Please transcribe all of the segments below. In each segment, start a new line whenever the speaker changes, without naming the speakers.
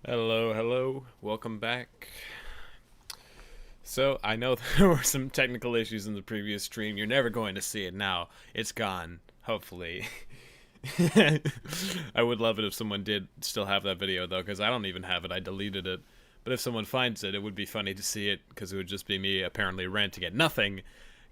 Hello, hello. Welcome back. So, I know there were some technical issues in the previous stream. You're never going to see it now. It's gone, hopefully. I would love it if someone did still have that video, though, because I don't even have it. I deleted it. But if someone finds it, it would be funny to see it, because it would just be me apparently ranting at nothing,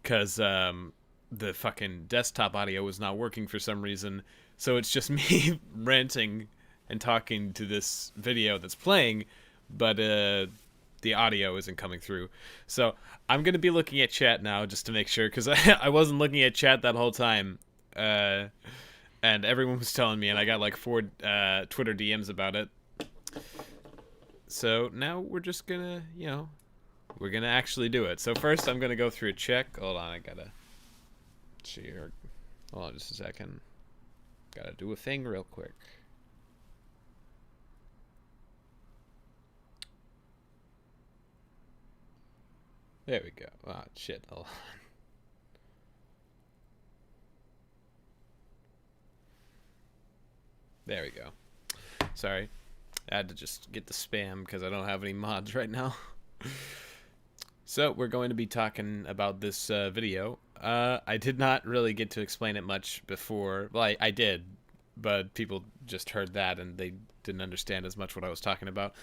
because the fucking desktop audio was not working for some reason. So it's just me ranting and talking to this video that's playing, but the audio isn't coming through. So I'm gonna be looking at chat now just to make sure, because I wasn't looking at chat that whole time, and everyone was telling me, and I got like 4 Twitter DMs about it. So now we're just gonna, we're gonna actually do it. So first I'm gonna go through a check. Hold on, I gotta see here. Hold on just a second. Gotta do a thing real quick. There we go. Oh, shit. Hold on. There we go. Sorry. I had to just get the spam because I don't have any mods right now. So, we're going to be talking about this video. I did not really get to explain it much before. Well, I did, but people just heard that and they didn't understand as much what I was talking about.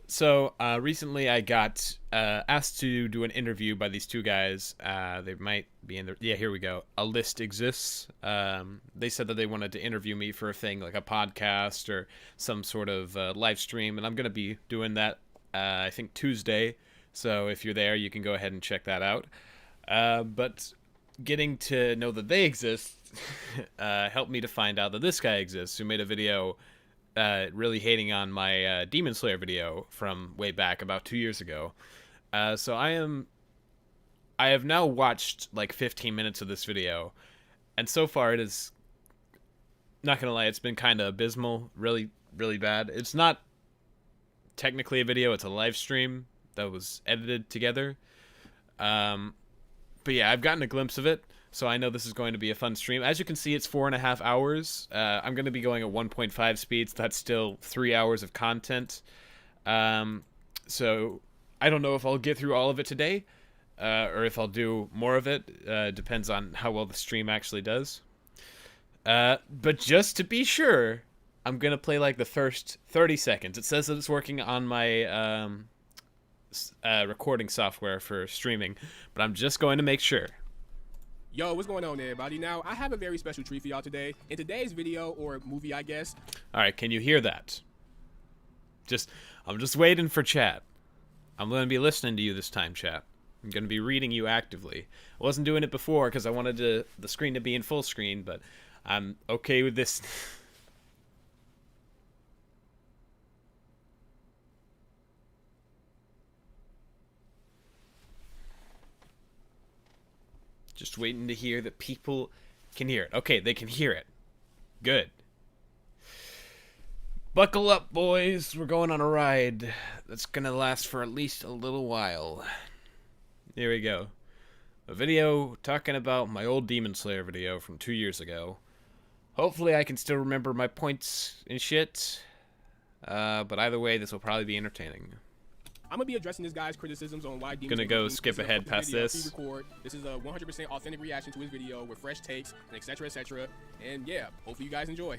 So recently I got asked to do an interview by these two guys. They might be in there. Yeah, here we go. A list exists. They said that they wanted to interview me for a thing like a podcast or some sort of live stream, and I'm going to be doing that, I think, Tuesday. So if you're there, you can go ahead and check that out. But getting to know that they exist helped me to find out that this guy exists, who made a video really hating on my Demon Slayer video from way back about 2 years ago. So I have now watched like 15 minutes of this video, and so far it is, not gonna lie, it's been kind of abysmal, really, really bad. It's not technically a video, it's a live stream that was edited together. But yeah, I've gotten a glimpse of it. So I know this is going to be a fun stream. As you can see, it's 4.5 hours. I'm going to be going at 1.5 speeds. That's still 3 hours of content. So I don't know if I'll get through all of it today, or if I'll do more of it. Depends on how well the stream actually does. But just to be sure, I'm going to play like the first 30 seconds. It says that it's working on my recording software for streaming, but I'm just going to make sure.
Yo, what's going on, everybody? Now, I have a very special treat for y'all today. In today's video, or movie, I guess.
Alright, can you hear that? I'm just waiting for chat. I'm going to be listening to you this time, chat. I'm going to be reading you actively. I wasn't doing it before because I wanted the screen to be in full screen, but I'm okay with this. Just waiting to hear that people can hear it. Okay, they can hear it. Good. Buckle up, boys. We're going on a ride that's gonna last for at least a little while. Here we go. A video talking about my old Demon Slayer video from 2 years ago. Hopefully I can still remember my points and shit. But either way, this will probably be entertaining.
I'm gonna be addressing this guy's criticisms on why Demon
Gonna go skip ahead past this.
This is a 100% authentic reaction to his video with fresh takes and etc. etc. And yeah, hopefully you guys enjoy.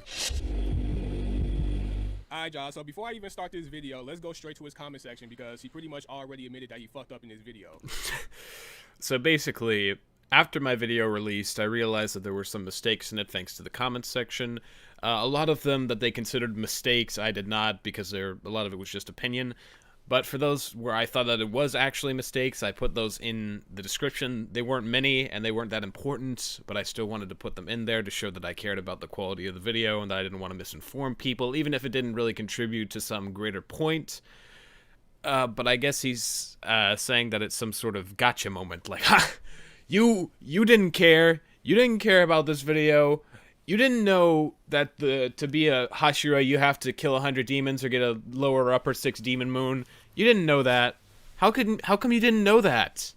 Alright, y'all, so before I even start this video, let's go straight to his comment section because he pretty much already admitted that he fucked up in his video.
So basically, after my video released, I realized that there were some mistakes in it thanks to the comments section. A lot of them that they considered mistakes, I did not, because a lot of it was just opinion. But for those where I thought that it was actually mistakes, I put those in the description. They weren't many, and they weren't that important, but I still wanted to put them in there to show that I cared about the quality of the video and that I didn't want to misinform people, even if it didn't really contribute to some greater point. But I guess he's saying that it's some sort of gotcha moment, like, ha! You didn't care. You didn't care about this video. You didn't know that to be a Hashira, you have to kill 100 demons or get a lower upper 6 demon moon. You didn't know that. How come you didn't know that?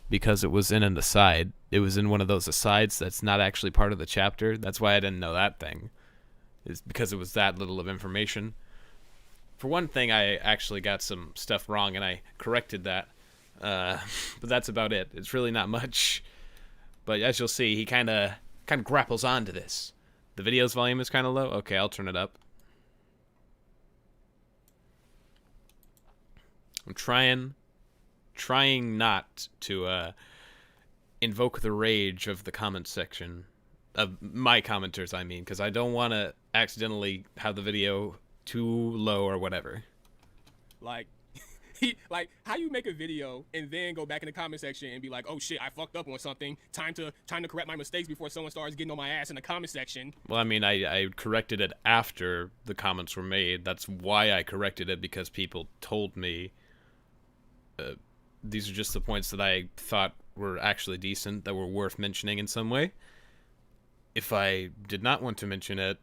Because it was in an aside. It was in one of those asides that's not actually part of the chapter. That's why I didn't know that thing. Is because it was that little of information. For one thing, I actually got some stuff wrong, and I corrected that. But that's about it. It's really not much. But as you'll see, he kind of grapples onto this. The video's volume is kind of low. Okay, I'll turn it up. I'm trying not to invoke the rage of the comment section of my commenters. I mean, because I don't want to accidentally have the video too low or whatever.
Like, like how you make a video and then go back in the comment section and be like, oh shit, I fucked up on something. Time to correct my mistakes before someone starts getting on my ass in the comment section.
Well, I mean, I corrected it after the comments were made. That's why I corrected it, because people told me these are just the points that I thought were actually decent, that were worth mentioning in some way. If I did not want to mention it,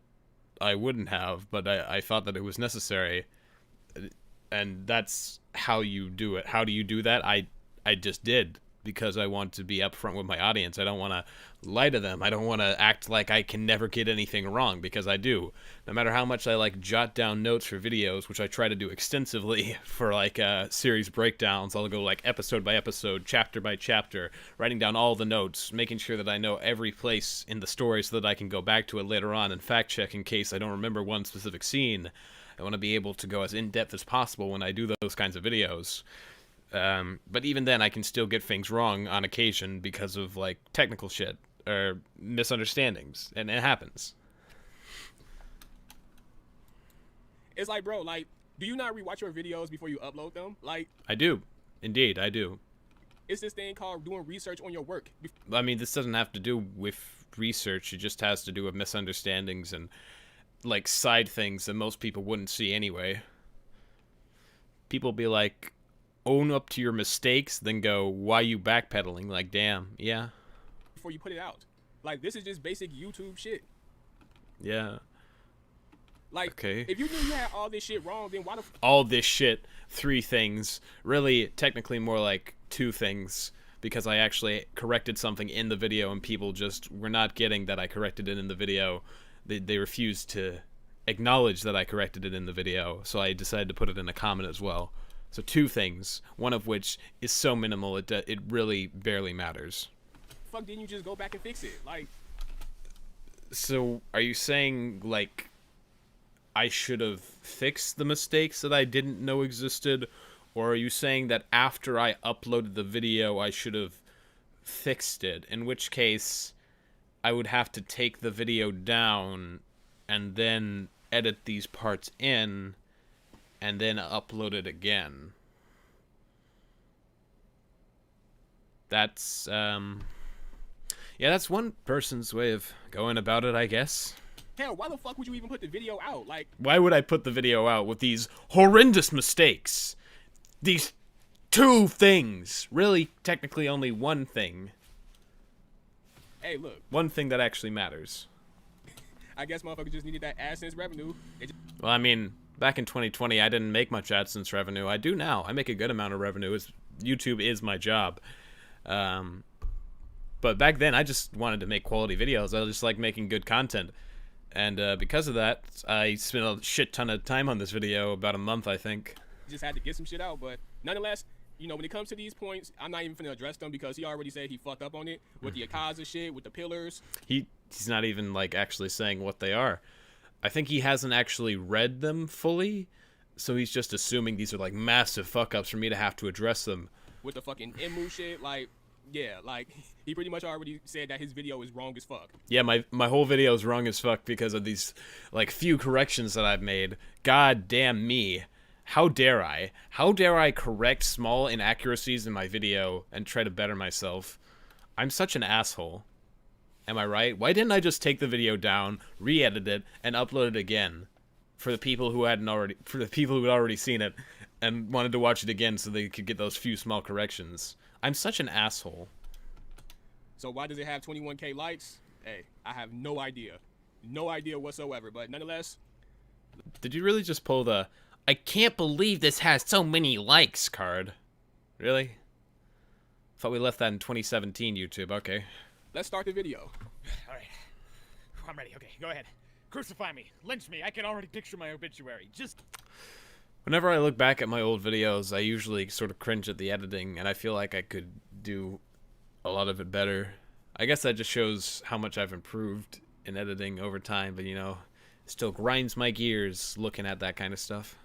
I wouldn't have, but I thought that it was necessary. And that's how you do it. How do you do that? I just did, because I want to be upfront with my audience. I don't want to lie to them. I don't want to act like I can never get anything wrong, because I do. No matter how much I like jot down notes for videos, which I try to do extensively for like series breakdowns, I'll go like episode by episode, chapter by chapter, writing down all the notes, making sure that I know every place in the story so that I can go back to it later on and fact check in case I don't remember one specific scene. I want to be able to go as in-depth as possible when I do those kinds of videos. But even then, I can still get things wrong on occasion because of, like, technical shit or misunderstandings, and it happens.
It's like, bro, like, do you not rewatch your videos before you upload them? Like,
I do. Indeed, I do.
It's this thing called doing research on your work.
I mean, this doesn't have to do with research. It just has to do with misunderstandings and, like, side things that most people wouldn't see anyway. People be like, own up to your mistakes, then go, why you backpedaling? Like, damn, yeah.
Before you put it out. Like, this is just basic YouTube shit.
Yeah.
Like,
okay.
If you knew you had all this shit wrong, then why the
all this shit, 3 things. Really, technically more like 2 things, because I actually corrected something in the video and people just were not getting that I corrected it in the video. They refused to acknowledge that I corrected it in the video, so I decided to put it in a comment as well. So 2 things, one of which is so minimal it really barely matters.
Fuck, didn't you just go back and fix it? Like,
so are you saying, like, I should have fixed the mistakes that I didn't know existed, or are you saying that after I uploaded the video I should have fixed it, in which case I would have to take the video down and then edit these parts in and then upload it again? That's, yeah, that's one person's way of going about it, I guess.
Hell, why the fuck would you even put the video out? Like,
why would I put the video out with these horrendous mistakes? These 2 things. Really, technically only 1 thing.
Hey, look.
1 thing that actually matters.
I guess motherfuckers just needed that AdSense revenue.
Well, I mean, back in 2020, I didn't make much AdSense revenue. I do now. I make a good amount of revenue. YouTube is my job. But back then, I just wanted to make quality videos. I just like making good content. And because of that, I spent a shit ton of time on this video, about a month, I think.
Just had to get some shit out, but nonetheless, you know, when it comes to these points, I'm not even finna address them because he already said he fucked up on it with the Akaza shit, with the pillars.
He's not even, like, actually saying what they are. I think he hasn't actually read them fully, so he's just assuming these are, like, massive fuck-ups for me to have to address them.
With the fucking Emu shit, like, yeah, like, he pretty much already said that his video is wrong as fuck.
Yeah, my whole video is wrong as fuck because of these, like, few corrections that I've made. God damn me. How dare I? How dare I correct small inaccuracies in my video and try to better myself? I'm such an asshole. Am I right? Why didn't I just take the video down, re-edit it, and upload it again? For the people who had already seen it and wanted to watch it again so they could get those few small corrections. I'm such an asshole.
So why does it have 21K likes? Hey, I have no idea. No idea whatsoever, but nonetheless.
Did you really just pull the "I can't believe this has so many likes" card? Really? Thought we left that in 2017, YouTube. Okay.
Let's start the video.
Alright. I'm ready. Okay, go ahead. Crucify me. Lynch me. I can already picture my obituary. Just...
Whenever I look back at my old videos, I usually sort of cringe at the editing, and I feel like I could do a lot of it better. I guess that just shows how much I've improved in editing over time, but you know, it still grinds my gears looking at that kind of stuff.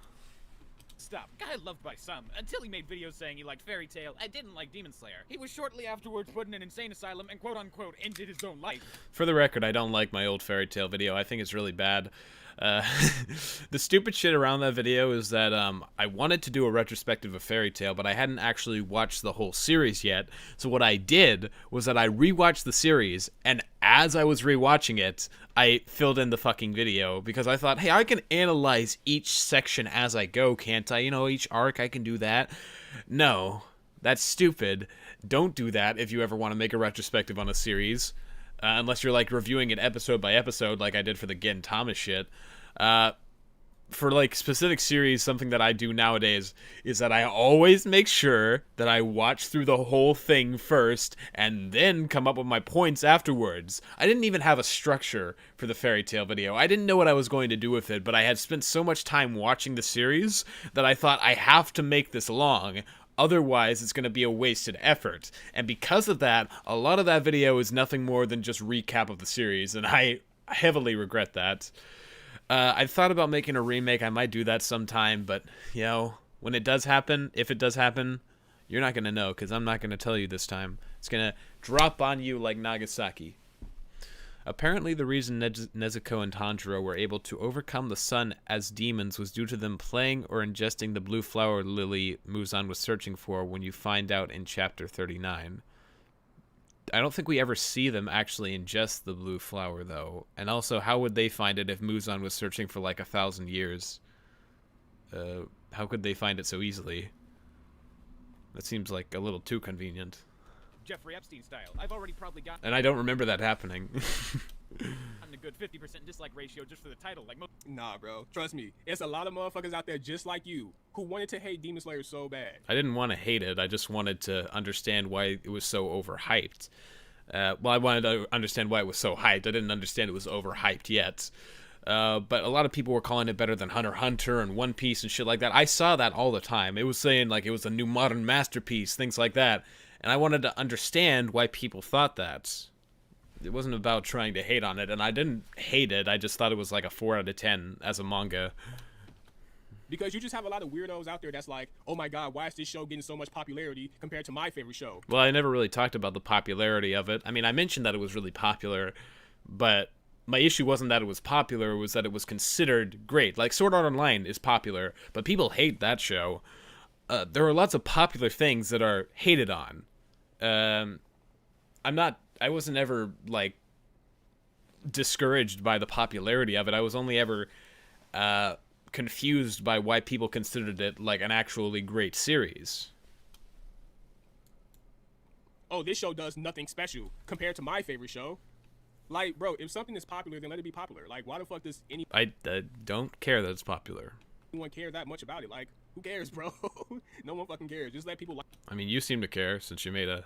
Stop. Guy loved by some, until he made videos saying he liked Fairy Tail and didn't like Demon Slayer. He was shortly afterwards put in an insane asylum and quote-unquote ended his own life.
For the record, I don't like my old Fairy Tail video. I think it's really bad. The stupid shit around that video is that I wanted to do a retrospective of Fairy Tail, but I hadn't actually watched the whole series yet. So what I did was that I rewatched the series, and as I was rewatching it, I filled in the fucking video because I thought, hey, I can analyze each section as I go, can't I? You know, each arc, I can do that. No, that's stupid. Don't do that if you ever want to make a retrospective on a series. Unless you're like reviewing it episode by episode like I did for the Gen Thomas shit. For like specific series, something that I do nowadays is that I always make sure that I watch through the whole thing first and then come up with my points afterwards. I didn't even have a structure for the Fairy Tail video. I didn't know what I was going to do with it, but I had spent so much time watching the series that I thought I have to make this long. Otherwise, it's going to be a wasted effort. And because of that, a lot of that video is nothing more than just recap of the series, and I heavily regret that. I've thought about making a remake. I might do that sometime, but, you know, when it does happen, if it does happen, you're not going to know, because I'm not going to tell you this time. It's going to drop on you like Nagasaki. Apparently, the reason Nezuko and Tanjiro were able to overcome the sun as demons was due to them playing or ingesting the blue flower lily Muzan was searching for when you find out in Chapter 39. I don't think we ever see them actually ingest the blue flower, though. And also, how would they find it if Muzan was searching for like 1,000 years? How could they find it so easily? That seems like a little too convenient.
Jeffrey Epstein style. I've already probably gotten
And I don't remember that happening.
a good 50% dislike ratio just for the title. Like most.
Nah, bro. Trust me. It's a lot of motherfuckers out there just like you who wanted to hate Demon Slayer so bad.
I didn't want to hate it. I just wanted to understand why it was so overhyped. Well, I wanted to understand why it was so hyped. I didn't understand it was overhyped yet. But a lot of people were calling it better than Hunter x Hunter and One Piece and shit like that. I saw that all the time. It was saying like it was a new modern masterpiece, things like that. And I wanted to understand why people thought that. It wasn't about trying to hate on it, and I didn't hate it. I just thought it was like a 4 out of 10 as a manga.
Because you just have a lot of weirdos out there that's like, oh my god, why is this show getting so much popularity compared to my favorite show?
Well, I never really talked about the popularity of it. I mean, I mentioned that it was really popular, but my issue wasn't that it was popular, it was that it was considered great. Like, Sword Art Online is popular, but people hate that show. There are lots of popular things that are hated on. I wasn't ever, like, discouraged by the popularity of it. I was only ever, confused by why people considered it, like, an actually great series.
Oh, this show does nothing special compared to my favorite show. Like, bro, if something is popular, then let it be popular. Like, why the fuck does
I don't care that it's popular.
anyone care that much about it? Like, who cares, bro? No one fucking cares. Just let people like.
I mean, you seem to care since you made a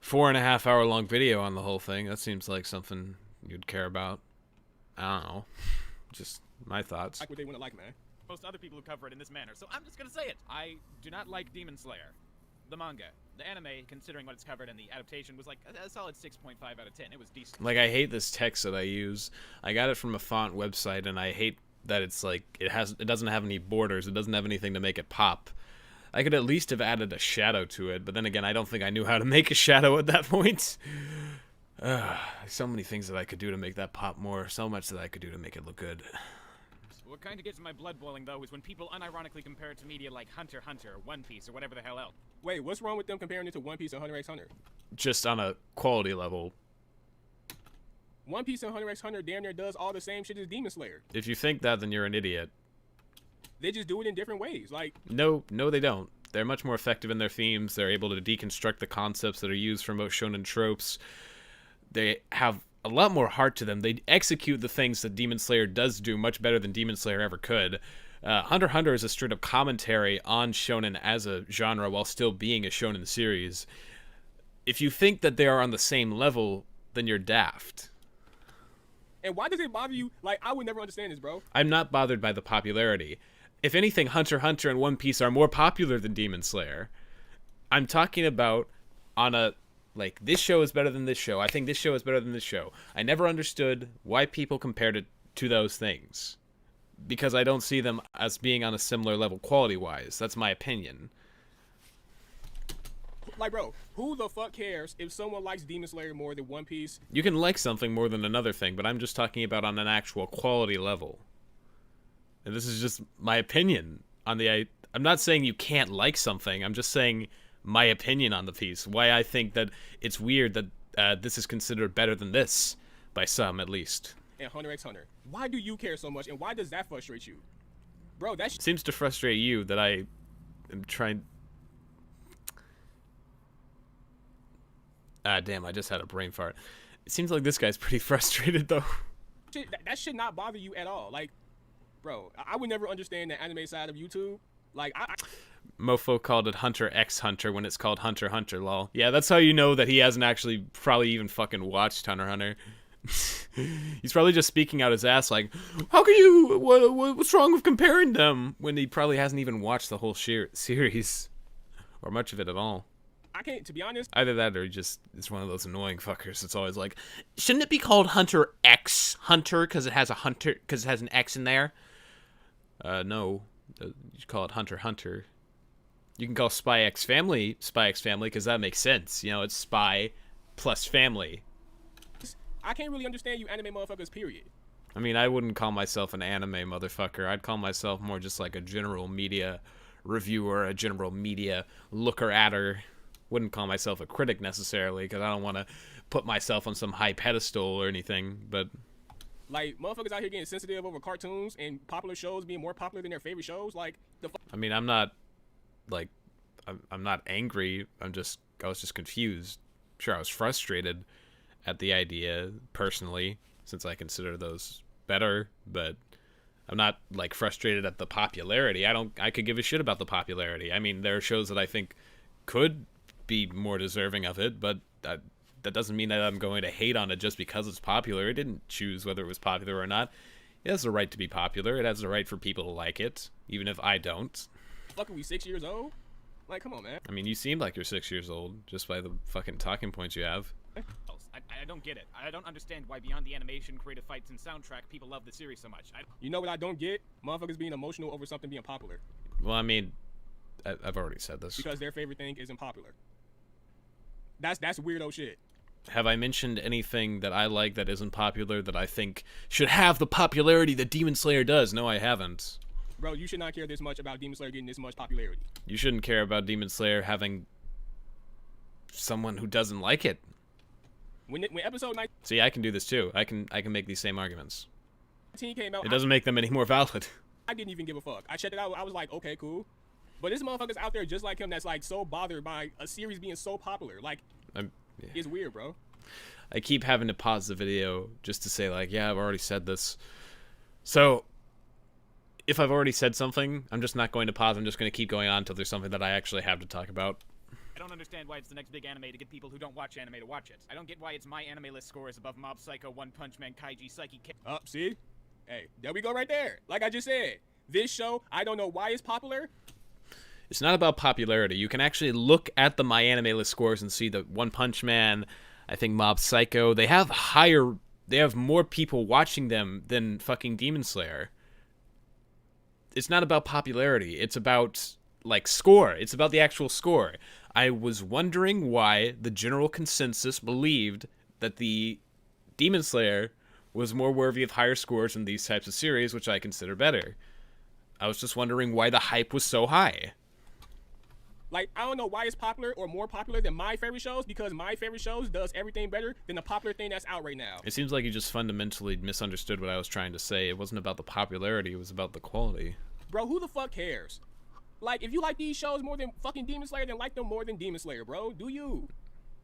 4.5 hour long video on the whole thing. That seems like something you'd care about. I don't know. Just my thoughts.
Like what they want to like, man.
Most other people who cover it in this manner, so I'm just gonna say it. I do not like Demon Slayer. The manga. The anime, considering what it's covered and the adaptation, was like a solid 6.5 out of 10. It was decent.
Like, I hate this text that I use. I got it from a font website, and I hate that it's like it doesn't have any borders. It doesn't have anything to make it pop. I could at least have added a shadow to it, but then again, I don't think I knew how to make a shadow at that point. So many things that I could do to make that pop more. So much that I could do to make it look good.
What kind of gets my blood boiling, though, is when people unironically compare it to media like Hunter x Hunter, One Piece, or whatever the hell else.
Wait, what's wrong with them comparing it to One Piece and Hunter x Hunter?
Just on a quality level.
One Piece and Hunter x Hunter damn near does all the same shit as Demon Slayer.
If you think that, then you're an idiot.
They just do it in different ways. Like,
No, they don't. They're much more effective in their themes. They're able to deconstruct the concepts that are used for most shonen tropes. They have a lot more heart to them. They execute the things that Demon Slayer does do much better than Demon Slayer ever could. Hunter x Hunter is a straight up commentary on shonen as a genre while still being a shonen series. If you think that they are on the same level, then you're daft.
and why does it bother you? Like, I would never understand this, bro.
I'm not bothered by the popularity. if anything, Hunter x Hunter and One Piece are more popular than Demon Slayer. I'm talking about on a, like, this show is better than this show. I think this show is better than this show. I never understood why people compared it to those things. Because I don't see them as being on a similar level quality-wise. That's my opinion.
Like, bro, who the fuck cares if someone likes Demon Slayer more than One Piece?
You can like something more than another thing, but I'm just talking about on an actual quality level. And this is just my opinion on the... I'm not saying you can't like something. I'm just saying my opinion on the piece. Why I think that it's weird that this is considered better than this, by some at least.
And Hunter x Hunter. Why do you care so much, and why does that frustrate you? Bro, that
It seems to frustrate you that I am trying... Ah, damn, I just had a brain fart. It seems like this guy's pretty frustrated, though.
that should not bother you at all. Like, bro, I would never understand the anime side of YouTube. Like,
Mofo called it Hunter x Hunter when it's called Hunter x Hunter, lol. Yeah, that's how you know that he hasn't actually probably even fucking watched Hunter x Hunter. He's probably just speaking out his ass like, how can you, what's wrong with comparing them? When he probably hasn't even watched the whole series. Or much of it at all.
I can't, to be honest.
Either that or he just is one of those annoying fuckers. It's always like, shouldn't it be called Hunter x Hunter because it has a hunter, because it has an X in there? No. You call it Hunter x Hunter. You can call Spy X Family because that makes sense. You know, it's spy plus family.
I can't really understand you anime motherfuckers, period.
I mean, I wouldn't call myself an anime motherfucker. I'd call myself more just like a general media reviewer, a general media looker-atter. Wouldn't call myself a critic necessarily because I don't want to put myself on some high pedestal or anything, but...
Like, motherfuckers out here getting sensitive over cartoons and popular shows being more popular than their favorite shows. Like, the fuck.
I mean, I'm not, like, I'm not angry. I was just confused. Sure, I was frustrated at the idea, personally, since I consider those better, but I'm not, like, frustrated at the popularity. I could give a shit about the popularity. I mean, there are shows that I think could be more deserving of it, but that doesn't mean that I'm going to hate on it just because it's popular. It didn't choose whether it was popular or not. It has the right to be popular. It has the right for people to like it, even if I don't.
Fuck, are we 6 years old? Like, come on, man.
I mean, you seem like you're 6 years old, just by the fucking talking points you have.
I don't get it. I don't understand why beyond the animation, creative fights, and soundtrack, people love the series so much.
You know what I don't get? Motherfuckers being emotional over something being popular.
Well, I mean, I've already said this.
Because their favorite thing isn't popular. That's weirdo shit.
Have I mentioned anything that I like that isn't popular that I think should have the popularity that Demon Slayer does? No, I haven't.
Bro, you should not care this much about Demon Slayer getting this much popularity.
You shouldn't care about Demon Slayer having someone who doesn't like it.
When episode 19
See, I can do this too. I can make these same arguments.
came out,
It doesn't make them any more valid.
I didn't even give a fuck. I checked it out. I was like, okay, cool. But this motherfucker's out there just like him that's like so bothered by a series being so popular. Like,
Yeah.
it's weird, bro.
I keep having to pause the video just to say, like, yeah, I've already said this. So, if I've already said something, I'm just not going to pause. I'm just going to keep going on until there's something that I actually have to talk about.
I don't understand why it's the next big anime to get people who don't watch anime to watch it. I don't get why it's My Anime List scores above Mob Psycho, One Punch Man, Kaiji, Psyche,
See? Hey, there we go right there. Like I just said, this show, I don't know why it's popular.
It's not about popularity. You can actually look at the My Anime List scores and see that One Punch Man, I think Mob Psycho, they have more people watching them than fucking Demon Slayer. It's not about popularity. It's about, like, score. It's about the actual score. I was wondering why the general consensus believed that the Demon Slayer was more worthy of higher scores than these types of series, which I consider better. I was just wondering why the hype was so high.
Like, I don't know why it's popular or more popular than my favorite shows, because my favorite shows does everything better than the popular thing that's out right now.
It seems like you just fundamentally misunderstood what I was trying to say. It wasn't about the popularity, it was about the quality.
Bro, who the fuck cares? Like, if you like these shows more than fucking Demon Slayer, then like them more than Demon Slayer, bro. Do you?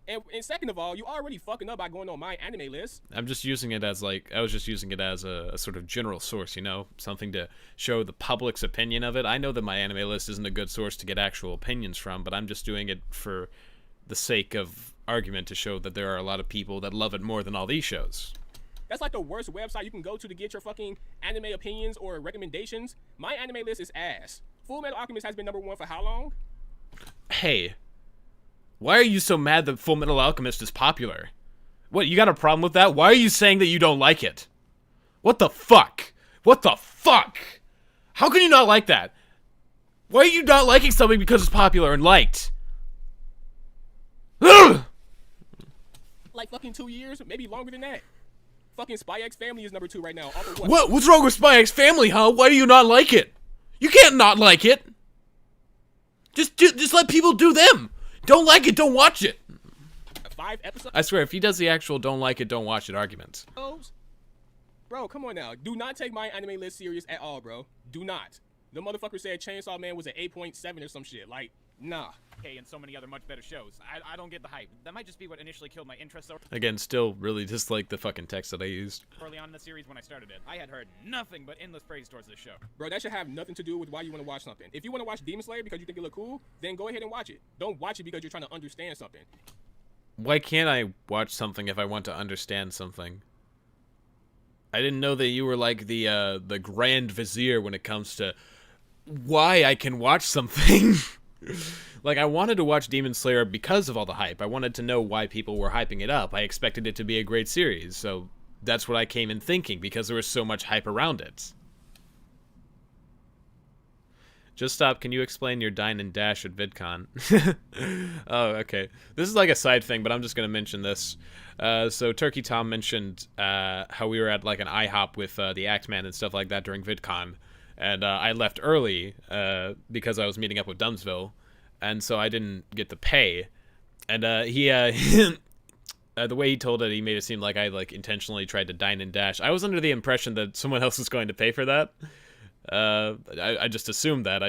And second of all, you already fucking up by going on My Anime List.
I'm just using it as, like, I was just using it as a sort of general source, you know? Something to show the public's opinion of it. I know that My Anime List isn't a good source to get actual opinions from, but I'm just doing it for the sake of argument to show that there are a lot of people that love it more than all these shows.
That's like the worst website you can go to get your fucking anime opinions or recommendations. My anime list is ass. Full Metal Alchemist has been #1 for how long?
Hey, why are you so mad that Full Metal Alchemist is popular? What, you got a problem with that? Why are you saying that you don't like it? What the fuck? What the fuck? How can you not like that? Why are you not liking something because it's popular and liked? Ugh!
Like fucking 2 years, maybe longer than that. Fucking Spy X Family is #2 right now. Off of what?
What's wrong with Spy X Family, huh? Why do you not like it? You can't not like it. Just let people do them. Don't like it, don't watch it.
5 episodes?
I swear, if he does the actual don't like it, don't watch it argument.
Bro, come on now. Do not take my anime list serious at all, bro. Do not. The motherfucker said Chainsaw Man was an 8.7 or some shit. Like, nah.
Okay, and so many other much better shows. I don't get the hype. That might just be what initially killed my interest so
Again, still really dislike the fucking text that I used.
early on in the series when I started it. I had heard nothing but endless praise towards this show.
Bro, that should have nothing to do with why you want to watch something. If you want to watch Demon Slayer because you think it look cool, then go ahead and watch it. Don't watch it because you're trying to understand something.
Why can't I watch something if I want to understand something? I didn't know that you were like the Grand Vizier when it comes to why I can watch something. Like, I wanted to watch Demon Slayer because of all the hype. I wanted to know why people were hyping it up. I expected it to be a great series, so that's what I came in thinking because there was so much hype around it. Just stop. Can you explain your dine and dash at VidCon? Oh, okay. This is like a side thing, but I'm just going to mention this. So Turkey Tom mentioned how we were at like an IHOP with the Axeman and stuff like that during VidCon. And I left early because I was meeting up with Dumbsville. And so I didn't get to pay. And he the way he told it, he made it seem like I like intentionally tried to dine and dash. I was under the impression that someone else was going to pay for that. I just assumed that.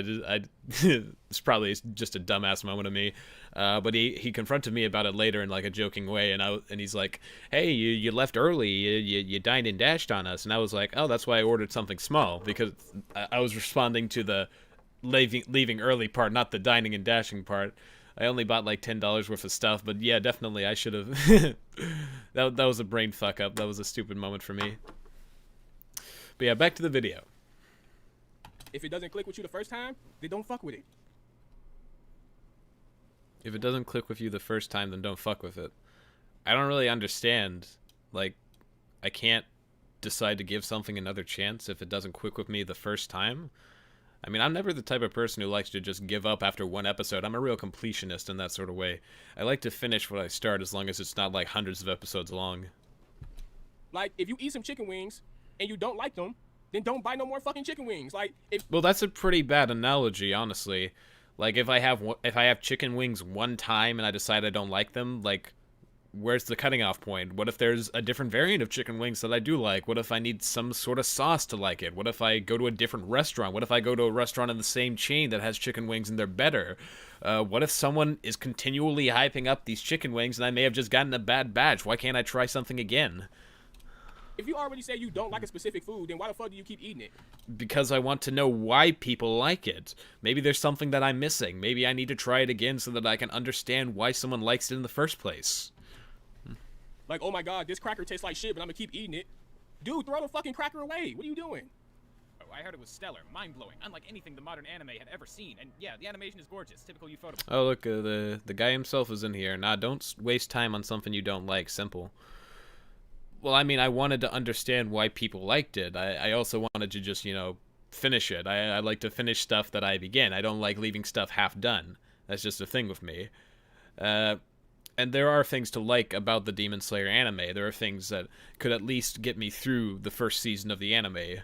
It's probably just a dumbass moment of me. But he confronted me about it later in like a joking way, and he's like, "Hey, you left early. You dined and dashed on us." And I was like, "Oh, that's why I ordered something small," because I was responding to the leaving early part, not the dining and dashing part. I only bought like $10 worth of stuff, but yeah, definitely I should have. that was a brain fuck up. That was a stupid moment for me. But yeah, back to the video.
If it doesn't click with you the first time, then don't fuck with it.
If it doesn't click with you the first time, then don't fuck with it. I don't really understand. Like, I can't decide to give something another chance if it doesn't click with me the first time. I mean, I'm never the type of person who likes to just give up after one episode. I'm a real completionist in that sort of way. I like to finish what I start as long as it's not like hundreds of episodes long.
Like, if you eat some chicken wings and you don't like them, then don't buy no more fucking chicken wings. Like,
Well, that's a pretty bad analogy, honestly. Like, if I have chicken wings one time and I decide I don't like them, like, where's the cutting off point? What if there's a different variant of chicken wings that I do like? What if I need some sort of sauce to like it? What if I go to a different restaurant? What if I go to a restaurant in the same chain that has chicken wings and they're better? What if someone is continually hyping up these chicken wings and I may have just gotten a bad batch? Why can't I try something again?
if you already say you don't like a specific food, then why the fuck do you keep eating it?
Because I want to know why people like it. Maybe there's something that I'm missing. Maybe I need to try it again so that I can understand why someone likes it in the first place.
Like, oh my god, this cracker tastes like shit, but I'm gonna keep eating it. Dude, throw the fucking cracker away. What are you doing?
Oh, I heard it was stellar, mind-blowing, unlike anything the modern anime had ever seen. And yeah, the animation is gorgeous, typical Ufotable.
Oh, look, the guy himself is in here. Nah, don't waste time on something you don't like. Simple. Well, I mean, I wanted to understand why people liked it. I also wanted to just, you know, finish it. I like to finish stuff that I begin. I don't like leaving stuff half done. That's just a thing with me. And there are things to like about the Demon Slayer anime. There are things that could at least get me through the first season of the anime.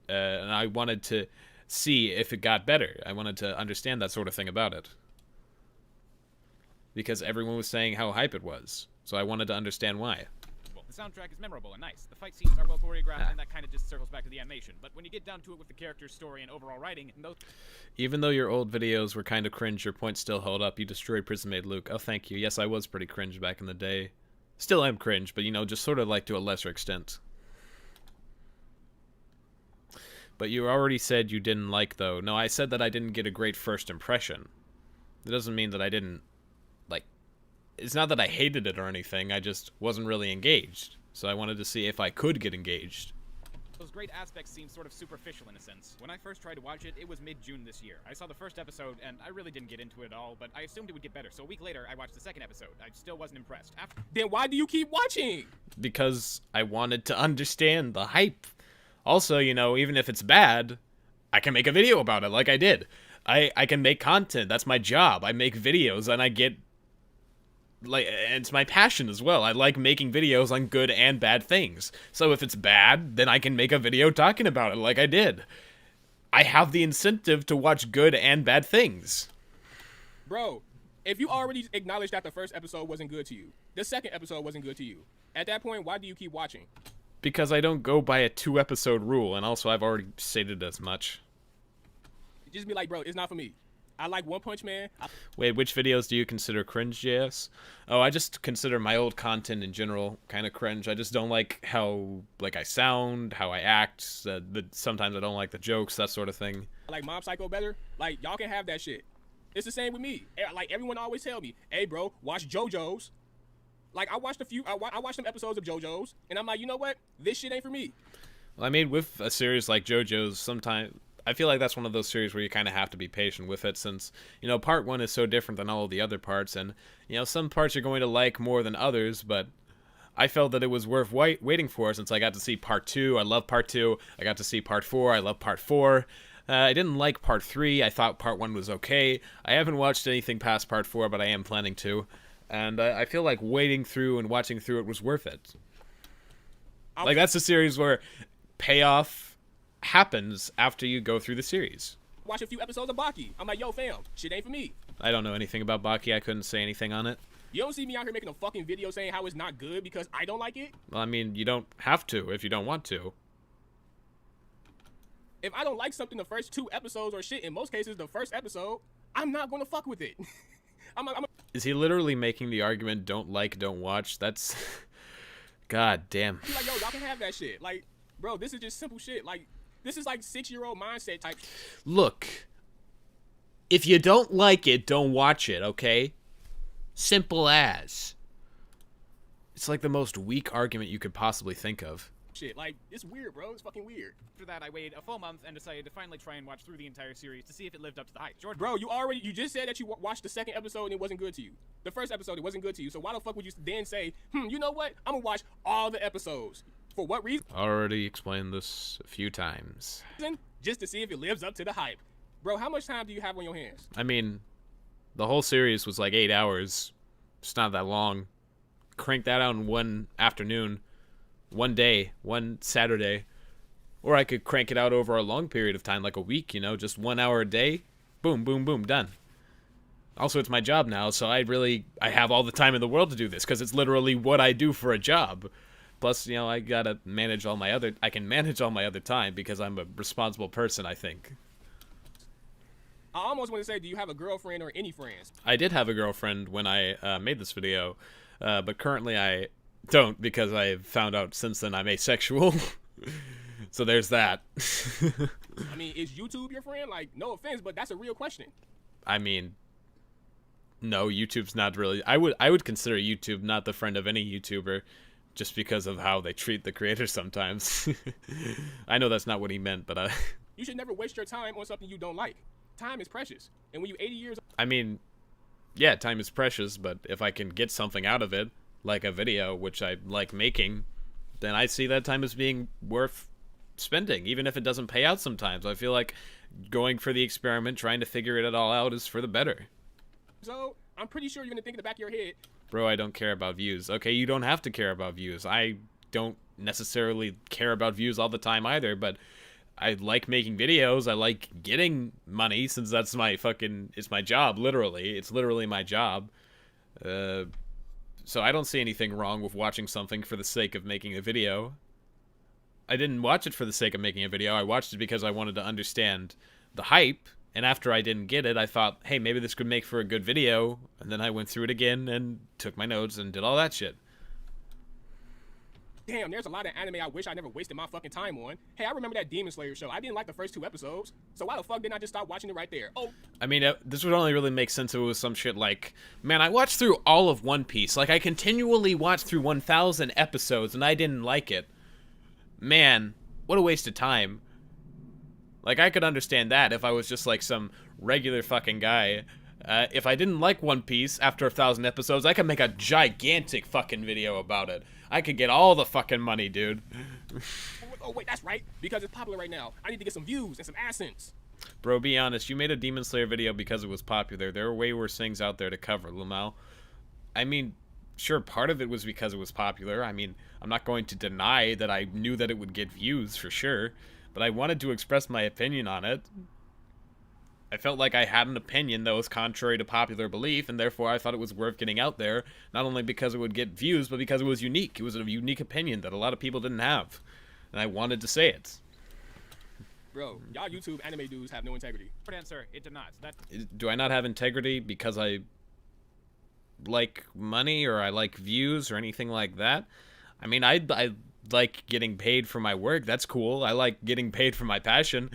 And I wanted to see if it got better. I wanted to understand that sort of thing about it. Because everyone was saying how hype it was. So I wanted to understand why.
Well, the soundtrack is memorable and nice. The fight scenes are well choreographed, and that kind of just circles back to the animation. But when you get down to it with the character's story and overall writing, those...
Even though your old videos were kind of cringe, your points still held up. You destroyed Prison Maid Luke. Oh, thank you. Yes, I was pretty cringe back in the day. Still am cringe, but, you know, just sort of like to a lesser extent. But you already said you didn't like, though. No, I said that I didn't get a great first impression. It doesn't mean that I didn't, like... It's not that I hated it or anything, I just wasn't really engaged. So I wanted to see if I could get engaged.
Those great aspects seem sort of superficial in a sense. When I first tried to watch it, it was mid-June this year. I saw the first episode, and I really didn't get into it at all, but I assumed it would get better. So a week later, I watched the second episode. I still wasn't impressed.
Then why do you keep watching?
Because I wanted to understand the hype. Also, you know, even if it's bad, I can make a video about it like I did. I can make content. That's my job. I make videos and I get and it's my passion as well. I like making videos on good and bad things. So if it's bad, then I can make a video talking about it like I did. I have the incentive to watch good and bad things.
Bro, if you already acknowledged that the first episode wasn't good to you, the second episode wasn't good to you, at that point, why do you keep watching?
Because I don't go by a 2-episode rule, and also I've already stated as much.
Just be like, bro, it's not for me. I like One Punch Man.
Wait, which videos do you consider cringe, JS? Oh, I just consider my old content in general kind of cringe. I just don't like how, I sound, how I act. Sometimes I don't like the jokes, that sort of thing.
I like Mob Psycho better. Like, y'all can have that shit. It's the same with me. Like, everyone always tell me, hey, bro, watch JoJo's. Like, I watched I watched some episodes of JoJo's, and I'm like, you know what? This shit ain't for me.
Well, I mean, with a series like JoJo's, sometimes I feel like that's one of those series where you kind of have to be patient with it, since, you know, part 1 is so different than all of the other parts, and, you know, some parts you're going to like more than others, but I felt that it was worth waiting for, since I got to see part 2. I love part 2. I got to see part 4. I love part 4. I didn't like part 3. I thought part 1 was okay. I haven't watched anything past part 4, but I am planning to. And I feel like waiting through and watching through it was worth it. Like, that's a series where payoff happens after you go through the series.
Watch a few episodes of Baki. I'm like, yo, fam, shit ain't for me.
I don't know anything about Baki. I couldn't say anything on it.
You don't see me out here making a fucking video saying how it's not good because I don't like it?
Well, I mean, you don't have to if you don't want to.
If I don't like something the first 2 episodes or shit, in most cases the first episode, I'm not gonna fuck with it.
Is he literally making the argument, don't like, don't watch? That's... God damn.
Like, yo, y'all can have that shit. Like, bro, this is just simple shit. Like, this is like 6-year-old mindset type.
Look, if you don't like it, don't watch it, okay? Simple as. It's like the most weak argument you could possibly think of.
Shit, like, it's weird, bro. It's fucking weird.
After that, I waited a full month and decided to finally try and watch through the entire series to see if it lived up to the hype. Jordan,
bro, you just said that you watched the second episode and it wasn't good to you. The first episode, it wasn't good to you. So why the fuck would you then say, you know what? I'm gonna watch all the episodes. For what reason?
Already explained this a few times.
Just to see if it lives up to the hype. Bro, how much time do you have on your hands?
I mean, the whole series was like 8 hours. It's not that long. Crank that out in one afternoon. One day, one Saturday. Or I could crank it out over a long period of time, like a week, you know, just 1 hour a day. Boom, boom, boom, done. Also, it's my job now, so I have all the time in the world to do this, because it's literally what I do for a job. Plus, you know, I gotta manage I can manage all my other time, because I'm a responsible person, I think.
I almost want to say, do you have a girlfriend or any friends?
I did have a girlfriend when I made this video, but currently I don't, because I found out since then I'm asexual. So there's that.
I mean, is YouTube your friend? Like, no offense, but that's a real question.
I mean, no, YouTube's not really... I would consider YouTube not the friend of any YouTuber, just because of how they treat the creators sometimes. I know that's not what he meant, but
You should never waste your time on something you don't like. Time is precious. And when you're 80 years old...
I mean, yeah, time is precious, but if I can get something out of it, like a video, which I like making, then I see that time as being worth spending, even if it doesn't pay out sometimes. I feel like going for the experiment, trying to figure it all out is for the better.
So, I'm pretty sure you're going to think in the back of your head,
bro, I don't care about views. Okay, you don't have to care about views. I don't necessarily care about views all the time either, but I like making videos. I like getting money, since that's it's my job, literally. It's literally my job. So I don't see anything wrong with watching something for the sake of making a video. I didn't watch it for the sake of making a video. I watched it because I wanted to understand the hype, and after I didn't get it, I thought, hey, maybe this could make for a good video, and then I went through it again and took my notes and did all that shit.
damn, there's a lot of anime I wish I never wasted my fucking time on. Hey, I remember that Demon Slayer show. I didn't like the first 2 episodes, so why the fuck didn't I just stop watching it right there? Oh,
I mean, this would only really make sense if it was some shit like, man, I watched through all of One Piece. Like, I continually watched through 1,000 episodes, and I didn't like it. Man, what a waste of time. Like, I could understand that if I was just, like, some regular fucking guy. If I didn't like One Piece after 1,000 episodes, I could make a gigantic fucking video about it. I could get all the fucking money, dude.
oh wait, that's right. Because it's popular right now. I need to get some views and some AdSense.
Bro, be honest. You made a Demon Slayer video because it was popular. There are way worse things out there to cover, Lumao. I mean, sure, part of it was because it was popular. I mean, I'm not going to deny that I knew that it would get views, for sure. But I wanted to express my opinion on it. I felt like I had an opinion that was contrary to popular belief, and therefore I thought it was worth getting out there, not only because it would get views, but because it was unique. It was a unique opinion that a lot of people didn't have, and I wanted to say it.
Bro, y'all YouTube anime dudes have no integrity.
Short answer, it did not.
Do I not have integrity because I like money, or I like views, or anything like that? I mean, I like getting paid for my work. That's cool. I like getting paid for my passion.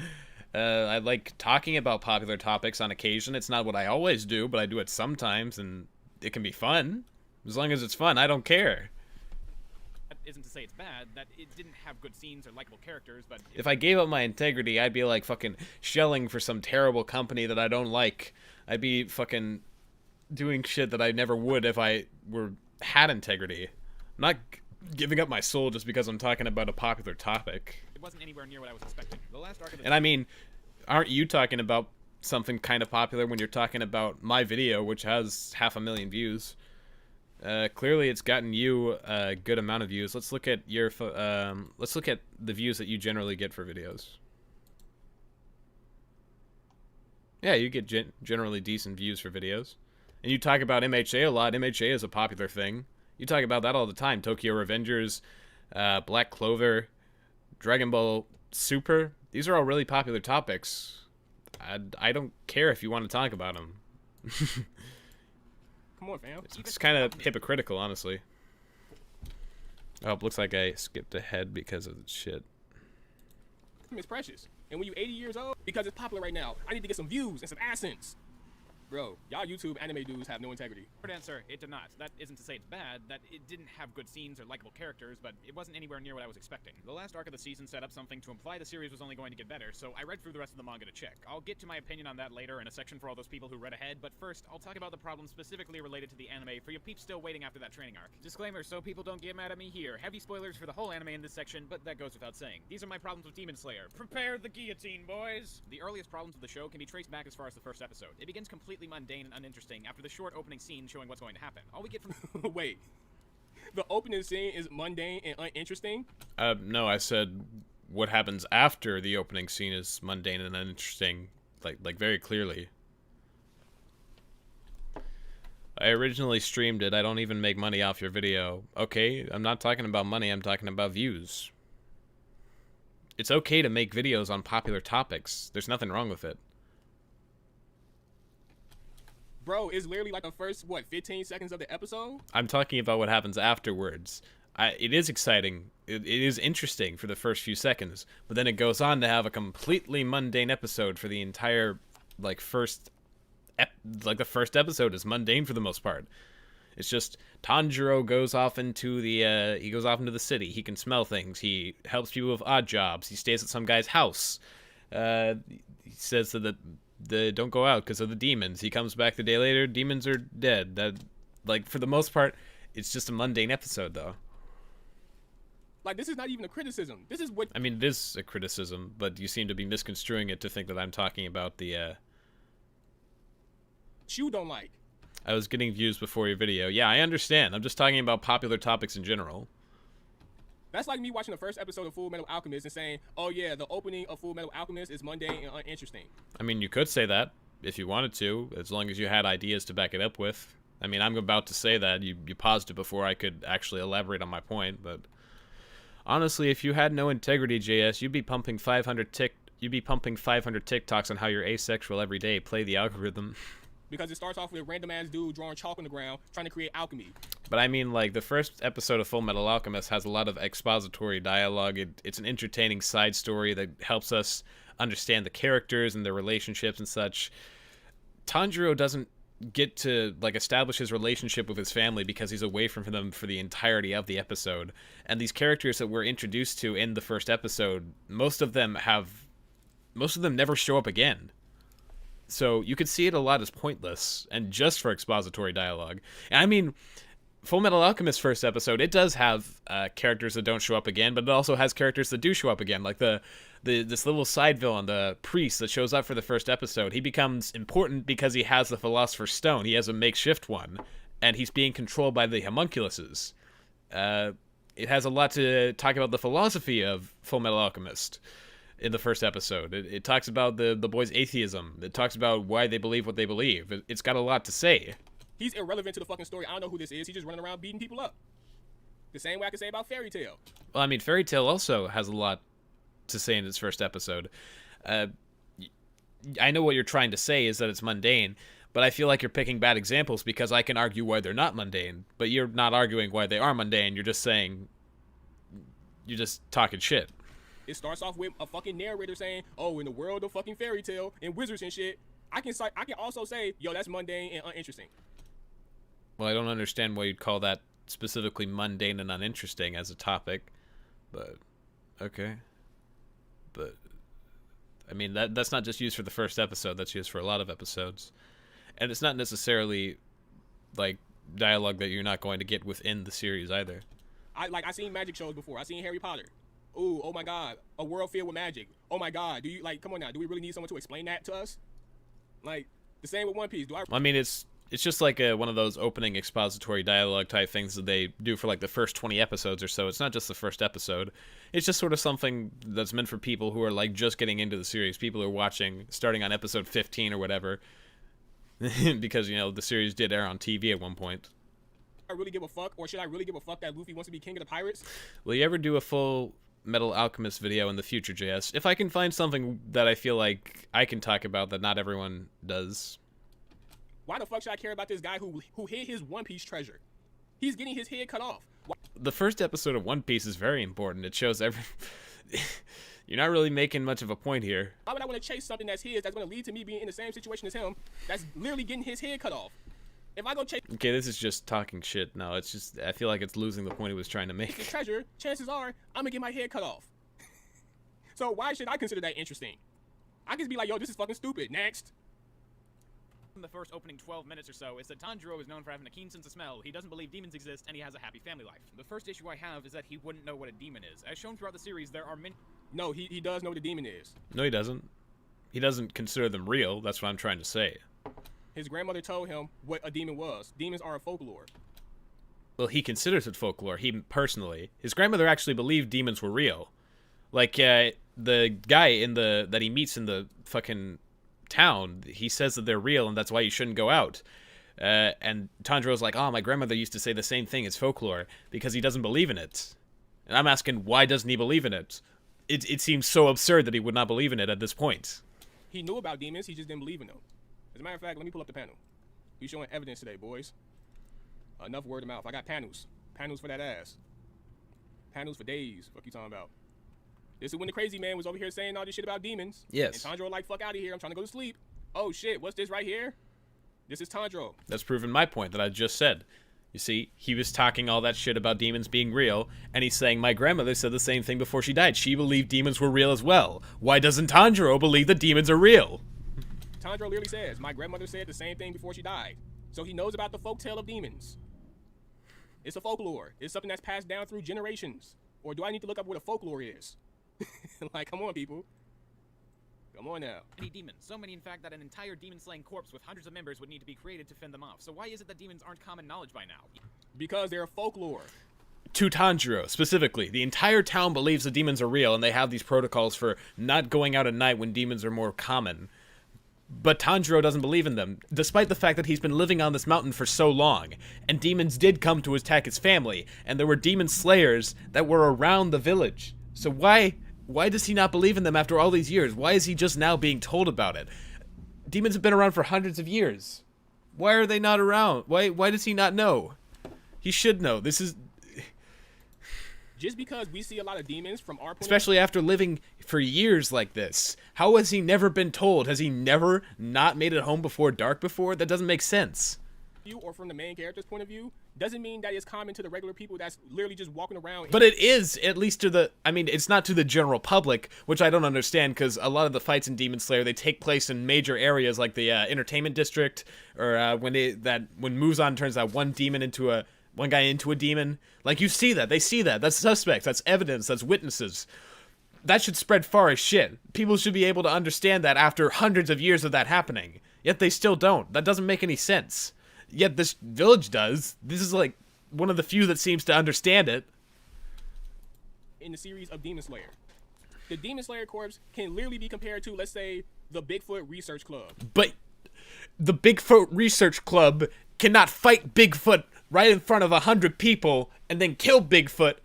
I like talking about popular topics on occasion. It's not what I always do, but I do it sometimes, and it can be fun. As long as it's fun, I don't care.
That isn't to say it's bad, that it didn't have good scenes or likable characters, but...
If I gave up my integrity, I'd be like fucking shelling for some terrible company that I don't like. I'd be fucking doing shit that I never would if I had integrity. I'm not giving up my soul just because I'm talking about a popular topic.
It wasn't anywhere near what I was expecting. The last arc of the...
And I mean, aren't you talking about something kind of popular when you're talking about my video, which has 500,000 views? Clearly, it's gotten you a good amount of views. Let's look at your let's look at the views that you generally get for videos. Yeah, you get generally decent views for videos. And you talk about MHA a lot. MHA is a popular thing. You talk about that all the time. Tokyo Revengers, Black Clover, Dragon Ball Super. These are all really popular topics. I don't care if you want to talk about them.
Come on, fam.
It's kind of hypocritical, honestly. Oh, it looks like I skipped ahead because of the shit.
It's precious. And when you're 80 years old, because it's popular right now, I need to get some views and some AdSense. Bro, y'all YouTube anime dudes have no integrity.
Short answer, it did not. That isn't to say it's bad, that it didn't have good scenes or likable characters, but it wasn't anywhere near what I was expecting. The last arc of the season set up something to imply the series was only going to get better, so I read through the rest of the manga to check. I'll get to my opinion on that later in a section for all those people who read ahead, but first, I'll talk about the problems specifically related to the anime for you peeps still waiting after that training arc. Disclaimer, so people don't get mad at me here. Heavy spoilers for the whole anime in this section, but that goes without saying. These are my problems with Demon Slayer. Prepare the guillotine, boys! The earliest problems of the show can be traced back as far as the first episode. It begins completely mundane and uninteresting after the short opening scene showing what's going to happen. All we get from...
Wait. The opening scene is mundane and uninteresting?
No, I said what happens after the opening scene is mundane and uninteresting, like very clearly. I originally streamed it. I don't even make money off your video. Okay, I'm not talking about money. I'm talking about views. It's okay to make videos on popular topics. There's nothing wrong with it.
Bro, it's literally like the first, 15 seconds of the episode?
I'm talking about what happens afterwards. It is exciting. It is interesting for the first few seconds, but then it goes on to have a completely mundane episode for the entire, the first episode is mundane for the most part. It's just Tanjiro goes off into the city. He can smell things. He helps people with odd jobs. He stays at some guy's house. He says that the don't go out because of the demons. He comes back the day later. Demons are dead. That, for the most part, it's just a mundane episode, though.
Like, this is not even a criticism. This is what...
I mean, it is a criticism, but you seem to be misconstruing it to think that I'm talking about the,
you don't like.
I was getting views before your video. Yeah, I understand. I'm just talking about popular topics in general.
That's like me watching the first episode of Full Metal Alchemist and saying, oh yeah, the opening of Full Metal Alchemist is mundane and uninteresting.
I mean, you could say that if you wanted to, as long as you had ideas to back it up with. I mean, I'm about to say that. You paused it before I could actually elaborate on my point, but... Honestly, if you had no integrity, JS, you'd be pumping 500 TikToks on how you're asexual every day. Play the algorithm.
because it starts off with a random ass dude drawing chalk on the ground trying to create alchemy.
But I mean, like, the first episode of Full Metal Alchemist has a lot of expository dialogue. It's an entertaining side story that helps us understand the characters and their relationships and such. Tanjiro doesn't get to, like, establish his relationship with his family because he's away from them for the entirety of the episode. And these characters that we're introduced to in the first episode, most of them never show up again. So you could see it a lot as pointless and just for expository dialogue. And I mean, Full Metal Alchemist first episode, it does have characters that don't show up again, but it also has characters that do show up again, like this little side villain, the priest that shows up for the first episode. He becomes important because he has the Philosopher's Stone. He has a makeshift one, and he's being controlled by the homunculuses. It has a lot to talk about the philosophy of Full Metal Alchemist in the first episode. It talks about the boys' atheism. It talks about why they believe what they believe. It's got a lot to say.
He's irrelevant to the fucking story. I don't know who this is. He's just running around beating people up. The same way I can say about Fairy Tail.
Well, I mean, Fairy Tail also has a lot to say in its first episode. I know what you're trying to say is that it's mundane, but I feel like you're picking bad examples because I can argue why they're not mundane, but you're not arguing why they are mundane. You're just talking shit.
It starts off with a fucking narrator saying, oh, in the world of fucking Fairy Tail and wizards and shit, I can also say, yo, that's mundane and uninteresting.
Well, I don't understand why you'd call that specifically mundane and uninteresting as a topic, but okay. But I mean, that's not just used for the first episode, that's used for a lot of episodes. And it's not necessarily like dialogue that you're not going to get within the series either.
I seen magic shows before. I seen Harry Potter. Ooh, oh my god, a world filled with magic. Oh my god, do you, like, come on now, do we really need someone to explain that to us? Like, the same with One Piece.
I mean, it's just like one of those opening expository dialogue type things that they do for like the first 20 episodes or so. It's not just the first episode. It's just sort of something that's meant for people who are like just getting into the series. People who are watching starting on episode 15 or whatever. Because, you know, the series did air on TV at one point.
I really give a fuck, or should I really give a fuck that Luffy wants to be king of the pirates?
Will you ever do a Full Metal Alchemist video in the future, JS? If I can find something that I feel like I can talk about that not everyone does.
Why the fuck should I care about this guy who hid his One Piece treasure? He's getting his head cut off.
The first episode of One Piece is very important. It shows You're not really making much of a point here.
Why would I want to chase something that's his, that's going to lead to me being in the same situation as him, that's literally getting his head cut off? If I go chase...
Okay, this is just talking shit now. It's just, I feel like it's losing the point he was trying to make.
The treasure, chances are, I'm going to get my head cut off. So why should I consider that interesting? I can just be like, yo, this is fucking stupid. Next.
In the first opening 12 minutes or so is that Tanjiro is known for having a keen sense of smell, he doesn't believe demons exist, and he has a happy family life. The first issue I have is that he wouldn't know what a demon is. As shown throughout the series, there are many...
No, he does know what a demon is.
No, he doesn't. He doesn't consider them real. That's what I'm trying to say.
His grandmother told him what a demon was. Demons are a folklore.
Well, he considers it folklore. He personally. His grandmother actually believed demons were real. Like, the guy that he meets in the fucking town, he says that they're real and that's why you shouldn't go out. And Tanjiro's like, oh, my grandmother used to say the same thing, it's folklore, because he doesn't believe in it. And I'm asking, why doesn't he believe in it? It seems so absurd that he would not believe in it at this point.
He knew about demons, he just didn't believe in them. As a matter of fact, let me pull up the panel. We showing evidence today, boys. Enough word of mouth. I got panels. Panels for that ass. Panels for days. What you talking about? This is when the crazy man was over here saying all this shit about demons.
Yes.
And Tanjiro like, fuck out of here. I'm trying to go to sleep. Oh shit, what's this right here? This is Tanjiro.
That's proving my point that I just said. You see, he was talking all that shit about demons being real, and he's saying, my grandmother said the same thing before she died. She believed demons were real as well. Why doesn't Tanjiro believe that demons are real?
Tanjiro literally says, my grandmother said the same thing before she died. So he knows about the folktale of demons. It's a folklore. It's something that's passed down through generations. Or do I need to look up what a folklore is? Like, come on, people. Come on now.
Many demons. So many, in fact, that an entire demon-slaying corpse with hundreds of members would need to be created to fend them off. So why is it that demons aren't common knowledge by now?
Because they're folklore.
To Tanjiro, specifically. The entire town believes the demons are real, and they have these protocols for not going out at night when demons are more common. But Tanjiro doesn't believe in them, despite the fact that he's been living on this mountain for so long. And demons did come to attack his family, and there were demon slayers that were around the village. So why does he not believe in them after all these years? Why is he just now being told about it? Demons have been around for hundreds of years. Why are they not around? Why does he not know? He should know. This is
Just because we see a lot of demons from our point
especially after living for years like this. How has he never been told? Has he never not made it home before dark before? That doesn't make sense.
of view or from the main character's point of view, doesn't mean that it's common to the regular people that's literally just walking around.
But it is, at least to the, I mean, it's not to the general public, which I don't understand, because a lot of the fights in Demon Slayer, they take place in major areas like the entertainment district, or when Muzan turns that one guy into a demon. Like, you see that, they see that, that's suspects, that's evidence, that's witnesses. That should spread far as shit. People should be able to understand that after hundreds of years of that happening. Yet they still don't. That doesn't make any sense. Yet this village does. This is like one of the few that seems to understand it.
In the series of Demon Slayer, the Demon Slayer Corps can literally be compared to, let's say, the Bigfoot Research Club.
But the Bigfoot Research Club cannot fight Bigfoot right in front of 100 people and then kill Bigfoot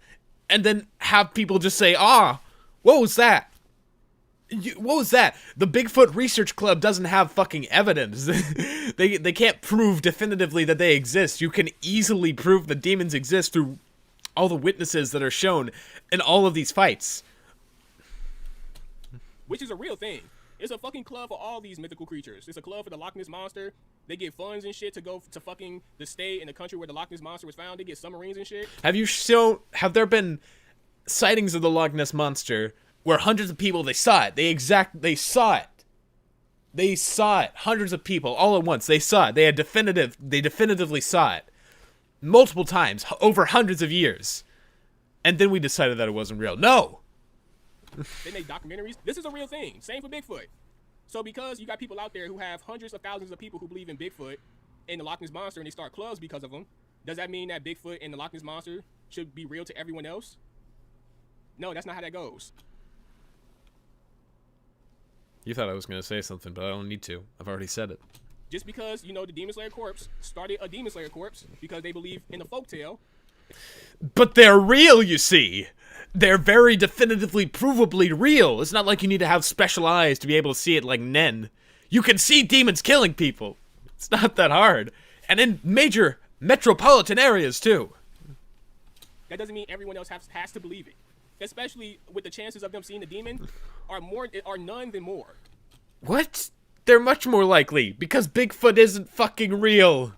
and then have people just say, "Ah, what was that? What was that?" The Bigfoot Research Club doesn't have fucking evidence. They can't prove definitively that they exist. You can easily prove the demons exist through all the witnesses that are shown in all of these fights.
Which is a real thing. It's a fucking club for all these mythical creatures. It's a club for the Loch Ness Monster. They get funds and shit to go to fucking the state and the country where the Loch Ness Monster was found. They get submarines and shit.
Have there been sightings of the Loch Ness Monster where hundreds of people, they saw it. They saw it. They saw it. Hundreds of people all at once. They saw it. They definitively saw it. Multiple times over hundreds of years. And then we decided that it wasn't real. No.
They make documentaries. This is a real thing. Same for Bigfoot. So because you got people out there who have hundreds of thousands of people who believe in Bigfoot and the Loch Ness Monster and they start clubs because of them, does that mean that Bigfoot and the Loch Ness Monster should be real to everyone else? No, that's not how that goes.
You thought I was going to say something, but I don't need to. I've already said it.
Just because, you know, the Demon Slayer Corps started a Demon Slayer Corps because they believe in the folktale.
But they're real, you see. They're very definitively, provably real. It's not like you need to have special eyes to be able to see it like Nen. You can see demons killing people. It's not that hard. And in major metropolitan areas, too.
That doesn't mean everyone else has to believe it. Especially with the chances of them seeing the demon are none than more.
What? They're much more likely, because Bigfoot isn't fucking real.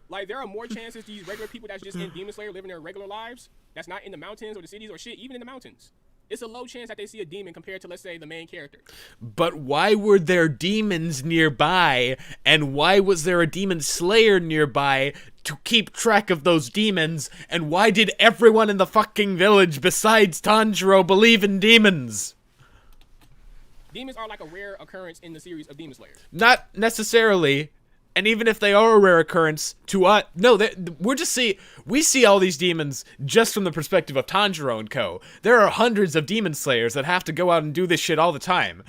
Like, there are more chances these regular people that's just in Demon Slayer living their regular lives, that's not in the mountains or the cities or shit, even in the mountains. It's a low chance that they see a demon compared to, let's say, the main character.
But why were there demons nearby, and why was there a demon slayer nearby to keep track of those demons, and why did everyone in the fucking village besides Tanjiro believe in demons?
Demons are like a rare occurrence in the series of Demon Slayer.
Not necessarily. And even if they are a rare occurrence to us, no, we see all these demons just from the perspective of Tanjiro and co. There are hundreds of demon slayers that have to go out and do this shit all the time.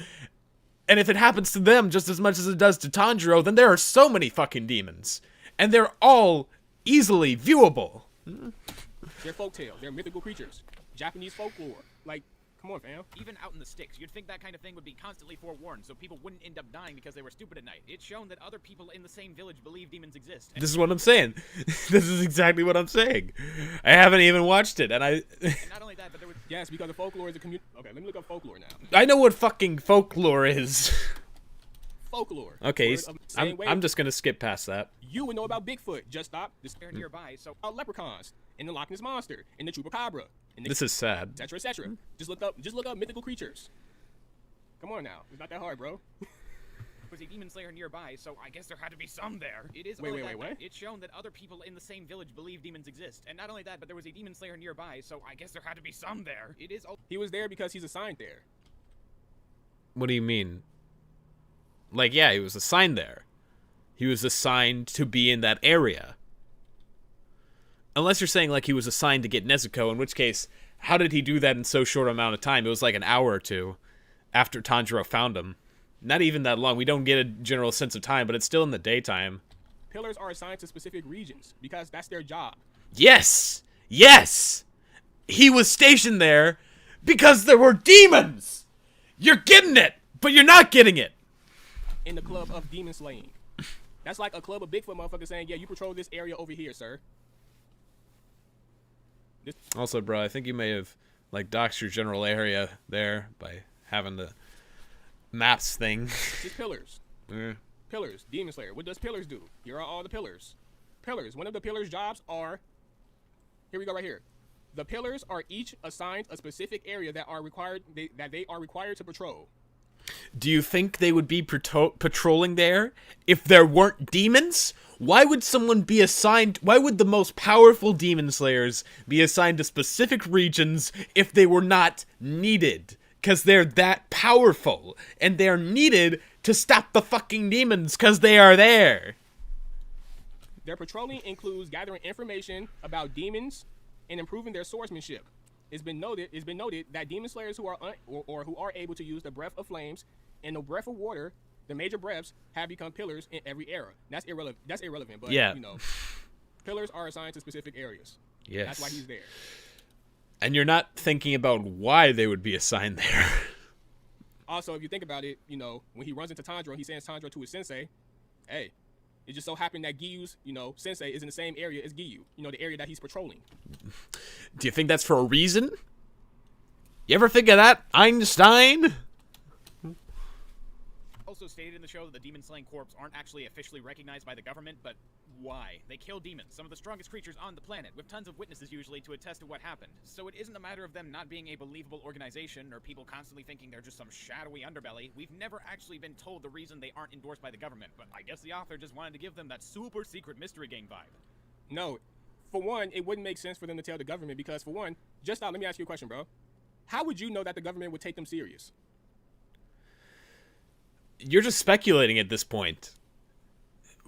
And if it happens to them just as much as it does to Tanjiro, then there are so many fucking demons. And they're all easily viewable.
They're folktale. They're mythical creatures. Japanese folklore. Like, come on, fam.
Even out in the sticks, you'd think that kind of thing would be constantly forewarned, so people wouldn't end up dying because they were stupid at night. It's shown that other people in the same village believe demons exist.
This is what I'm saying. This is exactly what I'm saying. I haven't even watched it, and
And not only that, but there was...
Yes, because the folklore is a community. Okay, let me look up folklore now.
I know what fucking folklore is.
Folklore.
Okay,
Word of the same way
I'm just gonna skip past that.
You would know about Bigfoot. Just stop. This
They're nearby, so...
leprechauns, and the Loch Ness Monster, and the Chupacabra, and the
This is sad.
etc. etc. Just look up mythical creatures. Come on now, it's not that hard, bro.
was a demon slayer nearby, so I guess there had to be some there. It is
Wait,
only
wait,
that
what?
It's shown that other people in the same village believe demons exist. And not only that, but there was a demon slayer nearby, so I guess there had to be some there. It is
He was there because he's assigned there.
What do you mean? Like, yeah, he was assigned there. He was assigned to be in that area. Unless you're saying, like, he was assigned to get Nezuko, in which case, how did he do that in so short amount of time? It was like an hour or two after Tanjiro found him. Not even that long. We don't get a general sense of time, but it's still in the daytime.
Pillars are assigned to specific regions because that's their job.
Yes! Yes! He was stationed there because there were demons! You're getting it, but you're not getting it!
In the club of demon slaying. That's like a club of Bigfoot motherfuckers saying, yeah, you patrol this area over here, sir.
Also, bro, I think you may have like doxed your general area there by having the maps thing.
Just pillars.
Yeah.
Pillars. Demon Slayer. What does pillars do? Here are all the pillars. Pillars. One of the pillars' jobs are. Here we go right here. The pillars are each assigned a specific area that are required that they are required to patrol.
Do you think they would be patrolling there if there weren't demons? Why would someone be assigned... Why would the most powerful demon slayers be assigned to specific regions if they were not needed? Because they're that powerful, and they're needed to stop the fucking demons because they are there.
Their patrolling includes gathering information about demons and improving their swordsmanship. It's been noted that demon slayers who are who are able to use the breath of flames and the breath of water, the major breaths, have become pillars in every era. That's irrelevant, but
yeah.
You know, pillars are assigned to specific areas.
Yes.
That's why he's there.
And you're not thinking about why they would be assigned there.
Also, if you think about it, you know, when he runs into Tanjiro, he sends Tanjiro to his sensei. Hey, it just so happened that Giyu's, you know, sensei is in the same area as Giyu. You know, the area that he's patrolling.
Do you think that's for a reason? You ever think of that, Einstein?
Also stated in the show that the demon slaying corps aren't actually officially recognized by the government, but why? They kill demons, some of the strongest creatures on the planet, with tons of witnesses usually to attest to what happened. So it isn't a matter of them not being a believable organization, or people constantly thinking they're just some shadowy underbelly. We've never actually been told the reason they aren't endorsed by the government, but I guess the author just wanted to give them that super secret mystery gang vibe.
No, for one, it wouldn't make sense for them to tell the government because, for one, just let me ask you a question, bro. How would you know that the government would take them serious?
You're just speculating at this point.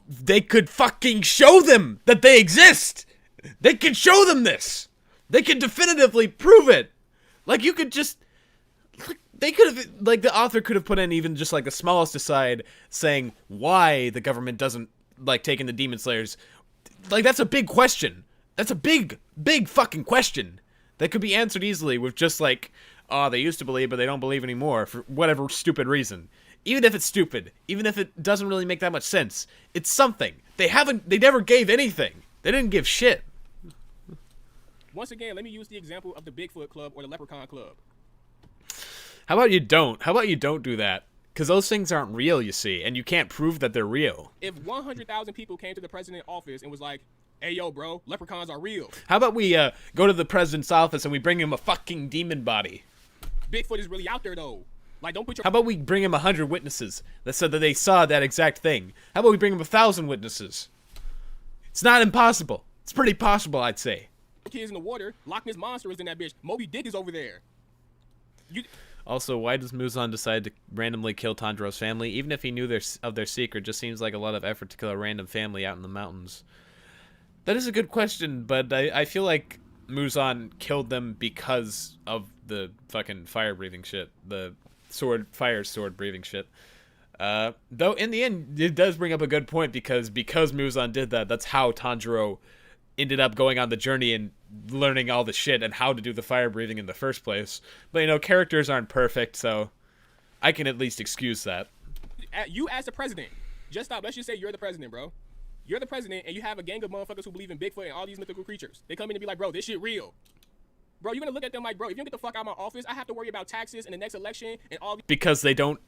They could fucking show them that they exist. They could show them this. They could definitively prove it. Like, you could just... They could have... Like, the author could have put in even just, like, the smallest aside saying why the government doesn't, like, take in the Demon Slayers. Like, that's a big question. That's a big, big fucking question that could be answered easily with just, like, oh, they used to believe, but they don't believe anymore for whatever stupid reason. Even if it's stupid, even if it doesn't really make that much sense, it's something. They never gave anything. They didn't give shit.
Once again, let me use the example of the Bigfoot Club or the Leprechaun Club.
How about you don't? How about you don't do that? Because those things aren't real, you see, and you can't prove that they're real.
If 100,000 people came to the president's office and was like, hey, yo, bro, leprechauns are real.
How about we go to the president's office and we bring him a fucking demon body?
Bigfoot is really out there, though. Like, don't put your...
How about we bring him 100 witnesses that said that they saw that exact thing? How about we bring him 1,000 witnesses? It's not impossible. It's pretty possible, I'd say.
Kids in the water, Loch Ness Monster is in that bitch. Moby Dick is over there.
Also, why does Muzan decide to randomly kill Tanjiro's family? Even if he knew of their secret, just seems like a lot of effort to kill a random family out in the mountains. That is a good question, but I feel like Muzan killed them because of the fucking fire-breathing shit. The fire sword breathing shit. Though in the end, it does bring up a good point because Muzan did that, that's how Tanjiro ended up going on the journey and learning all the shit and how to do the fire breathing in the first place. But, you know, characters aren't perfect, so I can at least excuse that.
You as the president, just stop. Let's just say you're the president, bro. You're the president, and you have a gang of motherfuckers who believe in Bigfoot and all these mythical creatures. They come in and be like, bro, this shit real. Bro, you're gonna look at them like, bro, if you don't get the fuck out of my office, I have to worry about taxes in the next election and all these...
Because they don't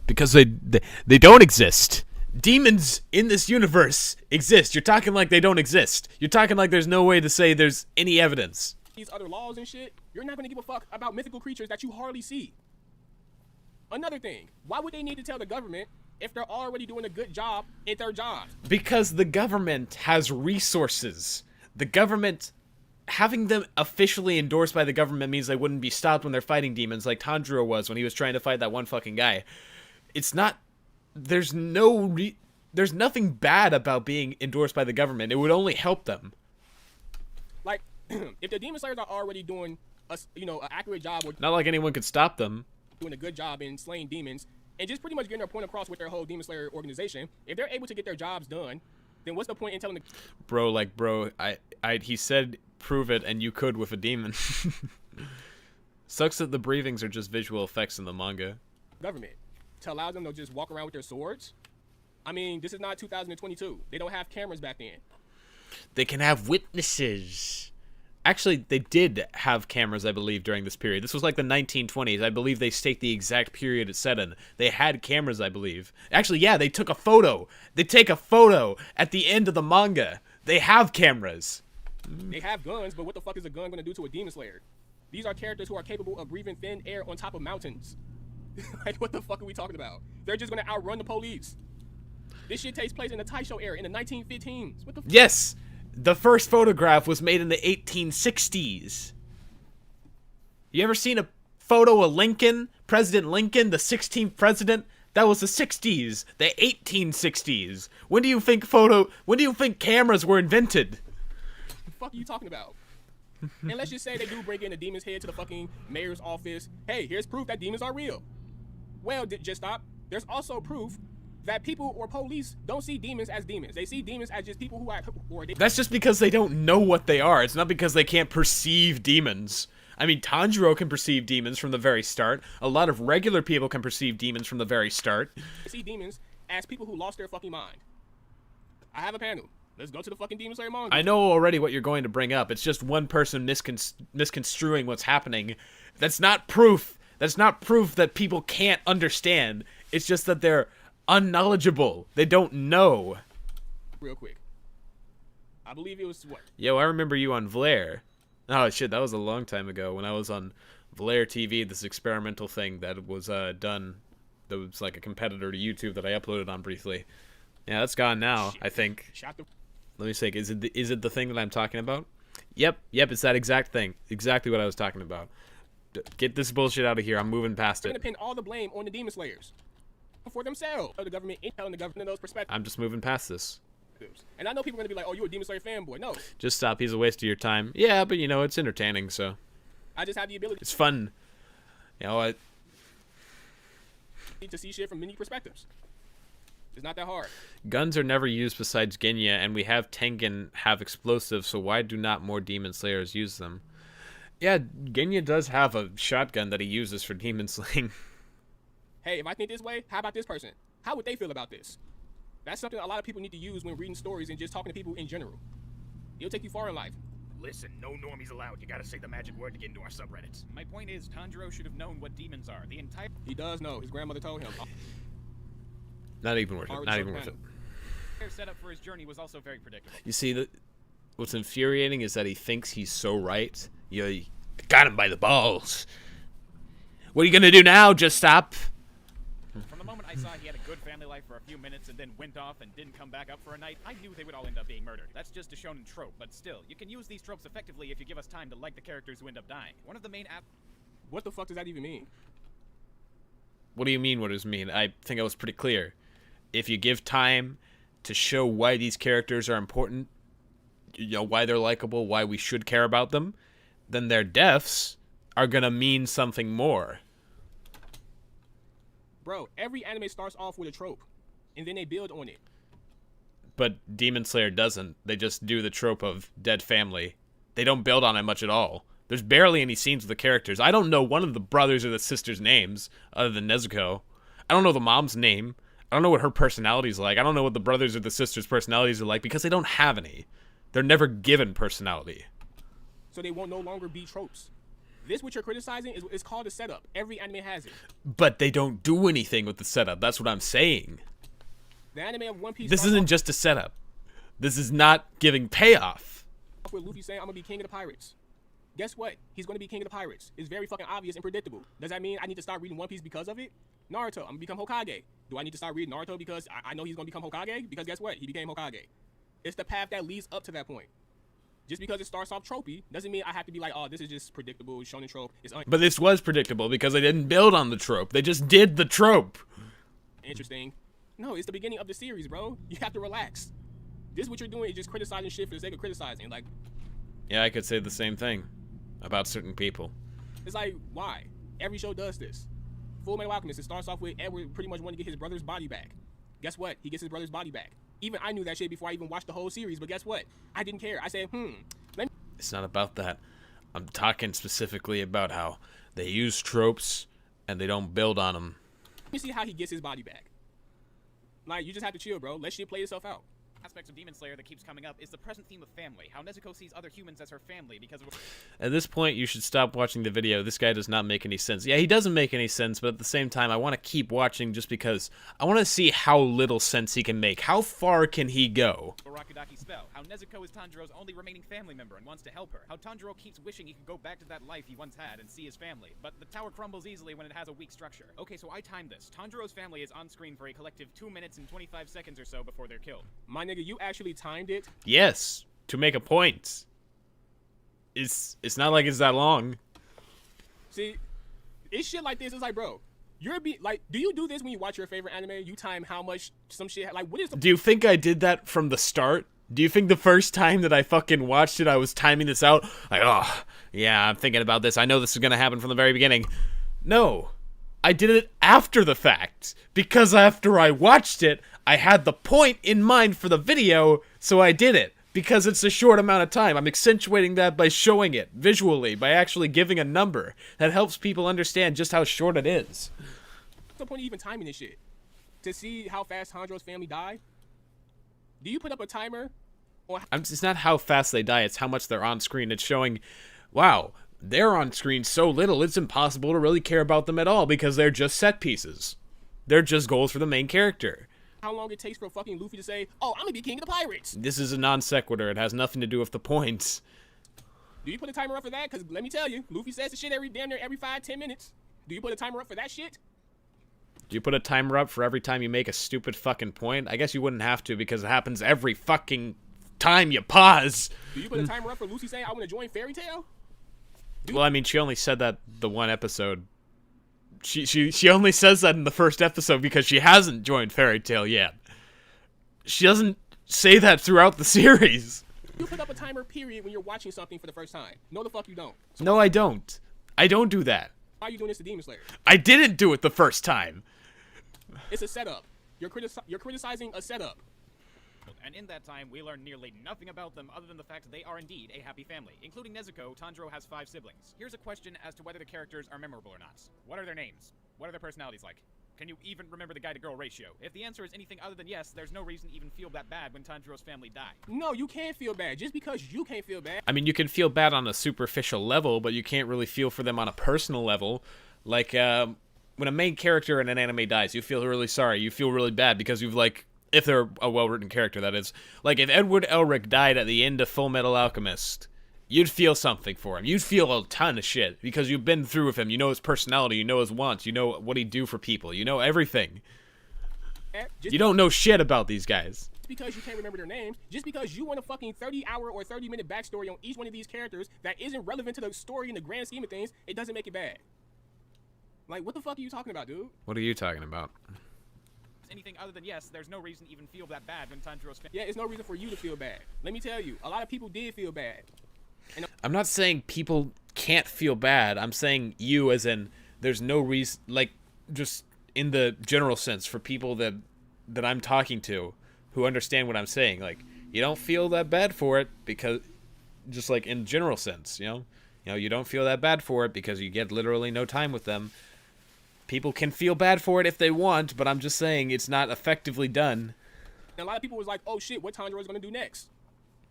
exist. Demons in this universe exist. You're talking like they don't exist. You're talking like there's no way to say there's any evidence.
These other laws and shit, you're not gonna give a fuck about mythical creatures that you hardly see. Another thing, why would they need to tell the government if they're already doing a good job at their jobs?
Because the government has resources. The government... Having them officially endorsed by the government means they wouldn't be stopped when they're fighting demons like Tanjiro was when he was trying to fight that one fucking guy. It's not... There's nothing bad about being endorsed by the government. It would only help them.
Like, if the Demon Slayers are already doing an accurate job or
not like anyone could stop them.
Doing a good job in slaying demons and just pretty much getting their point across with their whole Demon Slayer organization, if they're able to get their jobs done, then what's the point in telling the...
Bro, he said prove it and you could with a demon. Sucks that the breathings are just visual effects in the manga.
Government to allow them to just walk around with their swords? I mean, this is not 2022. They don't have cameras back then.
They can have witnesses. Actually, they did have cameras, I believe, during this period. This was like the 1920s. I believe they state the exact period it's set in. They had cameras, I believe. Actually, yeah, they took a photo. They take a photo at the end of the manga. They have cameras.
They have guns, but what the fuck is a gun going to do to a demon slayer? These are characters who are capable of breathing thin air on top of mountains. Like, what the fuck are we talking about? They're just going to outrun the police. This shit takes place in the Taisho era in the 1915s. What the fuck?
Yes! The first photograph was made in the 1860s. You ever seen a photo of Lincoln? President Lincoln, the 16th president? That was the 60s, the 1860s. When do you think cameras were invented?
What the fuck are you talking about? And let's just say they do bring in a demon's head to the fucking mayor's office. Hey, here's proof that demons are real. Well, just stop. There's also proof that people or police don't see demons as demons. They see demons as just people who are...
That's just because they don't know what they are. It's not because they can't perceive demons. I mean, Tanjiro can perceive demons from the very start. A lot of regular people can perceive demons from the very start.
They see demons as people who lost their fucking mind. I have a panel. Let's go to the fucking Demon Slayer manga.
I know already what you're going to bring up. It's just one person misconstruing what's happening. That's not proof. That's not proof that people can't understand. It's just that they're unknowledgeable. They don't know.
Real quick. I believe it was what?
Yo, I remember you on Vlaire. Oh shit, that was a long time ago when I was on Vlaire TV, this experimental thing that was done. That was like a competitor to YouTube that I uploaded on briefly. Yeah, that's gone now,
Shit.
I think.
Shot the...
Let me say, is it the thing that I'm talking about? Yep, it's that exact thing. Exactly what I was talking about. Get this bullshit out of here. I'm moving past
They're
it.
gonna pin all the blame on the Demon Slayers. For themselves. The government ain't telling the government those perspectives.
I'm just moving past this.
And I know people are gonna be like, oh, you a Demon Slayer fanboy. No.
Just stop. He's a waste of your time. Yeah, but you know, it's entertaining, so.
I just have the ability
It's fun. You know what?
to see shit from many perspectives. It's not that hard.
Guns are never used besides Genya, and we have Tengen have explosives, so why do not more Demon Slayers use them? Yeah, Genya does have a shotgun that he uses for demon slaying.
Hey, if I think this way, how about this person? How would they feel about this? That's something a lot of people need to use when reading stories and just talking to people in general. It'll take you far in life.
Listen, no normies allowed. You gotta say the magic word to get into our subreddits. My point is, Tanjiro should have known what demons are. The entire...
He does know. His grandmother told him.
Not even worth it. Not even worth it.
setup for his journey was also very predictable.
You see, what's infuriating is that he thinks he's so right. You got him by the balls. What are you gonna do now? Just stop?
From the moment I saw he had a good family life for a few minutes and then went off and didn't come back up for a night, I knew they would all end up being murdered. That's just a shonen trope, but still, you can use these tropes effectively if you give us time to like the characters who end up dying. One of the main
What the fuck does that even mean?
What do you mean, what does it mean? I think I was pretty clear. If you give time to show why these characters are important, you know, why they're likable, why we should care about them, then their deaths are gonna mean something more.
Bro, every anime starts off with a trope, and then they build on it.
But Demon Slayer doesn't. They just do the trope of dead family. They don't build on it much at all. There's barely any scenes with the characters. I don't know one of the brothers or the sisters' names, other than Nezuko. I don't know the mom's name. I don't know what her personality's like. I don't know what the brothers or the sisters' personalities are like, because they don't have any. They're never given personality.
So they won't no longer be tropes. This, what you're criticizing, is called a setup. Every anime has it.
But they don't do anything with the setup. That's what I'm saying.
The anime of One Piece...
This isn't just a setup. This is not giving payoff.
With Luffy saying, I'm going to be king of the pirates. Guess what? He's going to be king of the pirates. It's very fucking obvious and predictable. Does that mean I need to start reading One Piece because of it? Naruto, I'm going to become Hokage. Do I need to start reading Naruto because I know he's going to become Hokage? Because guess what? He became Hokage. It's the path that leads up to that point. Just because it starts off tropey doesn't mean I have to be like, oh, this is just predictable, shonen trope. It's
but this was predictable because they didn't build on the trope. They just did the trope.
Interesting. No, it's the beginning of the series, bro. You have to relax. This what you're doing is just criticizing shit for the sake of criticizing. Like,
yeah, I could say the same thing about certain people.
It's like, why? Every show does this. Full Metal Alchemist, it starts off with Edward pretty much wanting to get his brother's body back. Guess what? He gets his brother's body back. Even I knew that shit before I even watched the whole series, but guess what? I didn't care. I said,
It's not about that. I'm talking specifically about how they use tropes and they don't build on them.
let me see how he gets his body back. Like, you just have to chill, bro. Let shit play itself out.
Aspects of Demon Slayer that keeps coming up is the present theme of family. How Nezuko sees other humans as her family because of.
At this point, you should stop watching the video. This guy does not make any sense. Yeah, he doesn't make any sense, but at the same time, I want to keep watching just because I want to see how little sense he can make. How far can he go?
Rakudaki spell. How Nezuko is Tanjiro's only remaining family member and wants to help her. How Tanjiro keeps wishing he could go back to that life he once had and see his family. But the tower crumbles easily when it has a weak structure. Okay, so I timed this. Tanjiro's family is on screen for a collective 2 minutes and 25 seconds or so before they're killed.
My nigga, you actually timed it?
Yes, to make a point. It's not like it's that long.
See, it's shit like this. It's like, bro, do you do this when you watch your favorite anime? You time how much some shit, like, what is the...
Do you think I did that from the start? Do you think the first time that I fucking watched it, I was timing this out? Like, oh, yeah, I'm thinking about this. I know this is gonna happen from the very beginning. No. I did it after the fact. Because after I watched it, I had the point in mind for the video, so I did it. Because it's a short amount of time. I'm accentuating that by showing it visually, by actually giving a number that helps people understand just how short it is.
What's the point of even timing this shit? To see how fast Tanjiro's family died? Do you put up a timer? Or
It's not how fast they die, it's how much they're on screen. It's showing, wow, they're on screen so little, it's impossible to really care about them at all because they're just set pieces. They're just goals for the main character.
How long it takes for fucking Luffy to say, oh, I'm gonna be king of the pirates?
This is a non sequitur. It has nothing to do with the points.
Do you put a timer up for that? Because let me tell you, Luffy says the shit damn near every 5-10 minutes. Do you put a timer up for that shit?
Do you put a timer up for every time you make a stupid fucking point? I guess you wouldn't have to because it happens every fucking time you pause.
Do you put a timer up for Lucy saying, I want to join Fairy Tail?
Well, I mean, she only said that the one episode. She only says that in the first episode because she hasn't joined Fairy Tail yet. She doesn't say that throughout the series.
You put up a timer, period, when you're watching something for the first time. No, the fuck you don't. So
No, I don't. I don't do that.
why are you doing this to Demon Slayer?
I didn't do it the first time.
It's a setup. You're criticizing a setup.
And in that time, we learn nearly nothing about them other than the fact that they are indeed a happy family. Including Nezuko, Tanjiro has 5 siblings. Here's a question as to whether the characters are memorable or not. What are their names? What are their personalities like? Can you even remember the guy-to-girl ratio? If the answer is anything other than yes, there's no reason to even feel that bad when Tanjiro's family died.
No, you can't feel bad. Just because you can't feel bad.
I mean, you can feel bad on a superficial level, but you can't really feel for them on a personal level. Like, when a main character in an anime dies, you feel really sorry. You feel really bad because you've, like, if they're a well-written character, that is. Like, if Edward Elric died at the end of Full Metal Alchemist, you'd feel something for him. You'd feel a ton of shit because you've been through with him. You know his personality. You know his wants. You know what he'd do for people. You know everything.
Just
You don't know shit about these guys.
because you can't remember their names, just because you want a fucking 30-hour or 30-minute backstory on each one of these characters that isn't relevant to the story in the grand scheme of things, it doesn't make it bad. Like, what the fuck are you talking about, dude?
What are you talking about?
Anything other than yes, there's no reason to even feel that bad when Tanjiro's family.
Yeah, it's no reason for you to feel bad. Let me tell you, a lot of people did feel bad.
I'm not saying people can't feel bad. I'm saying you as in there's no reason, like, just in the general sense for people that I'm talking to who understand what I'm saying. Like, you don't feel that bad for it because, just like in general sense, you know, you don't feel that bad for it because you get literally no time with them. People can feel bad for it if they want, but I'm just saying it's not effectively done.
And a lot of people was like, oh shit, what Tanjiro is going to do next?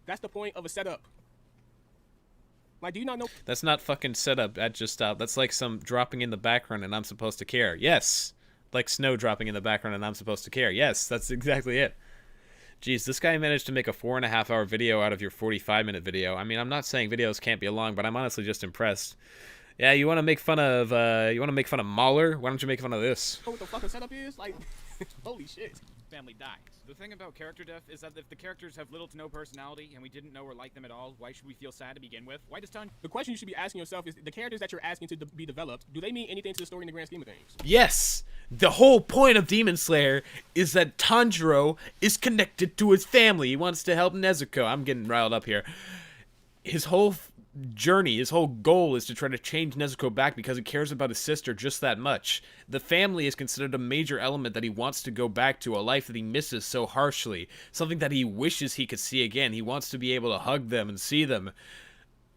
That's the point of a setup. Like, do you not know?
That's not fucking setup. That just stop. That's like some dropping in the background and I'm supposed to care. Yes. Like snow dropping in the background and I'm supposed to care. Yes, that's exactly it. Jeez, this guy managed to make a 4.5-hour video out of your 45-minute video. I mean, I'm not saying videos can't be long, but I'm honestly just impressed. Yeah, you want to make fun of Mahler? Why don't you make fun of this?
Know what the fucking setup is? Like, holy shit.
Family dies. The thing about character death is that if the characters have little to no personality and we didn't know or like them at all, why should we feel sad to begin with? Why does
The question you should be asking yourself is, the characters that you're asking to be developed, do they mean anything to the story in the grand scheme of things?
Yes! The whole point of Demon Slayer is that Tanjiro is connected to his family. He wants to help Nezuko. I'm getting riled up here. His whole journey, his whole goal is to try to change Nezuko back because he cares about his sister just that much. The family is considered a major element that he wants to go back to, a life that he misses so harshly, something that he wishes he could see again. He wants to be able to hug them and see them.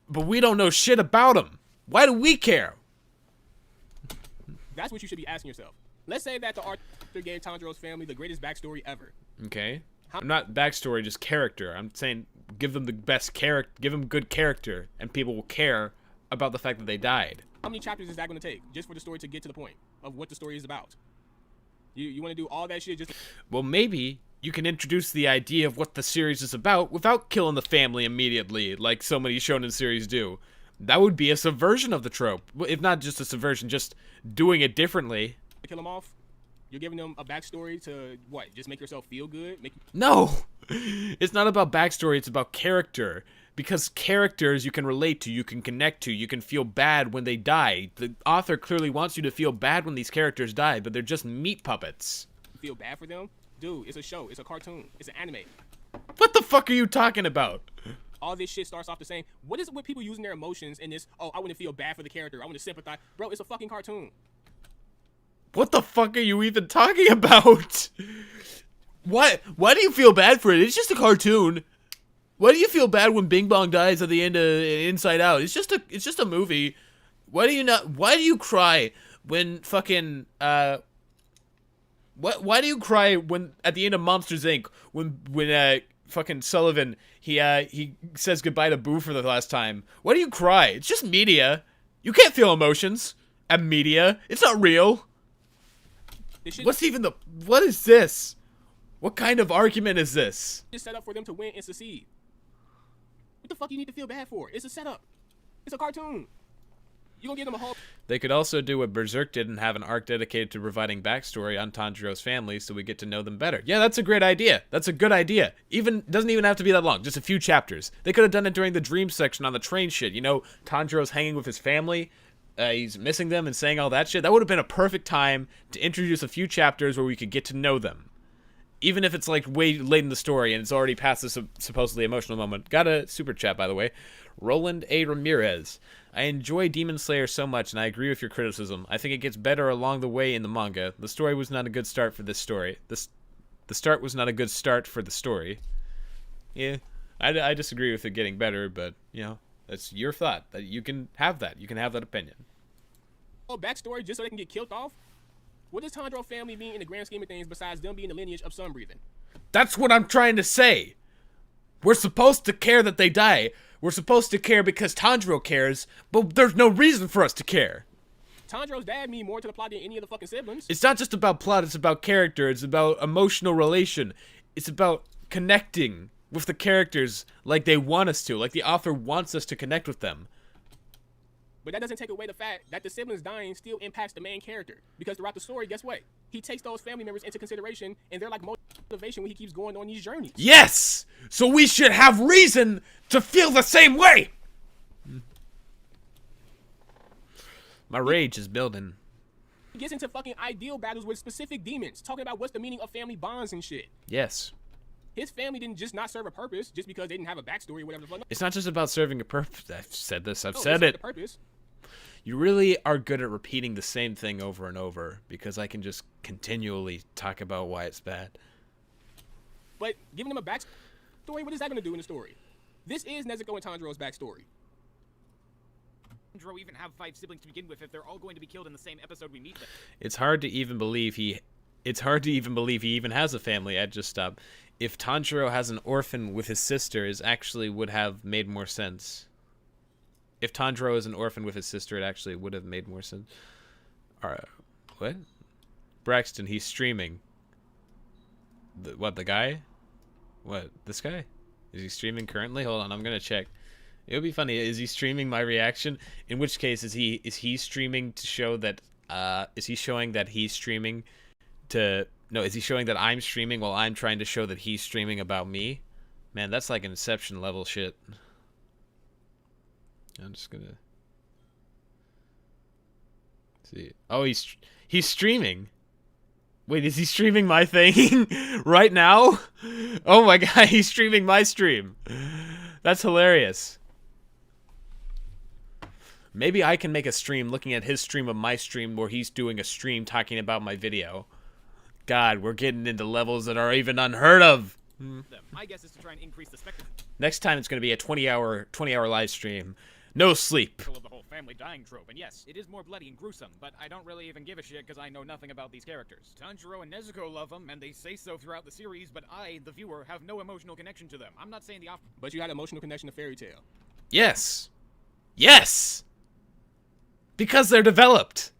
But we don't know shit about them. Why do we care?
That's what you should be asking yourself. Let's say that the author gave Tanjiro's family the greatest backstory ever.
Okay. I'm not backstory, just character. I'm saying give them the best character, give them good character, and people will care about the fact that they died.
How many chapters is that going to take just for the story to get to the point of what the story is about? You want to do all that shit just?
Well, maybe you can introduce the idea of what the series is about without killing the family immediately, like so many shonen series do. That would be a subversion of the trope. If not just a subversion, just doing it differently.
To kill them off? You're giving them a backstory to what? Just make yourself feel good?
No! It's not about backstory, it's about character. Because characters you can relate to, you can connect to, you can feel bad when they die. The author clearly wants you to feel bad when these characters die, but they're just meat puppets.
Feel bad for them? Dude, it's a show. It's a cartoon. It's an anime.
What the fuck are you talking about?
All this shit starts off the same. What is it with people using their emotions in this? Oh, I want to feel bad for the character. I want to sympathize. Bro, it's a fucking cartoon.
What the fuck are you even talking about? What? Why do you feel bad for it? It's just a cartoon. Why do you feel bad when Bing Bong dies at the end of Inside Out? It's just a movie. Why do you cry when fucking why do you cry when at the end of Monsters Inc. when fucking Sullivan he says goodbye to Boo for the last time? Why do you cry? It's just media. You can't feel emotions at media. It's not real. What is this? What kind of argument is this?
It's set up for them to win and succeed. What the fuck you need to feel bad for? It's a setup. It's a cartoon. You gonna give them a whole...
They could also do what Berserk did and have an arc dedicated to providing backstory on Tanjiro's family so we get to know them better. Yeah, that's a great idea. That's a good idea. Doesn't even have to be that long. Just a few chapters. They could have done it during the dream section on the train shit. You know, Tanjiro's hanging with his family. He's missing them and saying all that shit. That would have been a perfect time to introduce a few chapters where we could get to know them. Even if it's like way late in the story and it's already past this supposedly emotional moment. Got a super chat, by the way. Roland A. Ramirez. I enjoy Demon Slayer so much, and I agree with your criticism. I think it gets better along the way in the manga. The story was not a good start for this story. The start was not a good start for the story. Yeah, I disagree with it getting better, but, you know, that's your thought. That you can have that. You can have that opinion.
Oh, backstory just so they can get killed off? What does Tanjiro family mean in the grand scheme of things besides them being the lineage of sun breathing?
That's what I'm trying to say. We're supposed to care that they die. We're supposed to care because Tanjiro cares, but there's no reason for us to care.
Tanjiro's dad mean more to the plot than any of the fucking siblings.
It's not just about plot, it's about character, it's about emotional relation. It's about connecting with the characters like they want us to, like the author wants us to connect with them.
But that doesn't take away the fact that the siblings dying still impacts the main character. Because throughout the story, guess what? He takes those family members into consideration, and they're like motivation when he keeps going on these journeys.
Yes! So we should have reason to feel the same way! My rage is building.
He gets into fucking ideal battles with specific demons, talking about what's the meaning of family bonds and shit.
Yes.
His family didn't just not serve a purpose just because they didn't have a backstory or whatever the fuck.
It's not just about serving a purpose. I've said this. I've
No,
said
it's
it.
the purpose.
You really are good at repeating the same thing over and over because I can just continually talk about why it's bad.
But giving them a backstory, what is that going to do in the story? This is Nezuko and Tanjiro's backstory.
Tanjiro even have 5 siblings to begin with if they're all going to be killed in the same episode we meet them.
It's hard to even believe he even has a family. I'd just stop. If Tanjiro has an orphan with his sister, it actually would have made more sense. If Tanjiro is an orphan with his sister, it actually would have made more sense. What? Braxton, he's streaming. The guy? What, this guy? Is he streaming currently? Hold on, I'm gonna check. It would be funny. Is he streaming my reaction? In which case, is he streaming to show that? Is he showing that he's streaming to? No, is he showing that I'm streaming while I'm trying to show that he's streaming about me? Man, that's like Inception level shit. I'm just gonna see. Oh, he's streaming. Wait, is he streaming my thing right now? Oh my god, he's streaming my stream. That's hilarious. Maybe I can make a stream looking at his stream of my stream where he's doing a stream talking about my video. God, we're getting into levels that are even unheard of.
My guess is to try and increase the spectacle.
Next time it's going to be a 20-hour live stream No sleep.
Of the whole family dying trope, and yes, it is more bloody and gruesome, but I don't really even give a shit because I know nothing about these characters. Tanjiro and Nezuko love them, and they say so throughout the series, but I, the viewer, have no emotional connection to them. I'm not saying the
But you had emotional connection to Fairy Tail.
Yes. Yes! Because they're developed.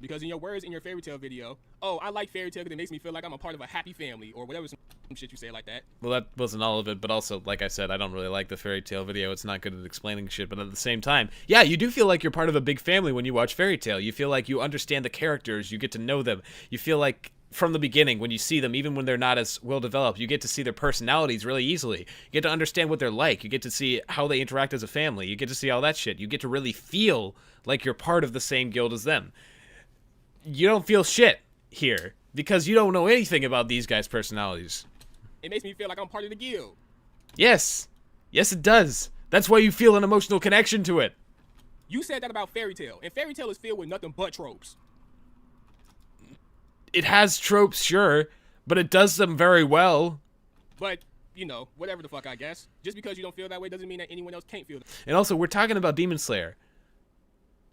Because in your words in your Fairy Tail video, oh, I like Fairy Tail because it makes me feel like I'm a part of a happy family, or whatever some shit you say like that.
Well, that wasn't all of it, but also, like I said, I don't really like the Fairy Tail video. It's not good at explaining shit, but at the same time, yeah, you do feel like you're part of a big family when you watch Fairy Tail. You feel like you understand the characters, you get to know them. You feel like from the beginning, when you see them, even when they're not as well developed, you get to see their personalities really easily. You get to understand what they're like. You get to see how they interact as a family. You get to see all that shit. You get to really feel like you're part of the same guild as them. You don't feel shit here because you don't know anything about these guys' personalities.
It makes me feel like I'm part of the guild.
Yes. Yes, it does. That's why you feel an emotional connection to it.
You said that about Fairy Tail, and Fairy Tail is filled with nothing but tropes.
It has tropes, sure, but it does them very well.
But, you know, whatever the fuck, I guess. Just because you don't feel that way doesn't mean that anyone else can't feel that.
And also, we're talking about Demon Slayer.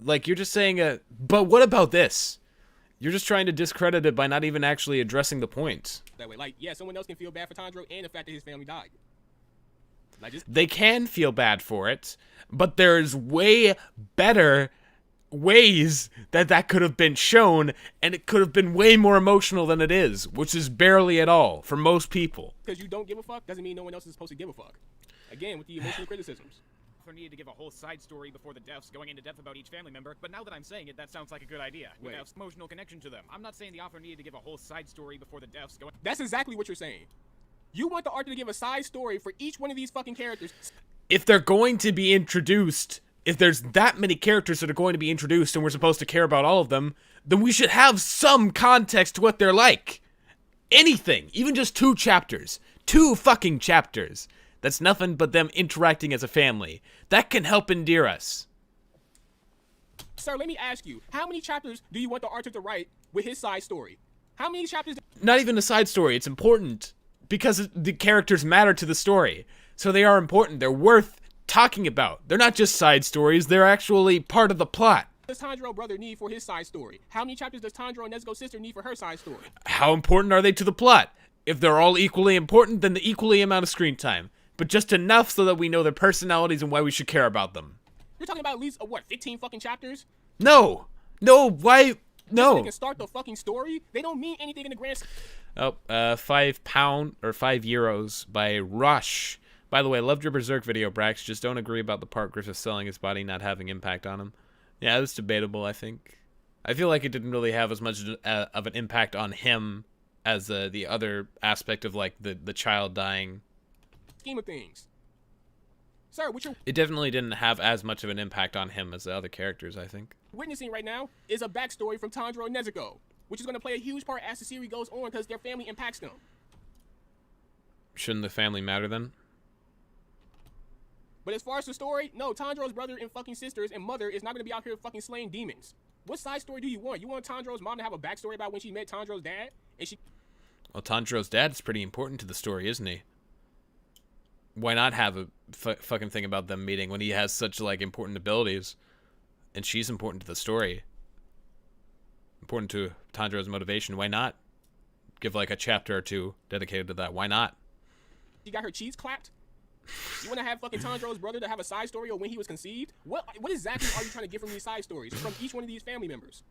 Like, you're just saying, but what about this? You're just trying to discredit it by not even actually addressing the point.
That way. Like, yeah, someone else can feel bad for Tanjiro and the fact that his family died. Like, just
They can feel bad for it, but there's way better ways that could have been shown, and it could have been way more emotional than it is, which is barely at all for most people.
because you don't give a fuck doesn't mean no one else is supposed to give a fuck. Again, with the emotional criticisms.
author needed to give a whole side story before the deaths, going into depth about each family member, but now that I'm saying it, that sounds like a good idea.
Wait.
Without emotional connection to them. I'm not saying the author needed to give a whole side story before the deaths, going...
That's exactly what you're saying. You want the author to give a side story for each one of these fucking characters.
If they're going to be introduced, if there's that many characters that are going to be introduced and we're supposed to care about all of them, then we should have some context to what they're like. Anything, even just 2 chapters. 2 fucking chapters. That's nothing but them interacting as a family. That can help endear us.
Sir, let me ask you, how many chapters do you want the author to write with his side story? How many chapters?
Not even a side story, it's important. Because the characters matter to the story. So they are important, they're worth talking about. They're not just side stories, they're actually part of the plot.
Does Tanjiro brother need for his side story? How many chapters does Tanjiro and Nezuko's sister need for her side story?
How important are they to the plot? If they're all equally important, then the equally amount of screen time. But just enough so that we know their personalities and why we should care about them.
You're talking about at least, 15 fucking chapters?
No! No, why?
So
No!
they can start the fucking story? They don't mean anything in the grand...
Oh, £5 or €5 by Rush. By the way, loved your Berserk video, Brax. Just don't agree about the part Griffith selling his body not having impact on him. Yeah, that's debatable, I think. I feel like it didn't really have as much of an impact on him as the other aspect of, like, the child dying.
scheme of things. Sir, what you're
It definitely didn't have as much of an impact on him as the other characters, I think.
witnessing right now is a backstory from Tanjiro and Nezuko, which is going to play a huge part as the series goes on because their family impacts them.
Shouldn't the family matter then?
But as far as the story, no, Tanjiro's brother and fucking sisters and mother is not going to be out here fucking slaying demons. What side story do you want? You want Tanjiro's mom to have a backstory about when she met Tanjiro's dad? And she...
Well, Tanjiro's dad is pretty important to the story, isn't he? Why not have a fucking thing about them meeting when he has such, like, important abilities? And she's important to the story. Important to Tanjiro's motivation. Why not give, like, a chapter or 2 dedicated to that? Why not?
She got her cheeks clapped? You want to have fucking Tanjiro's brother to have a side story of when he was conceived? What exactly are you trying to get from these side stories? From each one of these family members?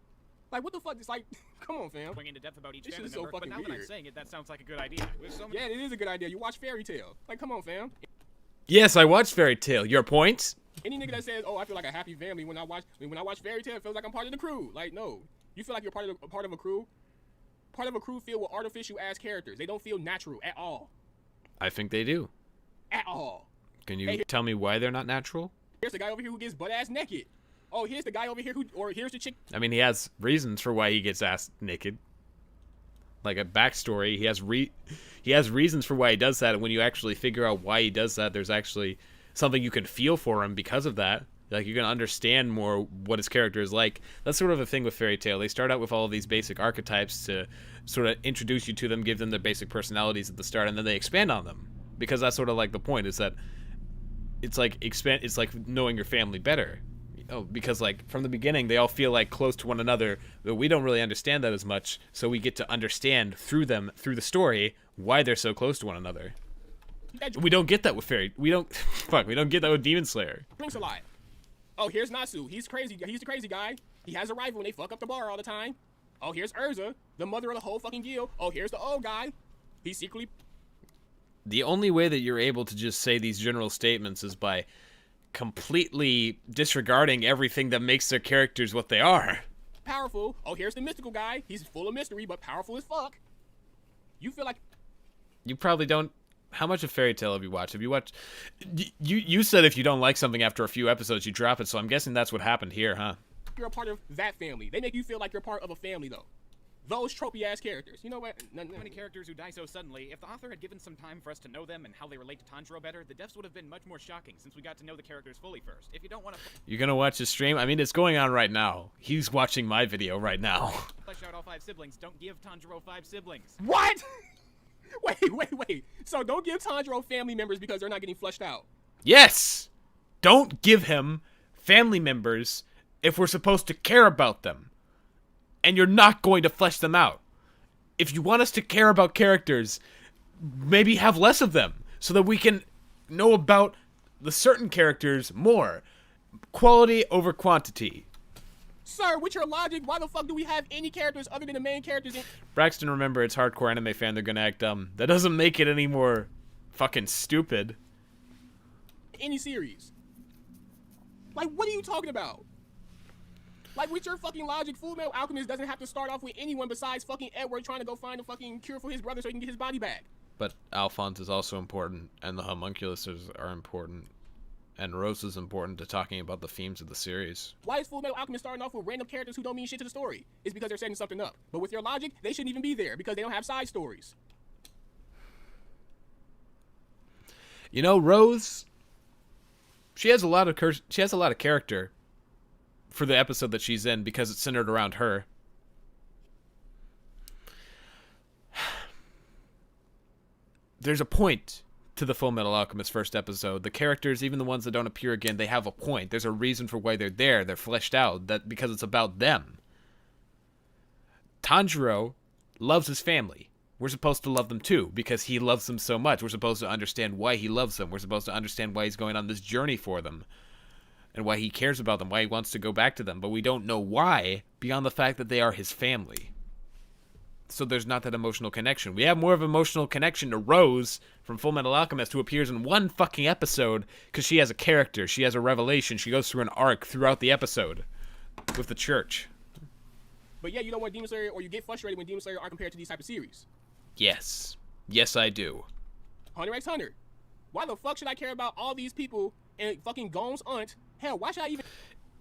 Like, what the fuck? It's like, come on, fam.
Going into depth about each
This
family
shit is so
member, but
fucking
now that I'm
weird.
saying it, that sounds like a good idea. With so many
Yeah, it is a good idea. You watch Fairy Tail. Like, come on, fam.
Yes, I watched Fairy Tail. Your point?
Any nigga that says, "Oh, I feel like a happy family when I watch Fairy Tail, it feels like I'm part of the crew." Like, no, you feel like you're part of a crew. Part of a crew filled with artificial ass characters. They don't feel natural at all.
I think they do.
At all.
Can you
Hey,
tell me why they're not natural?
Here's the guy over here who gets butt ass naked. Oh, here's the guy over here here's the chick.
I mean, he has reasons for why he gets ass naked. Like a backstory, he has reasons for why he does that, and when you actually figure out why he does that, there's actually something you can feel for him because of that. Like, you can understand more what his character is like. That's sort of a thing with Fairy Tail. They start out with all of these basic archetypes to sort of introduce you to them, give them their basic personalities at the start, and then they expand on them. Because that's sort of like the point, is that it's like it's like knowing your family better. Oh, because like from the beginning they all feel like close to one another, but we don't really understand that as much, so we get to understand through them, through the story, why they're so close to one another. We don't get that with we don't get that with Demon Slayer.
Drinks a lot. Oh, here's Natsu. He's crazy. He's the crazy guy. He has a rival and they fuck up the bar all the time. Oh, here's Urza, the mother of the whole fucking guild. Oh, here's the old guy. He's secretly...
The only way that you're able to just say these general statements is by completely disregarding everything that makes their characters what they are.
Powerful. Oh, here's the mystical guy. He's full of mystery, but powerful as fuck. You feel like...
You probably don't... How much of Fairy Tail have you watched? Have you watched... You said if you don't like something after a few episodes, you drop it, so I'm guessing that's what happened here, huh?
You're a part of that family. They make you feel like you're part of a family, though. Those tropey-ass characters. You know what?
Many characters who die so suddenly, if the author had given some time for us to know them and how they relate to Tanjiro better, the deaths would have been much more shocking since we got to know the characters fully first. If you don't want to...
You're gonna watch the stream? I mean, it's going on right now. He's watching my video right now.
Flesh out all 5 siblings. Don't give Tanjiro 5 siblings.
What? Wait. So don't give Tanjiro family members because they're not getting fleshed out.
Yes! Don't give him family members if we're supposed to care about them. And you're not going to flesh them out. If you want us to care about characters, maybe have less of them so that we can know about the certain characters more. Quality over quantity.
Sir, with your logic, why the fuck do we have any characters other than the main characters in...
Braxton, remember, it's hardcore anime fan, they're gonna act dumb. That doesn't make it any more fucking stupid.
any series? Like, what are you talking about? Like, with your fucking logic, Full Metal Alchemist doesn't have to start off with anyone besides fucking Edward trying to go find a fucking cure for his brother so he can get his body back.
But Alphonse is also important, and the homunculuses are important, and Rose is important to talking about the themes of the series.
Why is Full Metal Alchemist starting off with random characters who don't mean shit to the story? It's because they're setting something up. But with your logic, they shouldn't even be there because they don't have side stories.
You know, Rose, she has a lot of character for the episode that she's in because it's centered around her. There's a point to the Full Metal Alchemist first episode. The characters, even the ones that don't appear again, they have a point. There's a reason for why they're there. They're fleshed out that because it's about them. Tanjiro loves his family. We're supposed to love them too because he loves them so much. We're supposed to understand why he loves them. We're supposed to understand why he's going on this journey for them and why he cares about them, why he wants to go back to them. But we don't know why beyond the fact that they are his family. So there's not that emotional connection. We have more of an emotional connection to Rose from Full Metal Alchemist, who appears in one fucking episode because she has a character. She has a revelation. She goes through an arc throughout the episode with the church.
But yeah, you don't want Demon Slayer, or you get frustrated when Demon Slayer are compared to these type of series.
Yes. Yes, I do.
Hunter x Hunter. Why the fuck should I care about all these people and fucking Gon's aunt? Hell, why should I even...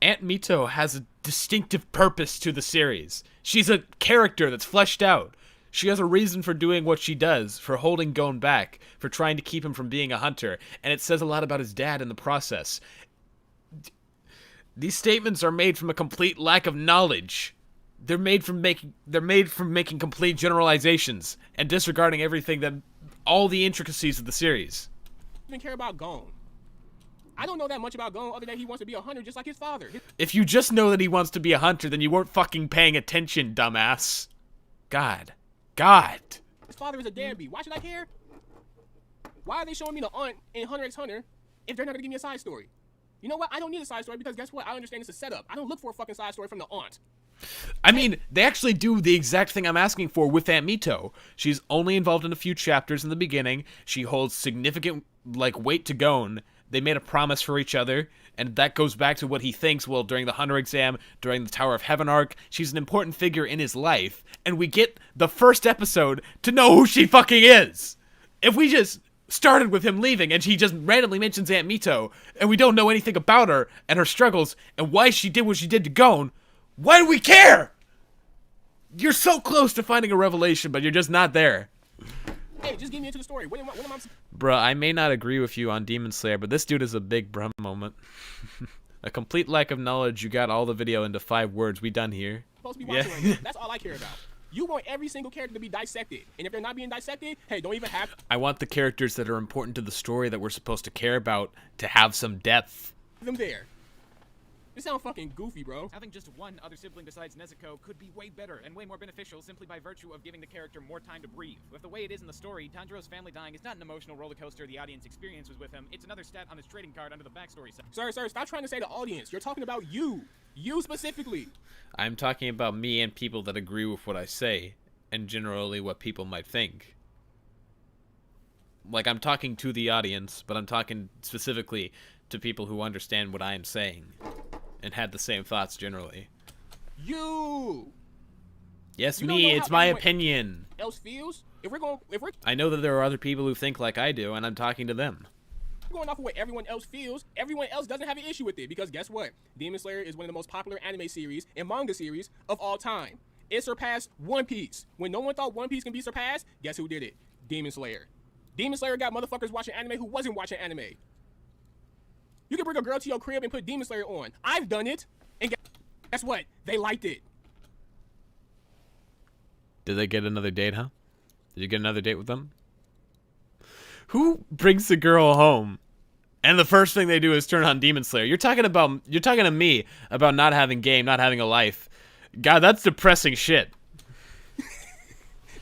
Aunt Mito has a distinctive purpose to the series. She's a character that's fleshed out. She has a reason for doing what she does, for holding Gon back, for trying to keep him from being a hunter, and it says a lot about his dad in the process. These statements are made from a complete lack of knowledge. They're made from making complete generalizations and disregarding everything that all the intricacies of the series.
Even care about Gon. I don't know that much about Gon other than he wants to be a hunter just like his father.
If you just know that he wants to be a hunter, then you weren't fucking paying attention, dumbass. God.
His father is a deadbeat. Why should I care? Why are they showing me the aunt in Hunter x Hunter if they're not gonna give me a side story? You know what? I don't need a side story because guess what? I understand it's a setup. I don't look for a fucking side story from the aunt.
I mean, they actually do the exact thing I'm asking for with Aunt Mito. She's only involved in a few chapters in the beginning. She holds significant, weight to Gon. They made a promise for each other, and that goes back to what he thinks, well, during the Hunter exam, during the Tower of Heaven arc, she's an important figure in his life, and we get the first episode to know who she fucking is. If we just started with him leaving, and he just randomly mentions Aunt Mito, and we don't know anything about her, and her struggles, and why she did what she did to Gon, why do we care? You're so close to finding a revelation, but you're just not there.
Hey, just get me into the story. What am I...
Bruh, I may not agree with you on Demon Slayer, but this dude is a big bruh moment. A complete lack of knowledge. You got all the video into 5 words. We done here.
Supposed to be watching right now. That's all I care about. You want every single character to be dissected, and if they're not being dissected, hey, don't even have
I want the characters that are important to the story that we're supposed to care about to have some depth.
them there. This sounds fucking goofy, bro.
Having just one other sibling besides Nezuko could be way better and way more beneficial simply by virtue of giving the character more time to breathe. With the way it is in the story, Tanjiro's family dying is not an emotional roller coaster the audience experiences with him. It's another stat on his trading card under the backstory section.
Sir, stop trying to say the audience. You're talking about you. You specifically.
I'm talking about me and people that agree with what I say, and generally what people might think. Like, I'm talking to the audience, but I'm talking specifically to people who understand what I am saying, and had the same thoughts generally.
You.
Yes,
You don't
me,
know
it's
how
my
anyone
opinion.
else feels? If we're
I know that there are other people who think like I do, and I'm talking to them.
going off of what everyone else feels, everyone else doesn't have an issue with it, because guess what? Demon Slayer is one of the most popular anime series and manga series of all time. It surpassed One Piece. When no one thought One Piece can be surpassed, guess who did it? Demon Slayer. Demon Slayer got motherfuckers watching anime who wasn't watching anime. You can bring a girl to your crib and put Demon Slayer on. I've done it, and guess what? They liked it.
Did they get another date, huh? Did you get another date with them? Who brings the girl home, and the first thing they do is turn on Demon Slayer? You're talking to me about not having game, not having a life. God, that's depressing shit.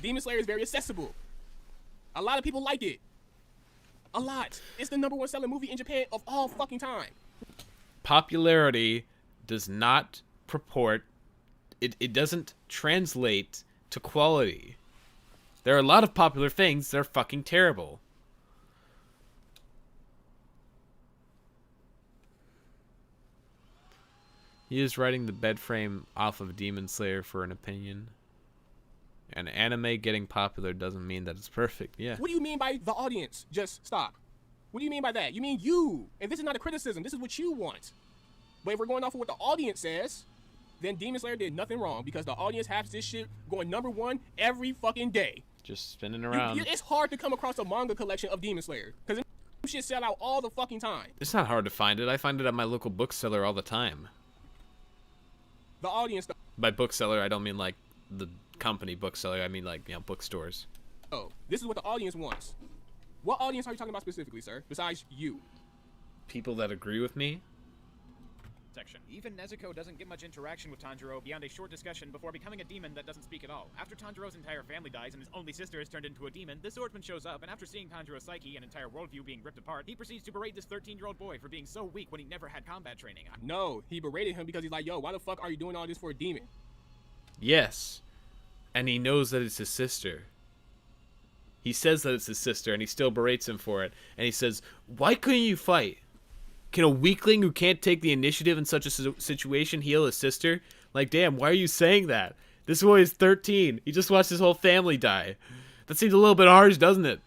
Demon Slayer is very accessible. A lot of people like it. A lot. It's the #1 selling movie in Japan of all fucking time.
Popularity does not purport, it doesn't translate to quality. There are a lot of popular things that are fucking terrible. He is writing the bed frame off of Demon Slayer for an opinion. And anime getting popular doesn't mean that it's perfect. Yeah.
What do you mean by the audience? Just stop. What do you mean by that? You mean you. And this is not a criticism. This is what you want. But if we're going off of what the audience says, then Demon Slayer did nothing wrong, because the audience has this shit going #1 every fucking day.
Just spinning around.
It's hard to come across a manga collection of Demon Slayer, because shit sell out all the fucking time.
It's not hard to find it. I find it at my local bookseller all the time.
The audience,
By bookseller, I don't mean like the company bookseller. I mean like, bookstores.
oh, this is what the audience wants. What audience are you talking about specifically, sir? Besides you.
People that agree with me?
Section. Even Nezuko doesn't get much interaction with Tanjiro beyond a short discussion before becoming a demon that doesn't speak at all. After Tanjiro's entire family dies and his only sister is turned into a demon, the swordsman shows up, and after seeing Tanjiro's psyche and entire worldview being ripped apart, he proceeds to berate this 13-year-old boy for being so weak when he never had combat training.
No, he berated him because he's like, yo, why the fuck are you doing all this for a demon?
Yes. And he knows that it's his sister. He says that it's his sister, and he still berates him for it. And he says, why couldn't you fight? Can a weakling who can't take the initiative in such a situation heal his sister? Like, damn, why are you saying that? This boy is 13. He just watched his whole family die. That seems a little bit harsh, doesn't it?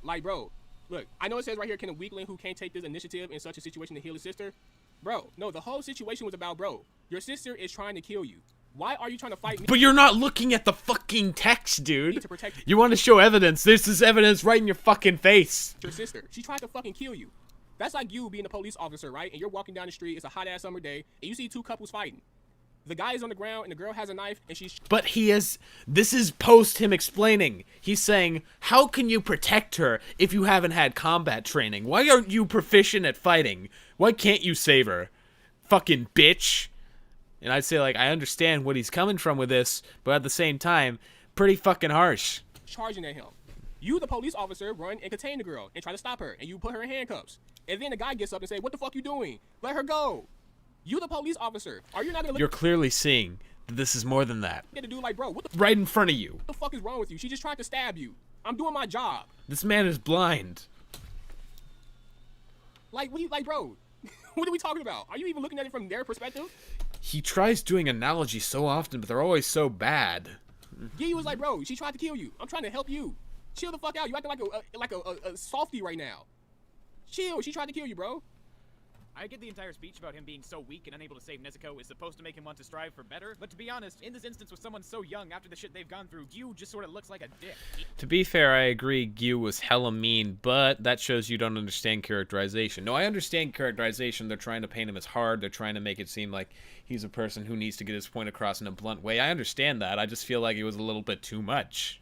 Like, bro, look, I know it says right here, can a weakling who can't take this initiative in such a situation to heal his sister? Bro, no, the whole situation was about, bro, your sister is trying to kill you. Why are you trying to fight me?
But you're not looking at the fucking text, dude.
To protect
You want to show evidence. This is evidence right in your fucking face.
your sister. She tried to fucking kill you. That's like you being a police officer, right? And you're walking down the street, it's a hot-ass summer day, and you see two couples fighting. The guy is on the ground, and the girl has a knife, and she's...
But this is post him explaining. He's saying, how can you protect her if you haven't had combat training? Why aren't you proficient at fighting? Why can't you save her? Fucking bitch. And I'd say, like, I understand what he's coming from with this, but at the same time, pretty fucking harsh.
charging at him. You, the police officer, run and contain the girl and try to stop her, and you put her in handcuffs. And then the guy gets up and say, what the fuck you doing? Let her go. You, the police officer, are you not gonna
You're
look
clearly seeing that this is more than that.
at the dude like, bro, what the
Right in front of you.
fuck is wrong with you? She just tried to stab you. I'm doing my job.
This man is blind.
Like, what do you, like, bro, what are we talking about? Are you even looking at it from their perspective?
He tries doing analogies so often, but they're always so bad.
Yeah, he was like, bro, she tried to kill you. I'm trying to help you. Chill the fuck out. You acting like a softie right now. Chill. She tried to kill you, bro.
I get the entire speech about him being so weak and unable to save Nezuko is supposed to make him want to strive for better, but to be honest, in this instance with someone so young after the shit they've gone through, Gyu just sort of looks like a dick.
To be fair, I agree Gyu was hella mean, but that shows you don't understand characterization. No, I understand characterization. They're trying to paint him as hard. They're trying to make it seem like he's a person who needs to get his point across in a blunt way. I understand that. I just feel like it was a little bit too much.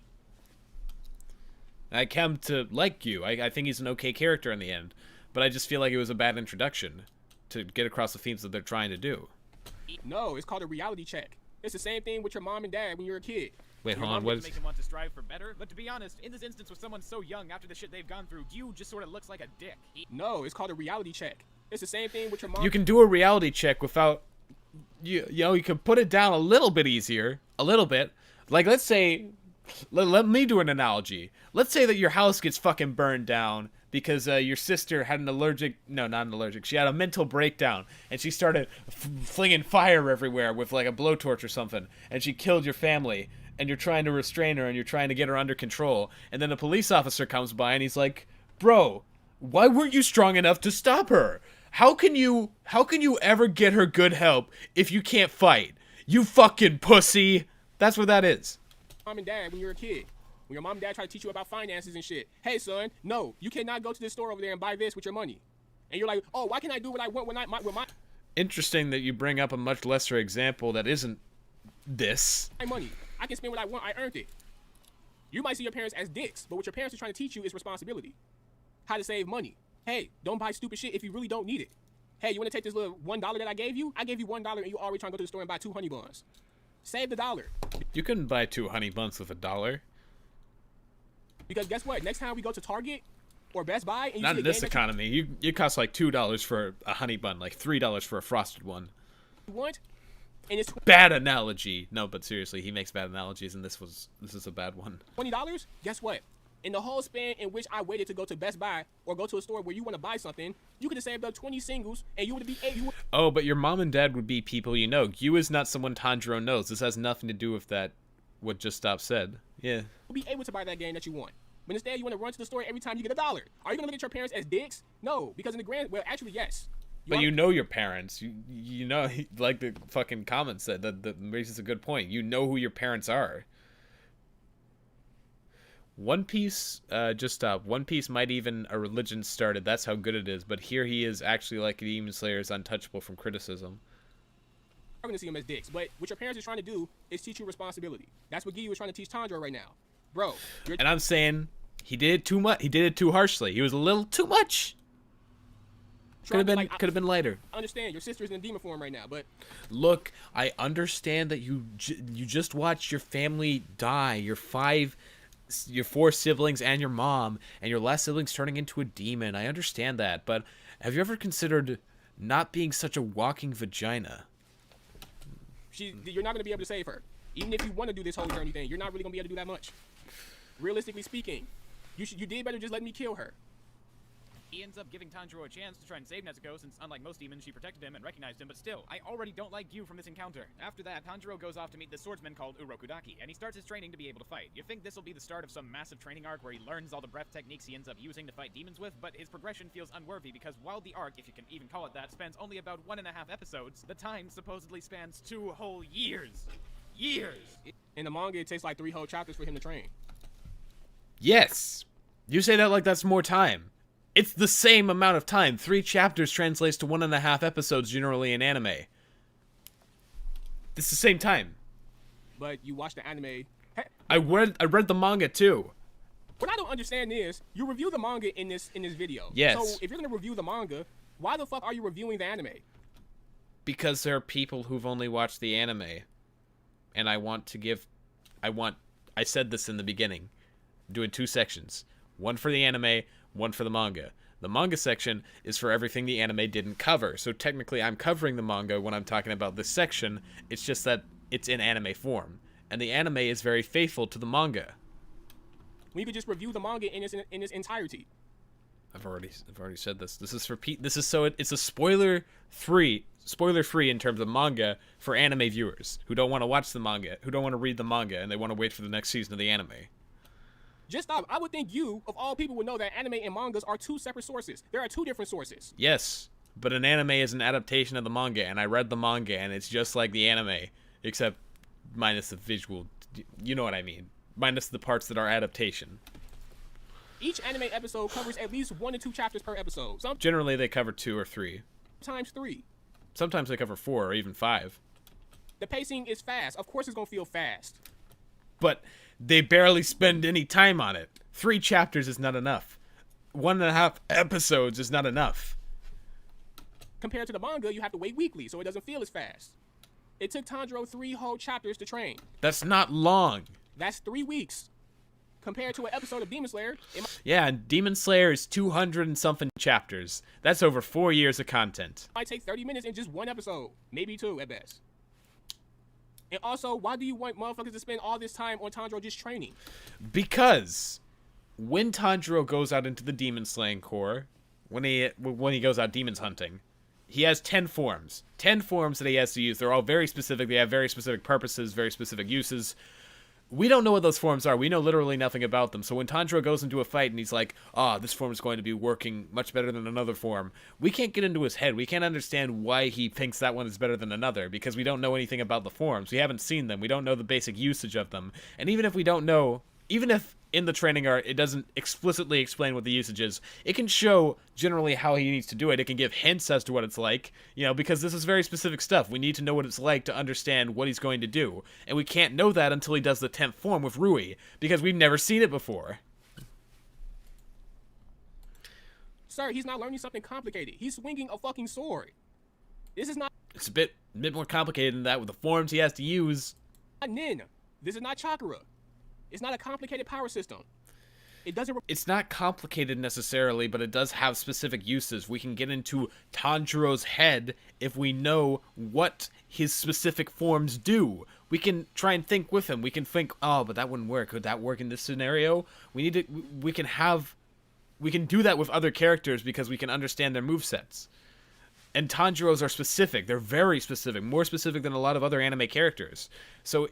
I come to like Gyu. I think he's an okay character in the end, but I just feel like it was a bad introduction to get across the themes that they're trying to do.
No, it's called a reality check. It's the same thing with your mom and dad when you're a kid.
Wait,
Your
hold on.
mom
What
gets to
is?
make him want to strive for better, but to be honest, in this instance with someone so young after the shit they've gone through, Gyu just sort of looks like a dick.
No, it's called a reality check. It's the same thing with your mom.
You can do a reality check without, you know, you can put it down a little bit easier, a little bit. Like, let's say, let me do an analogy. Let's say that your house gets fucking burned down because your sister had she had a mental breakdown and she started flinging fire everywhere with like a blowtorch or something, and she killed your family, and you're trying to restrain her and you're trying to get her under control, and then a police officer comes by and he's like, bro, why weren't you strong enough to stop her? How can you ever get her good help if you can't fight? You fucking pussy. That's what that is.
Mom and dad when you're a kid. When your mom and dad try to teach you about finances and shit. Hey, son, no, you cannot go to this store over there and buy this with your money. And you're like, oh, why can't I do what I want with my
Interesting that you bring up a much lesser example that isn't this.
money? I can spend what I want. I earned it. You might see your parents as dicks, but what your parents are trying to teach you is responsibility. How to save money. Hey, don't buy stupid shit if you really don't need it. Hey, you want to take this little $1 that I gave you? I gave you $1 and you already trying to go to the store and buy 2 honey buns. Save the $1.
You couldn't buy 2 honey buns with $1.
Because guess what? Next time we go to Target or Best Buy and you
Not
see
in
a
this
game that
economy. It costs like $2 for a honey bun, like $3 for a frosted one.
you want, and it's
Bad analogy. No, but seriously, he makes bad analogies, and this is a bad one.
$20, guess what? In the whole span in which I waited to go to Best Buy or go to a store where you want to buy something, you could have saved up 20 singles and you would be
Oh, but your mom and dad would be people you know. You is not someone Tanjiro knows. This has nothing to do with that. What Just Stop said. Yeah.
be able to buy that game that you want. But instead, you want to run to the store every time you get $1. Are you gonna look at your parents as dicks? No, because in the grand, well, actually, yes.
But you know your parents. You know, like the fucking comment said, that raises a good point. You know who your parents are. One Piece, Just Stop. One Piece might even a religion started. That's how good it is. But here he is actually like Demon Slayer is untouchable from criticism.
Are gonna see them as dicks. But what your parents are trying to do is teach you responsibility. That's what Gyu is trying to teach Tanjiro right now, bro. You're
And I'm saying he did it too much. He did it too harshly. He was a little too much. Could have been lighter.
I understand your sister's in demon form right now, but
Look, I understand that you just watched your family die. Your 4 siblings and your mom, and your last sibling's turning into a demon. I understand that, but have you ever considered not being such a walking vagina?
you're not gonna be able to save her. Even if you want to do this whole journey thing, you're not really gonna be able to do that much. Realistically speaking, you did better just let me kill her.
He ends up giving Tanjiro a chance to try and save Nezuko, since unlike most demons, she protected him and recognized him, but still, I already don't like Gyu from this encounter. After that, Tanjiro goes off to meet this swordsman called Urokudaki, and he starts his training to be able to fight. You think this will be the start of some massive training arc where he learns all the breath techniques he ends up using to fight demons with, but his progression feels unworthy because while the arc, if you can even call it that, spans only about 1.5 episodes, the time supposedly spans 2 whole years. Years!
In the manga, it takes like 3 whole chapters for him to train.
Yes. You say that like that's more time. It's the same amount of time. 3 chapters translates to 1.5 episodes generally in anime. It's the same time.
But you watch the anime. Hey,
I read the manga too.
what I don't understand is you review the manga in this video.
Yes.
So if you're gonna review the manga, why the fuck are you reviewing the anime?
Because there are people who've only watched the anime. And I said this in the beginning. I'm doing 2 sections. One for the anime, one for the manga. The manga section is for everything the anime didn't cover. So technically I'm covering the manga when I'm talking about this section. It's just that it's in anime form. And the anime is very faithful to the manga.
When you could just review the manga in its entirety.
I've already said this. This is for it's a spoiler free in terms of manga for anime viewers who don't want to watch the manga, who don't want to read the manga, and they want to wait for the next season of the anime.
Just stop. I would think you, of all people, would know that anime and mangas are 2 separate sources. There are 2 different sources.
Yes. But an anime is an adaptation of the manga, and I read the manga, and it's just like the anime, except minus the visual. You know what I mean? Minus the parts that are adaptation.
Each anime episode covers at least 1 to 2 chapters per episode.
Generally, they cover 2 or 3.
Sometimes 3.
Sometimes they cover 4 or even 5.
The pacing is fast. Of course it's gonna feel fast.
But they barely spend any time on it. 3 chapters is not enough. 1.5 episodes is not enough.
Compared to the manga, you have to wait weekly, so it doesn't feel as fast. It took Tanjiro 3 whole chapters to train.
That's not long.
That's 3 weeks. Compared to an episode of Demon Slayer,
Yeah, and Demon Slayer is 200 and something chapters. That's over 4 years of content.
might take 30 minutes in just 1 episode. Maybe 2 at best. And also, why do you want motherfuckers to spend all this time on Tanjiro just training?
Because when Tanjiro goes out into the demon slaying corps, when he goes out demons hunting, he has 10 forms. 10 forms that he has to use. They're all very specific. They have very specific purposes, very specific uses. We don't know what those forms are. We know literally nothing about them. So when Tanjiro goes into a fight and he's like, this form is going to be working much better than another form, we can't get into his head. We can't understand why he thinks that one is better than another because we don't know anything about the forms. We haven't seen them. We don't know the basic usage of them. And even if we don't know, even if in the training art it doesn't explicitly explain what the usage is, it can show generally how he needs to do it. It can give hints as to what it's like, because this is very specific stuff. We need to know what it's like to understand what he's going to do. And we can't know that until he does the 10th form with Rui, because we've never seen it before.
Sir, he's not learning something complicated. He's swinging a fucking sword. This is not
It's a bit more complicated than that with the forms he has to use.
Nin. This is not chakra. It's not a complicated power system. It doesn't.
It's not complicated necessarily, but it does have specific uses. We can get into Tanjiro's head if we know what his specific forms do. We can try and think with him. We can think, but that wouldn't work. Could that work in this scenario? We can do that with other characters because we can understand their movesets. And Tanjiro's are specific. They're very specific, more specific than a lot of other anime characters. So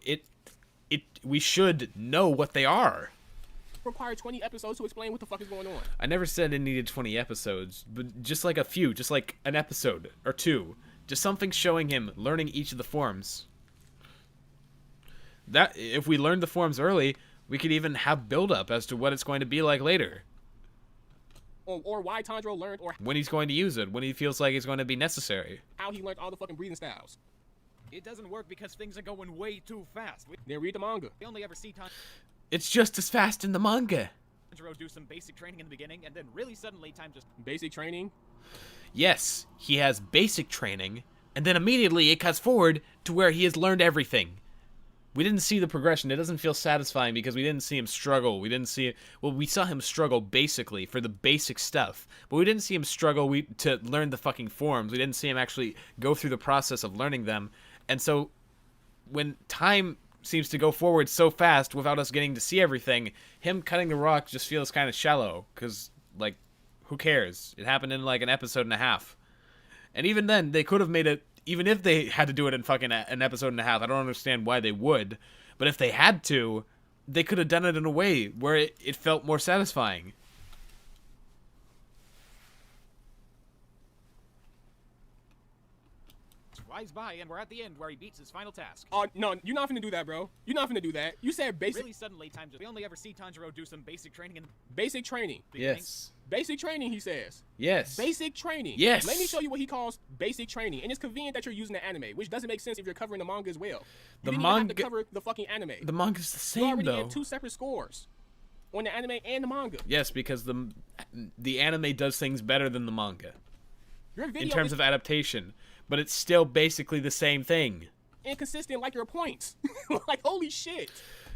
we should know what they are.
Require 20 episodes to explain what the fuck is going on.
I never said it needed 20 episodes, but just like a few, just like an episode or 2. Just something showing him learning each of the forms. That if we learned the forms early, we could even have build-up as to what it's going to be like later.
Or why Tanjiro learned, or
When he's going to use it, when he feels like it's going to be necessary.
how he learned all the fucking breathing styles.
It doesn't work because things are going way too fast.
Then read the manga.
We only ever see
It's just as fast in the manga.
Tanjiro do some basic training in the beginning, and then really suddenly time just...
Basic training.
Yes, he has basic training, and then immediately it cuts forward to where he has learned everything. We didn't see the progression. It doesn't feel satisfying because we didn't see him struggle. We saw him struggle basically for the basic stuff, but we didn't see him struggle to learn the fucking forms. We didn't see him actually go through the process of learning them. And so when time seems to go forward so fast without us getting to see everything, him cutting the rock just feels kind of shallow because, who cares? It happened in an episode and a half. And even then, they could have made it, even if they had to do it in fucking an episode and a half, I don't understand why they would, but if they had to, they could have done it in a way where it felt more satisfying.
flies by, and we're at the end where he beats his final task.
Oh, no, you're not finna do that, bro. You're not finna do that. You said basic.
Really suddenly, time just... We only ever see Tanjiro do some basic training in the
Basic training.
beginning.
Yes.
Basic training, he says.
Yes.
Basic training.
Yes.
Let me show you what he calls basic training. And it's convenient that you're using the anime, which doesn't make sense if you're covering the manga as well.
The
You didn't even have to
manga-
cover the fucking anime.
The manga's the
You
same,
already
though.
had 2 separate scores on the anime and the manga.
Yes, because the anime does things better than the manga
Your video
in terms
is
of adaptation, but it's still basically the same thing.
inconsistent like your points. Like, holy shit.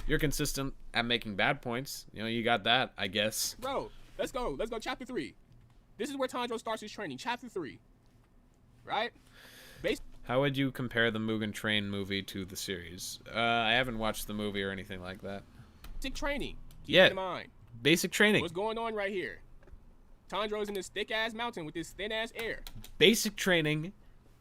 You're consistent at making bad points. You got that, I guess.
Bro, let's go. Let's go chapter 3. This is where Tanjiro starts his training. Chapter 3. Right?
How would you compare the Mugen Train movie to the series? I haven't watched the movie or anything like that.
Basic training. Keep
Yeah.
that in mind.
Basic training.
What's going on right here? Tanjiro's in this thick-ass mountain with this thin-ass air.
Basic training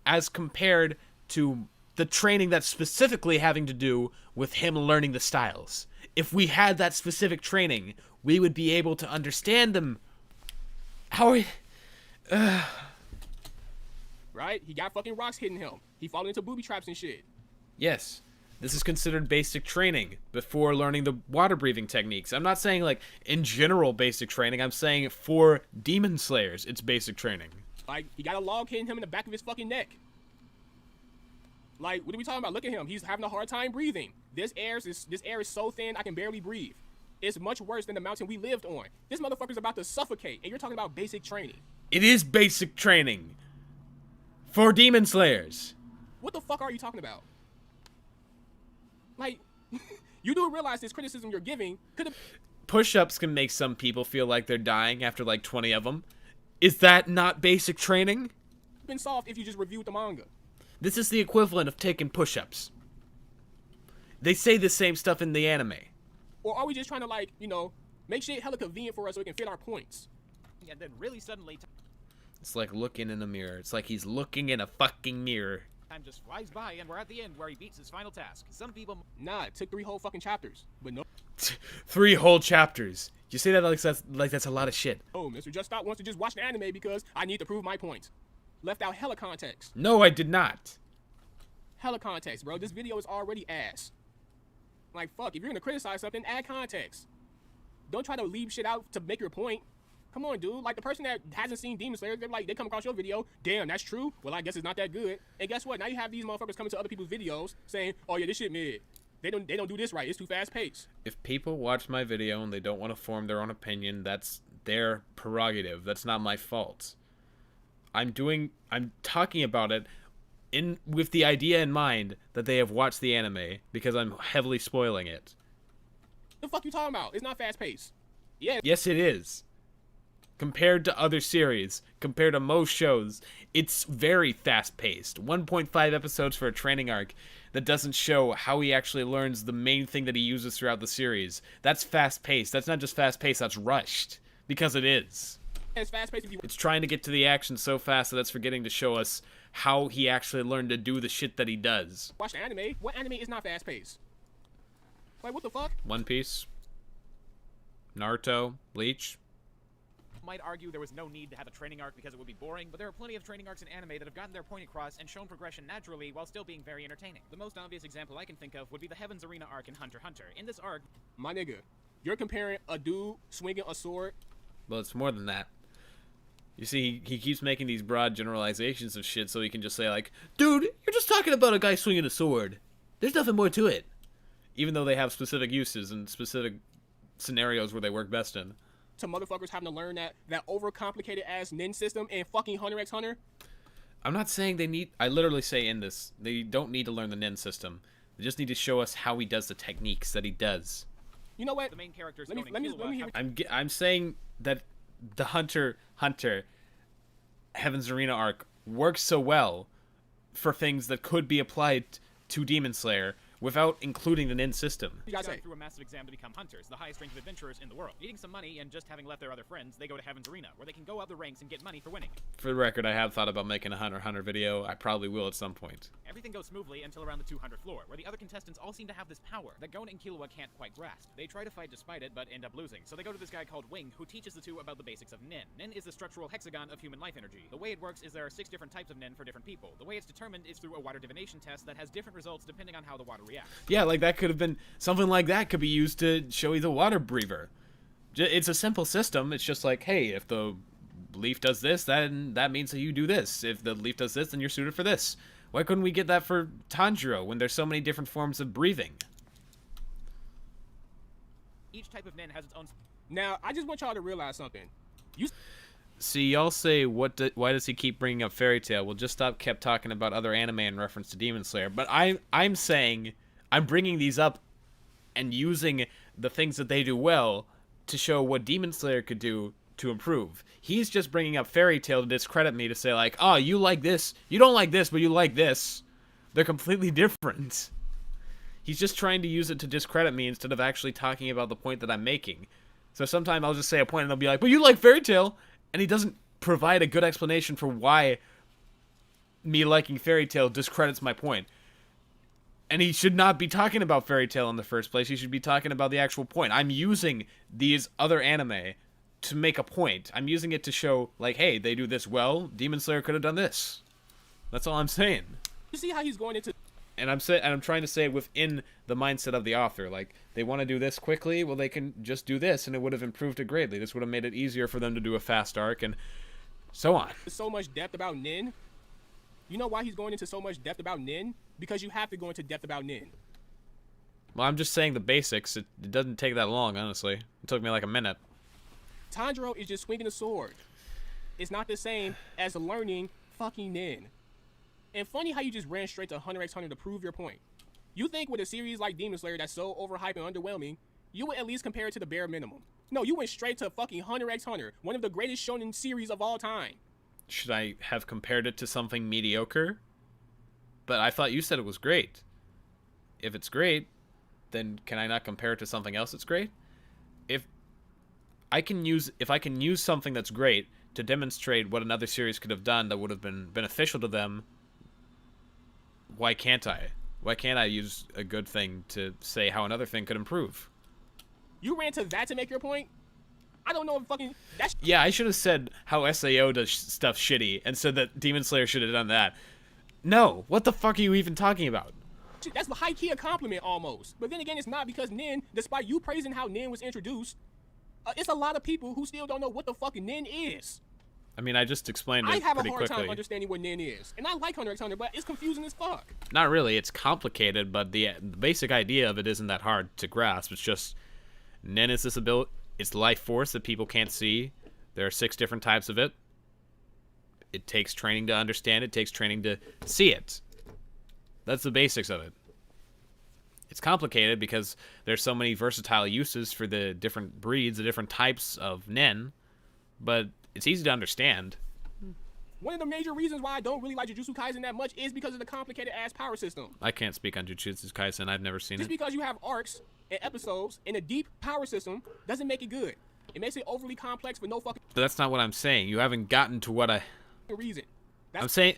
as compared to the training that's specifically having to do with him learning the styles. If we had that specific training, we would be able to understand them. How are
right? He got fucking rocks hitting him. He falling into booby traps and shit.
Yes. This is considered basic training before learning the water breathing techniques. I'm not saying like in general basic training. I'm saying for demon slayers, it's basic training.
Like, he got a log hitting him in the back of his fucking neck. Like, what are we talking about? Look at him. He's having a hard time breathing. This air is so thin, I can barely breathe. It's much worse than the mountain we lived on. This motherfucker's about to suffocate, and you're talking about basic training.
It is basic training for demon slayers.
What the fuck are you talking about? Like, you do realize this criticism you're giving could have
Push-ups can make some people feel like they're dying after like 20 of them. Is that not basic training?
been solved if you just reviewed the manga.
This is the equivalent of taking push-ups. They say the same stuff in the anime.
Or are we just trying to, like, you know, make shit hella convenient for us so we can fit our points?
And then really suddenly,
It's like looking in a mirror. It's like he's looking in a fucking mirror.
time just flies by, and we're at the end where he beats his final task. Some people
Nah, it took 3 whole fucking chapters. But no,
3 whole chapters. You say that like that's a lot of shit.
Mr. Just Stop wants to just watch the anime because I need to prove my point. Left out hella context.
No, I did not.
Hella context, bro. This video is already ass. Like, fuck, if you're gonna criticize something, add context. Don't try to leave shit out to make your point. Come on, dude. Like, the person that hasn't seen Demon Slayer, they're like, they come across your video, damn, that's true? Well, I guess it's not that good. And guess what? Now you have these motherfuckers coming to other people's videos saying, oh yeah, this shit mid. They don't do this right. It's too fast paced.
If people watch my video and they don't want to form their own opinion, that's their prerogative. That's not my fault. I'm talking about it with the idea in mind that they have watched the anime because I'm heavily spoiling it.
The fuck you talking about? It's not fast paced. Yeah.
Yes, it is. Compared to other series, compared to most shows, it's very fast-paced. 1.5 episodes for a training arc that doesn't show how he actually learns the main thing that he uses throughout the series. That's fast-paced. That's not just fast-paced, that's rushed. Because it is.
It's fast paced if you
It's trying to get to the action so fast that it's forgetting to show us how he actually learned to do the shit that he does.
watch the anime. What anime is not fast paced? Like, what the fuck?
One Piece, Naruto, Bleach.
might argue there was no need to have a training arc because it would be boring, but there are plenty of training arcs in anime that have gotten their point across and shown progression naturally while still being very entertaining. The most obvious example I can think of would be the Heaven's Arena arc in Hunter x Hunter. In this arc,
My nigga, you're comparing a dude swinging a sword.
Well, it's more than that. You see, he keeps making these broad generalizations of shit so he can just say, like, dude, you're just talking about a guy swinging a sword. There's nothing more to it. Even though they have specific uses and specific scenarios where they work best in.
To motherfuckers having to learn that overcomplicated ass nin system in fucking Hunter x Hunter.
I'm not saying they need... I literally say in this, they don't need to learn the nin system. They just need to show us how he does the techniques that he does.
You know what?
the main characters
Let me
Gon and Killua
hear.
have
I'm saying that the Hunter Heaven's Arena arc works so well for things that could be applied to Demon Slayer without including the nin system.
You gotta
gone
say.
through a massive exam to become hunters, the highest rank of adventurers in the world. Needing some money and just having left their other friends, they go to Heaven's Arena, where they can go up the ranks and get money for winning.
For the record, I have thought about making a Hunter x Hunter video. I probably will at some point.
Everything goes smoothly until around the 200th floor, where the other contestants all seem to have this power that Gon and Killua can't quite grasp. They try to fight despite it, but end up losing. So they go to this guy called Wing, who teaches the two about the basics of Nin. Nin is the structural hexagon of human life energy. The way it works is there are 6 different types of Nin for different people. The way it's determined is through a water divination test that has different results depending on how the water reacts.
Yeah, like that could have been... Something like that could be used to show you the water breather. It's a simple system. It's just like, hey, if the leaf does this, then that means that you do this. If the leaf does this, then you're suited for this. Why couldn't we get that for Tanjiro when there's so many different forms of breathing?
Each type of Nin has its own
Now, I just want y'all to realize something.
See, y'all say, why does he keep bringing up Fairy Tail? Well, just stop kept talking about other anime in reference to Demon Slayer. But I'm saying, I'm bringing these up and using the things that they do well to show what Demon Slayer could do to improve. He's just bringing up Fairy Tail to discredit me, to say like, oh, you like this, you don't like this, but you like this. They're completely different. He's just trying to use it to discredit me instead of actually talking about the point that I'm making. So sometimes I'll just say a point and they'll be like, but you like Fairy Tail, and he doesn't provide a good explanation for why me liking Fairy Tail discredits my point. And he should not be talking about Fairy Tail in the first place. He should be talking about the actual point. I'm using these other anime to make a point. I'm using it to show, like, hey, they do this well. Demon Slayer could have done this. That's all I'm saying.
You see how he's going into
And I'm trying to say within the mindset of the author, like they want to do this quickly, well they can just do this and it would have improved it greatly. This would have made it easier for them to do a fast arc and so on.
so much depth about Nin. You know why he's going into so much depth about Nin? Because you have to go into depth about Nin.
Well, I'm just saying the basics. It doesn't take that long, honestly. It took me like a minute.
Tanjiro is just swinging a sword. It's not the same as learning fucking Nin. And funny how you just ran straight to Hunter x Hunter to prove your point. You think with a series like Demon Slayer that's so overhyped and underwhelming, you would at least compare it to the bare minimum. No, you went straight to fucking Hunter x Hunter, one of the greatest shonen series of all time.
Should I have compared it to something mediocre? But I thought you said it was great. If it's great, then can I not compare it to something else that's great? If I can use something that's great to demonstrate what another series could have done that would have been beneficial to them, why can't I? Why can't I use a good thing to say how another thing could improve?
You ran to that to make your point? I don't know if fucking that's
Yeah, I should have said how SAO does stuff shitty and said that Demon Slayer should have done that. No, what the fuck are you even talking about?
that's the high key a compliment almost. But then again, it's not because Nin, despite you praising how Nin was introduced, it's a lot of people who still don't know what the fuck Nin is.
I mean, I just explained
I
it
have a
pretty
hard
quickly.
time understanding what Nin is. And I like Hunter x Hunter, but it's confusing as fuck.
Not really. It's complicated, but the basic idea of it isn't that hard to grasp. It's just Nen is this ability. It's life force that people can't see. There are 6 different types of it. It takes training to understand it. It takes training to see it. That's the basics of it. It's complicated because there's so many versatile uses for the different breeds, the different types of Nen, but it's easy to understand.
One of the major reasons why I don't really like Jujutsu Kaisen that much is because of the complicated ass power system.
I can't speak on Jujutsu Kaisen. I've never seen
Just
it.
because you have arcs and episodes and a deep power system doesn't make it good. It makes it overly complex for no fucking
But that's not what I'm saying. You haven't gotten to what
reason.
I'm saying.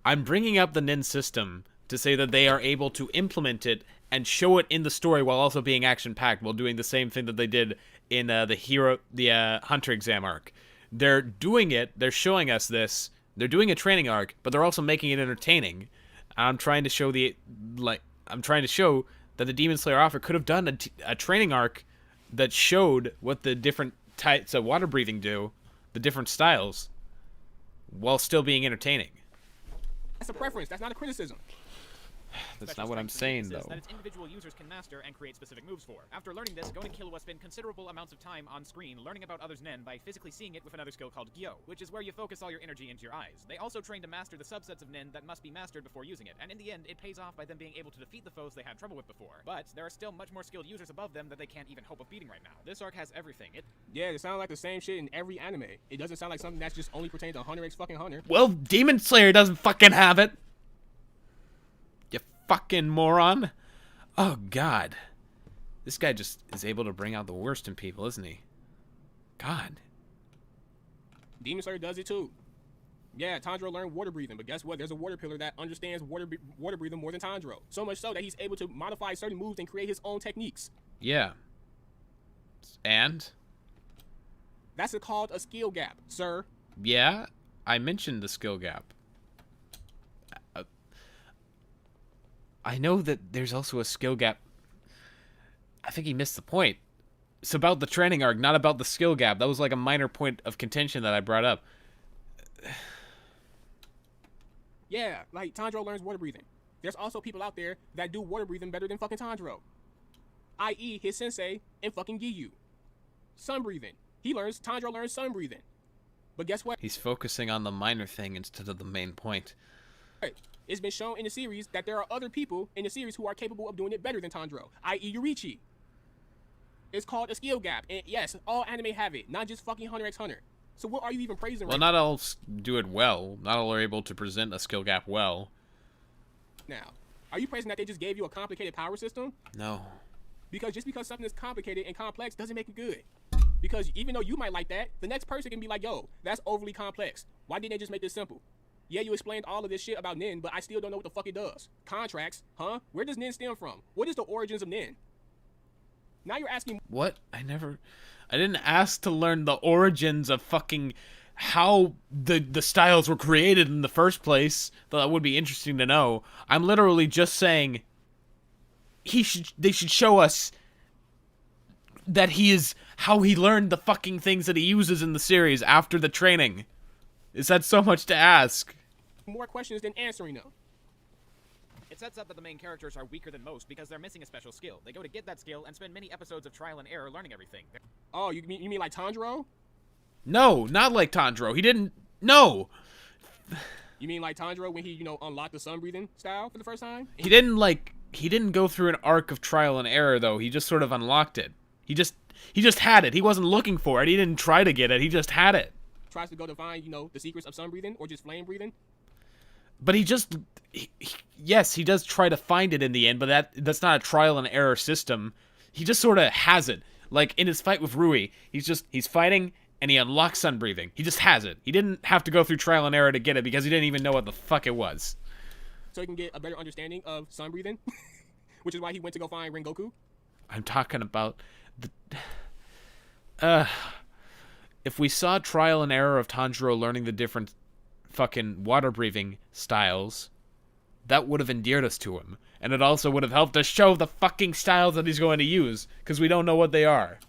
I'm bringing up the Nen system to say that they are able to implement it and show it in the story while also being action-packed, while doing the same thing that they did in the Hunter exam arc. They're doing it. They're showing us this. They're doing a training arc, but they're also making it entertaining. I'm trying to show I'm trying to show that the Demon Slayer author could have done a training arc that showed what the different types of water breathing do, the different styles, while still being entertaining.
That's a preference. That's not a criticism.
That's
Special
not what I'm
strengths and
saying,
weaknesses
though.
That its individual users can master and create specific moves for. After learning this, Gon and Killua spend considerable amounts of time on screen learning about others' Nen by physically seeing it with another skill called Gyo, which is where you focus all your energy into your eyes. They also train to master the subsets of Nen that must be mastered before using it, and in the end, it pays off by them being able to defeat the foes they had trouble with before. But there are still much more skilled users above them that they can't even hope of beating right now. This arc has everything.
Yeah, it sounds like the same shit in every anime. It doesn't sound like something that's just only pertains to Hunter x fucking Hunter.
Well, Demon Slayer doesn't fucking have it. You fucking moron. Oh, God. This guy just is able to bring out the worst in people, isn't he? God.
Demon Slayer does it too. Yeah, Tanjiro learned water breathing, but guess what? There's a water pillar that understands water breathing more than Tanjiro. So much so that he's able to modify certain moves and create his own techniques.
Yeah. And?
That's called a skill gap, sir.
Yeah, I mentioned the skill gap. I know that there's also a skill gap. I think he missed the point. It's about the training arc, not about the skill gap. That was like a minor point of contention that I brought up.
Yeah, like Tanjiro learns water breathing. There's also people out there that do water breathing better than fucking Tanjiro. I.e. his sensei and fucking Giyu. Sun breathing. Tanjiro learns sun breathing. But guess what?
He's focusing on the minor thing instead of the main point.
It's been shown in the series that there are other people in the series who are capable of doing it better than Tanjiro, i.e. Yurichi. It's called a skill gap, and yes, all anime have it, not just fucking Hunter x Hunter. So what are you even praising
Well, not all do it well. Not all are able to present a skill gap well.
now? Are you praising that they just gave you a complicated power system?
No.
Because just because something is complicated and complex doesn't make it good. Because even though you might like that, the next person can be like, yo, that's overly complex. Why didn't they just make this simple? Yeah, you explained all of this shit about Nen, but I still don't know what the fuck it does. Contracts, huh? Where does Nen stem from? What is the origins of Nen? Now you're asking...
What? I didn't ask to learn the origins of fucking how the styles were created in the first place. That would be interesting to know. I'm literally just saying they should show us that he is how he learned the fucking things that he uses in the series after the training. Is that so much to ask?
More questions than answering them.
It sets up that the main characters are weaker than most because they're missing a special skill. They go to get that skill and spend many episodes of trial and error learning everything.
Oh, you mean like Tanjiro?
No, not like Tanjiro. He didn't. No.
You mean like Tanjiro when he, unlocked the sun breathing style for the first time?
He didn't go through an arc of trial and error though. He just sort of unlocked it. He just had it. He wasn't looking for it. He didn't try to get it. He just had it.
Tries to go to find, the secrets of sun breathing or just flame breathing.
But yes, he does try to find it in the end, but that's not a trial and error system. He just sort of has it. Like in his fight with Rui, he's fighting and he unlocks sun breathing. He just has it. He didn't have to go through trial and error to get it because he didn't even know what the fuck it was.
So he can get a better understanding of sun breathing, which is why he went to go find Rengoku.
I'm talking about if we saw trial and error of Tanjiro learning the different fucking water breathing styles, that would have endeared us to him. And it also would have helped us show the fucking styles that he's going to use, because we don't know what they are.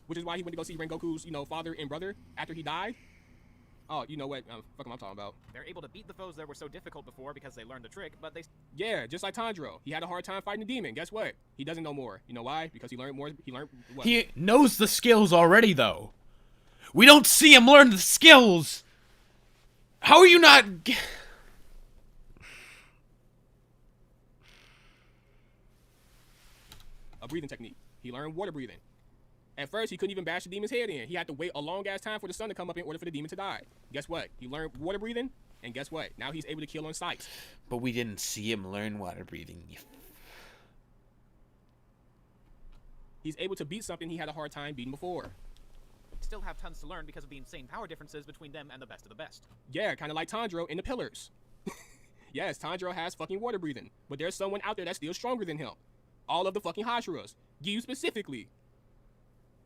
Which is why he went to go see Rengoku's, father and brother after he died. Oh, you know what? Fuck am I talking about?
They're able to beat the foes that were so difficult before because they learned the trick, but they...
Yeah, just like Tanjiro. He had a hard time fighting the demon. Guess what? He doesn't know more. You know why? Because he learned more. He learned what?
He knows the skills already, though. We don't see him learn the skills. How are you not...
A breathing technique. He learned water breathing. At first, he couldn't even bash the demon's head in. He had to wait a long-ass time for the sun to come up in order for the demon to die. Guess what? He learned water breathing, and guess what? Now he's able to kill on sight.
But we didn't see him learn water breathing.
He's able to beat something he had a hard time beating before.
Still have tons to learn because of the insane power differences between them and the best of the best.
Yeah, kind of like Tanjiro in the Pillars. Yes, Tanjiro has fucking water breathing, but there's someone out there that's still stronger than him. All of the fucking Hashiras. Gyu specifically.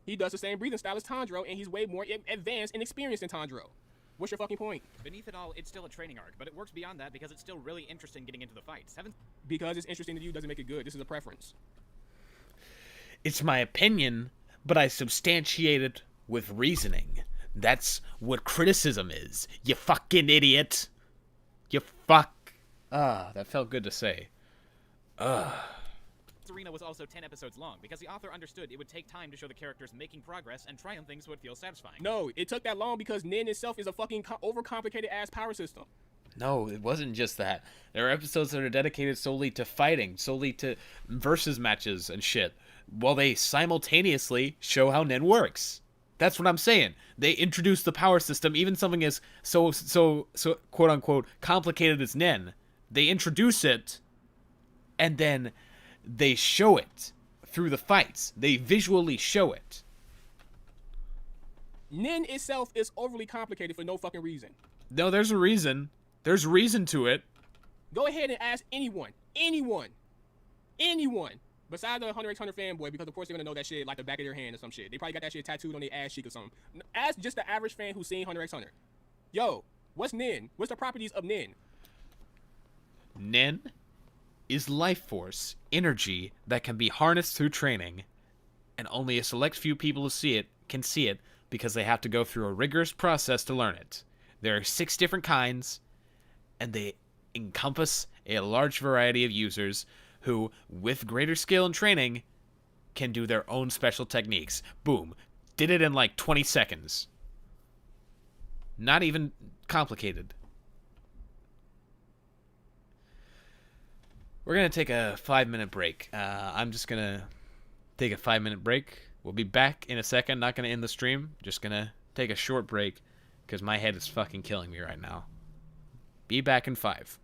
He does the same breathing style as Tanjiro, and he's way more advanced and experienced than Tanjiro. What's your fucking point?
Beneath it all, it's still a training arc, but it works beyond that because it's still really interesting getting into the fights.
Because it's interesting to you doesn't make it good. This is a preference.
It's my opinion, but I substantiate it with reasoning. That's what criticism is, you fucking idiot. You fuck. That felt good to say.
Arena was also 10 episodes long because the author understood it would take time to show the characters making progress and triumphing so it feels satisfying.
No, it took that long because Nin itself is a fucking overcomplicated ass power system.
No, it wasn't just that. There are episodes that are dedicated solely to fighting, solely to versus matches and shit, while they simultaneously show how Nin works. That's what I'm saying. They introduce the power system, even something as so quote unquote complicated as Nin. They introduce it, and then they show it through the fights. They visually show it.
Nin itself is overly complicated for no fucking reason.
No, there's a reason. There's reason to it.
Go ahead and ask anyone, besides the Hunter x Hunter fanboy, because of course they're gonna know that shit like the back of their hand or some shit. They probably got that shit tattooed on their ass cheek or something. Ask just the average fan who's seen Hunter x Hunter. Yo, what's Nin? What's the properties of Nin?
Nin is life force, energy that can be harnessed through training, and only a select few people can see it because they have to go through a rigorous process to learn it. There are 6 different kinds, and they encompass a large variety of users who, with greater skill and training, can do their own special techniques. Boom. Did it in like 20 seconds. Not even complicated. We're going to take a 5-minute break. I'm just going to take a 5-minute break. We'll be back in a second. Not going to end the stream. Just going to take a short break because my head is fucking killing me right now. Be back in 5.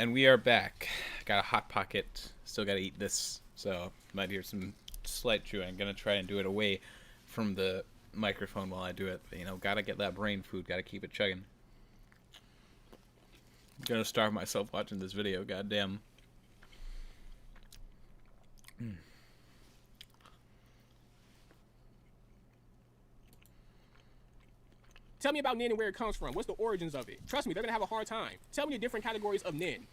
And we are back. Got a hot pocket. Still got to eat this, so might hear some slight chewing. I'm gonna try and do it away from the microphone while I do it. But, you know, gotta get that brain food. Gotta keep it chugging. Gonna starve myself watching this video. Goddamn.
Tell me about Nin and where it comes from. What's the origins of it? Trust me, they're gonna have a hard time. Tell me the different categories of Nin.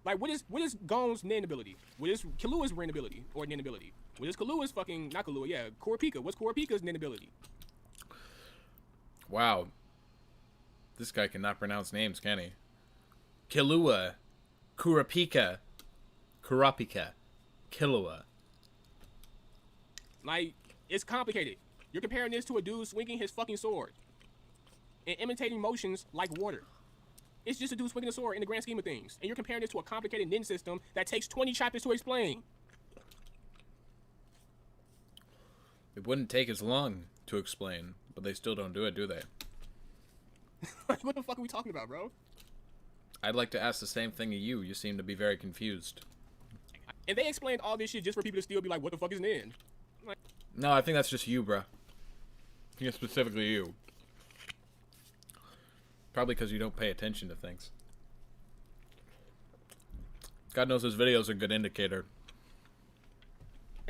Like, what is Gon's Nin ability? What is Killua's Rin ability or Nin ability? What is Killua's fucking not Killua? Yeah, Kurapika. What's Kurapika's Nin ability?
Wow. This guy cannot pronounce names, can he? Killua, Kurapika, Killua.
Like, it's complicated. You're comparing this to a dude swinging his fucking sword and imitating motions like water. It's just a dude swinging a sword in the grand scheme of things. And you're comparing this to a complicated nin system that takes 20 chapters to explain.
It wouldn't take as long to explain, but they still don't do it, do they?
Like, what the fuck are we talking about, bro?
I'd like to ask the same thing of you. You seem to be very confused.
And they explained all this shit just for people to still be like, what the fuck is nin? Like,
No, I think that's just you, bruh. Yeah, specifically you. Probably because you don't pay attention to things. God knows this video's a good indicator.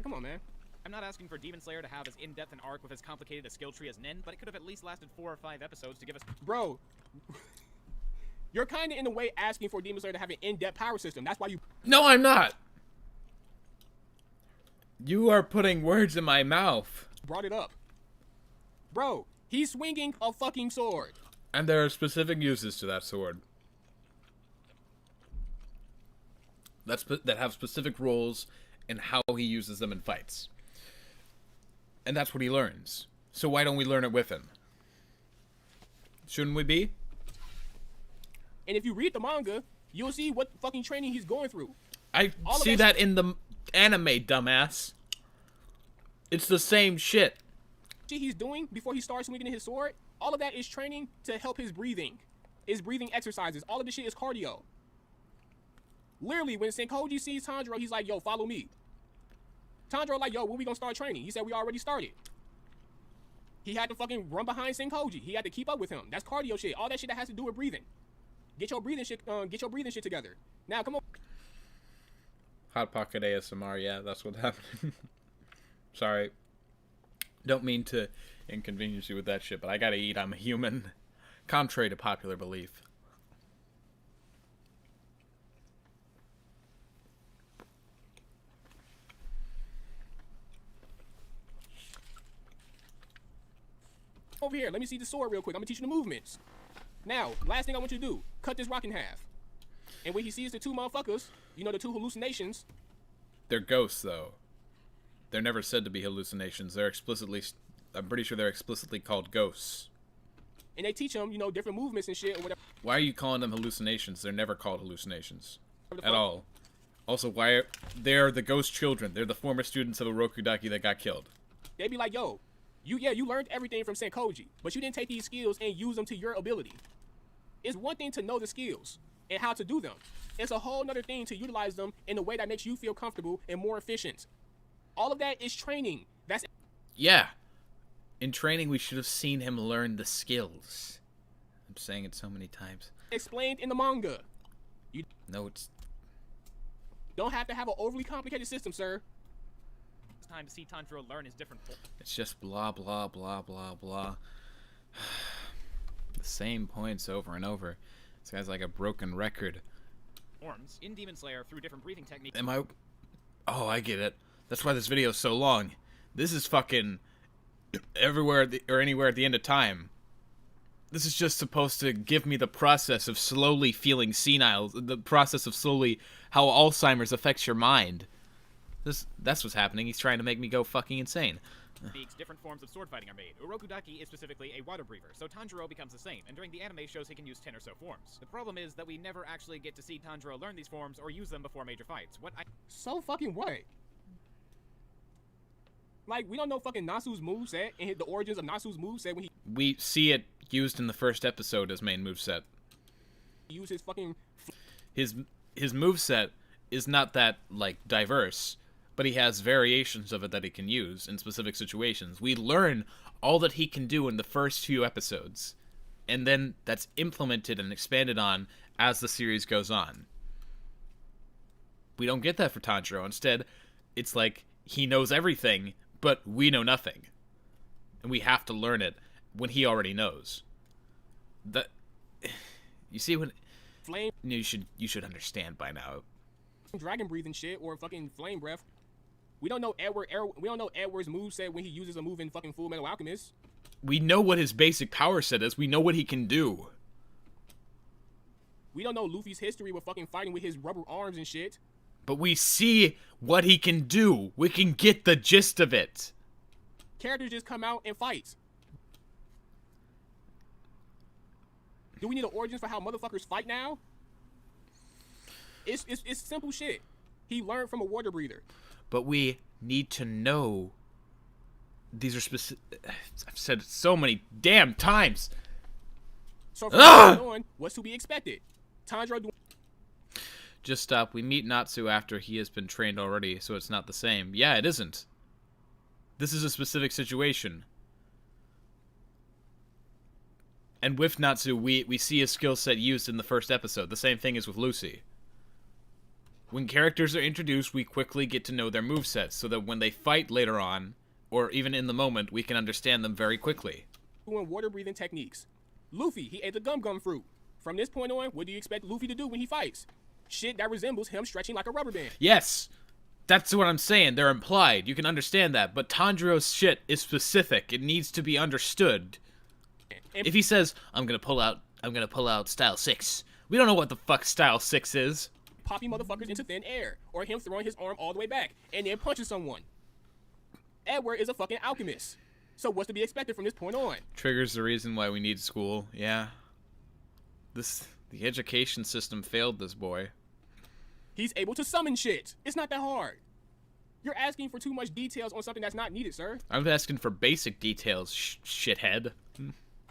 come on, man.
I'm not asking for Demon Slayer to have as in-depth an arc with as complicated a skill tree as Nin, but it could have at least lasted 4 or 5 episodes to give us...
Bro, you're kind of in a way asking for Demon Slayer to have an in-depth power system. That's why you...
No, I'm not! You are putting words in my mouth.
brought it up. Bro, he's swinging a fucking sword.
And there are specific uses to that sword. That have specific roles in how he uses them in fights. And that's what he learns. So why don't we learn it with him? Shouldn't we be?
And if you read the manga, you'll see what fucking training he's going through.
I see that in the anime, dumbass. It's the same shit.
Shit he's doing before he starts swinging his sword, all of that is training to help his breathing. His breathing exercises. All of this shit is cardio. Literally, when Senkoji sees Tanjiro, he's like, yo, follow me. Tanjiro like, yo, when we gonna start training? He said we already started. He had to fucking run behind Senkoji. He had to keep up with him. That's cardio shit. All that shit that has to do with breathing. Get your breathing shit together. Now, come on.
Hot Pocket ASMR, yeah, that's what happened. Sorry. Don't mean to inconvenience you with that shit, but I gotta eat. I'm a human. Contrary to popular belief.
Over here, let me see the sword real quick. I'm gonna teach you the movements. Now, last thing I want you to do, cut this rock in half. And when he sees the two motherfuckers, you know, the two hallucinations.
They're ghosts, though. They're never said to be hallucinations. They're explicitly... I'm pretty sure they're explicitly called ghosts.
And they teach them, you know, different movements and shit or whatever.
Why are you calling them hallucinations? They're never called hallucinations.
The
At
fuck?
all. Also, why are... They're the ghost children. They're the former students of Orokudaki that got killed.
They be like, yo, you learned everything from Senkoji, but you didn't take these skills and use them to your ability. It's one thing to know the skills and how to do them. It's a whole nother thing to utilize them in a way that makes you feel comfortable and more efficient. All of that is training. That's
Yeah. In training, we should have seen him learn the skills. I'm saying it so many times.
explained in the manga. You
No, it's...
don't have to have an overly complicated system, sir.
It's time to see Tanjiro learn his different
It's just blah, blah, blah, blah, blah. The same points over and over. This guy's like a broken record.
forms in Demon Slayer through different breathing techniques.
Am I... Oh, I get it. That's why this video is so long. This is fucking... everywhere or anywhere at the end of time. This is just supposed to give me the process of slowly feeling senile. The process of slowly... how Alzheimer's affects your mind. That's what's happening. He's trying to make me go fucking insane.
Different forms of sword fighting are made. Urokudaki is specifically a water breather, so Tanjiro becomes the same, and during the anime shows he can use 10 or so forms. The problem is that we never actually get to see Tanjiro learn these forms or use them before major fights.
So fucking what? Like, we don't know fucking Nasu's moveset and the origins of Nasu's moveset when he
We see it used in the first episode as main moveset.
used his fucking...
His moveset is not that, like, diverse, but he has variations of it that he can use in specific situations. We learn all that he can do in the first few episodes, and then that's implemented and expanded on as the series goes on. We don't get that for Tanjiro. Instead, it's like he knows everything, but we know nothing. And we have to learn it when he already knows. That, you see, when
Flame
you should understand by now.
dragon breathing shit or fucking flame breath. We don't know Edward's moveset when he uses a move in fucking Full Metal Alchemist.
We know what his basic power set is. We know what he can do.
We don't know Luffy's history with fucking fighting with his rubber arms and shit.
But we see what he can do. We can get the gist of it.
Characters just come out and fight. Do we need an origins for how motherfuckers fight now? It's simple shit. He learned from a water breather.
But we need to know. These are specific. I've said it so many damn times.
So from that point on, what's to be expected? Tanjiro doing.
Just stop. We meet Natsu after he has been trained already, so it's not the same. Yeah, it isn't. This is a specific situation. And with Natsu, we see his skill set used in the first episode. The same thing is with Lucy. When characters are introduced, we quickly get to know their movesets, so that when they fight later on, or even in the moment, we can understand them very quickly.
Doing water breathing techniques. Luffy, he ate the gum fruit. From this point on, what do you expect Luffy to do when he fights? Shit that resembles him stretching like a rubber band.
Yes! That's what I'm saying. They're implied. You can understand that. But Tanjiro's shit is specific. It needs to be understood. If he says, I'm gonna pull out Style 6, we don't know what the fuck Style 6 is.
Popping motherfuckers into thin air, or him throwing his arm all the way back, and then punching someone. Edward is a fucking alchemist. So what's to be expected from this point on?
Triggers the reason why we need school, yeah. The education system failed this boy.
He's able to summon shit. It's not that hard. You're asking for too much details on something that's not needed, sir.
I'm asking for basic details, shithead.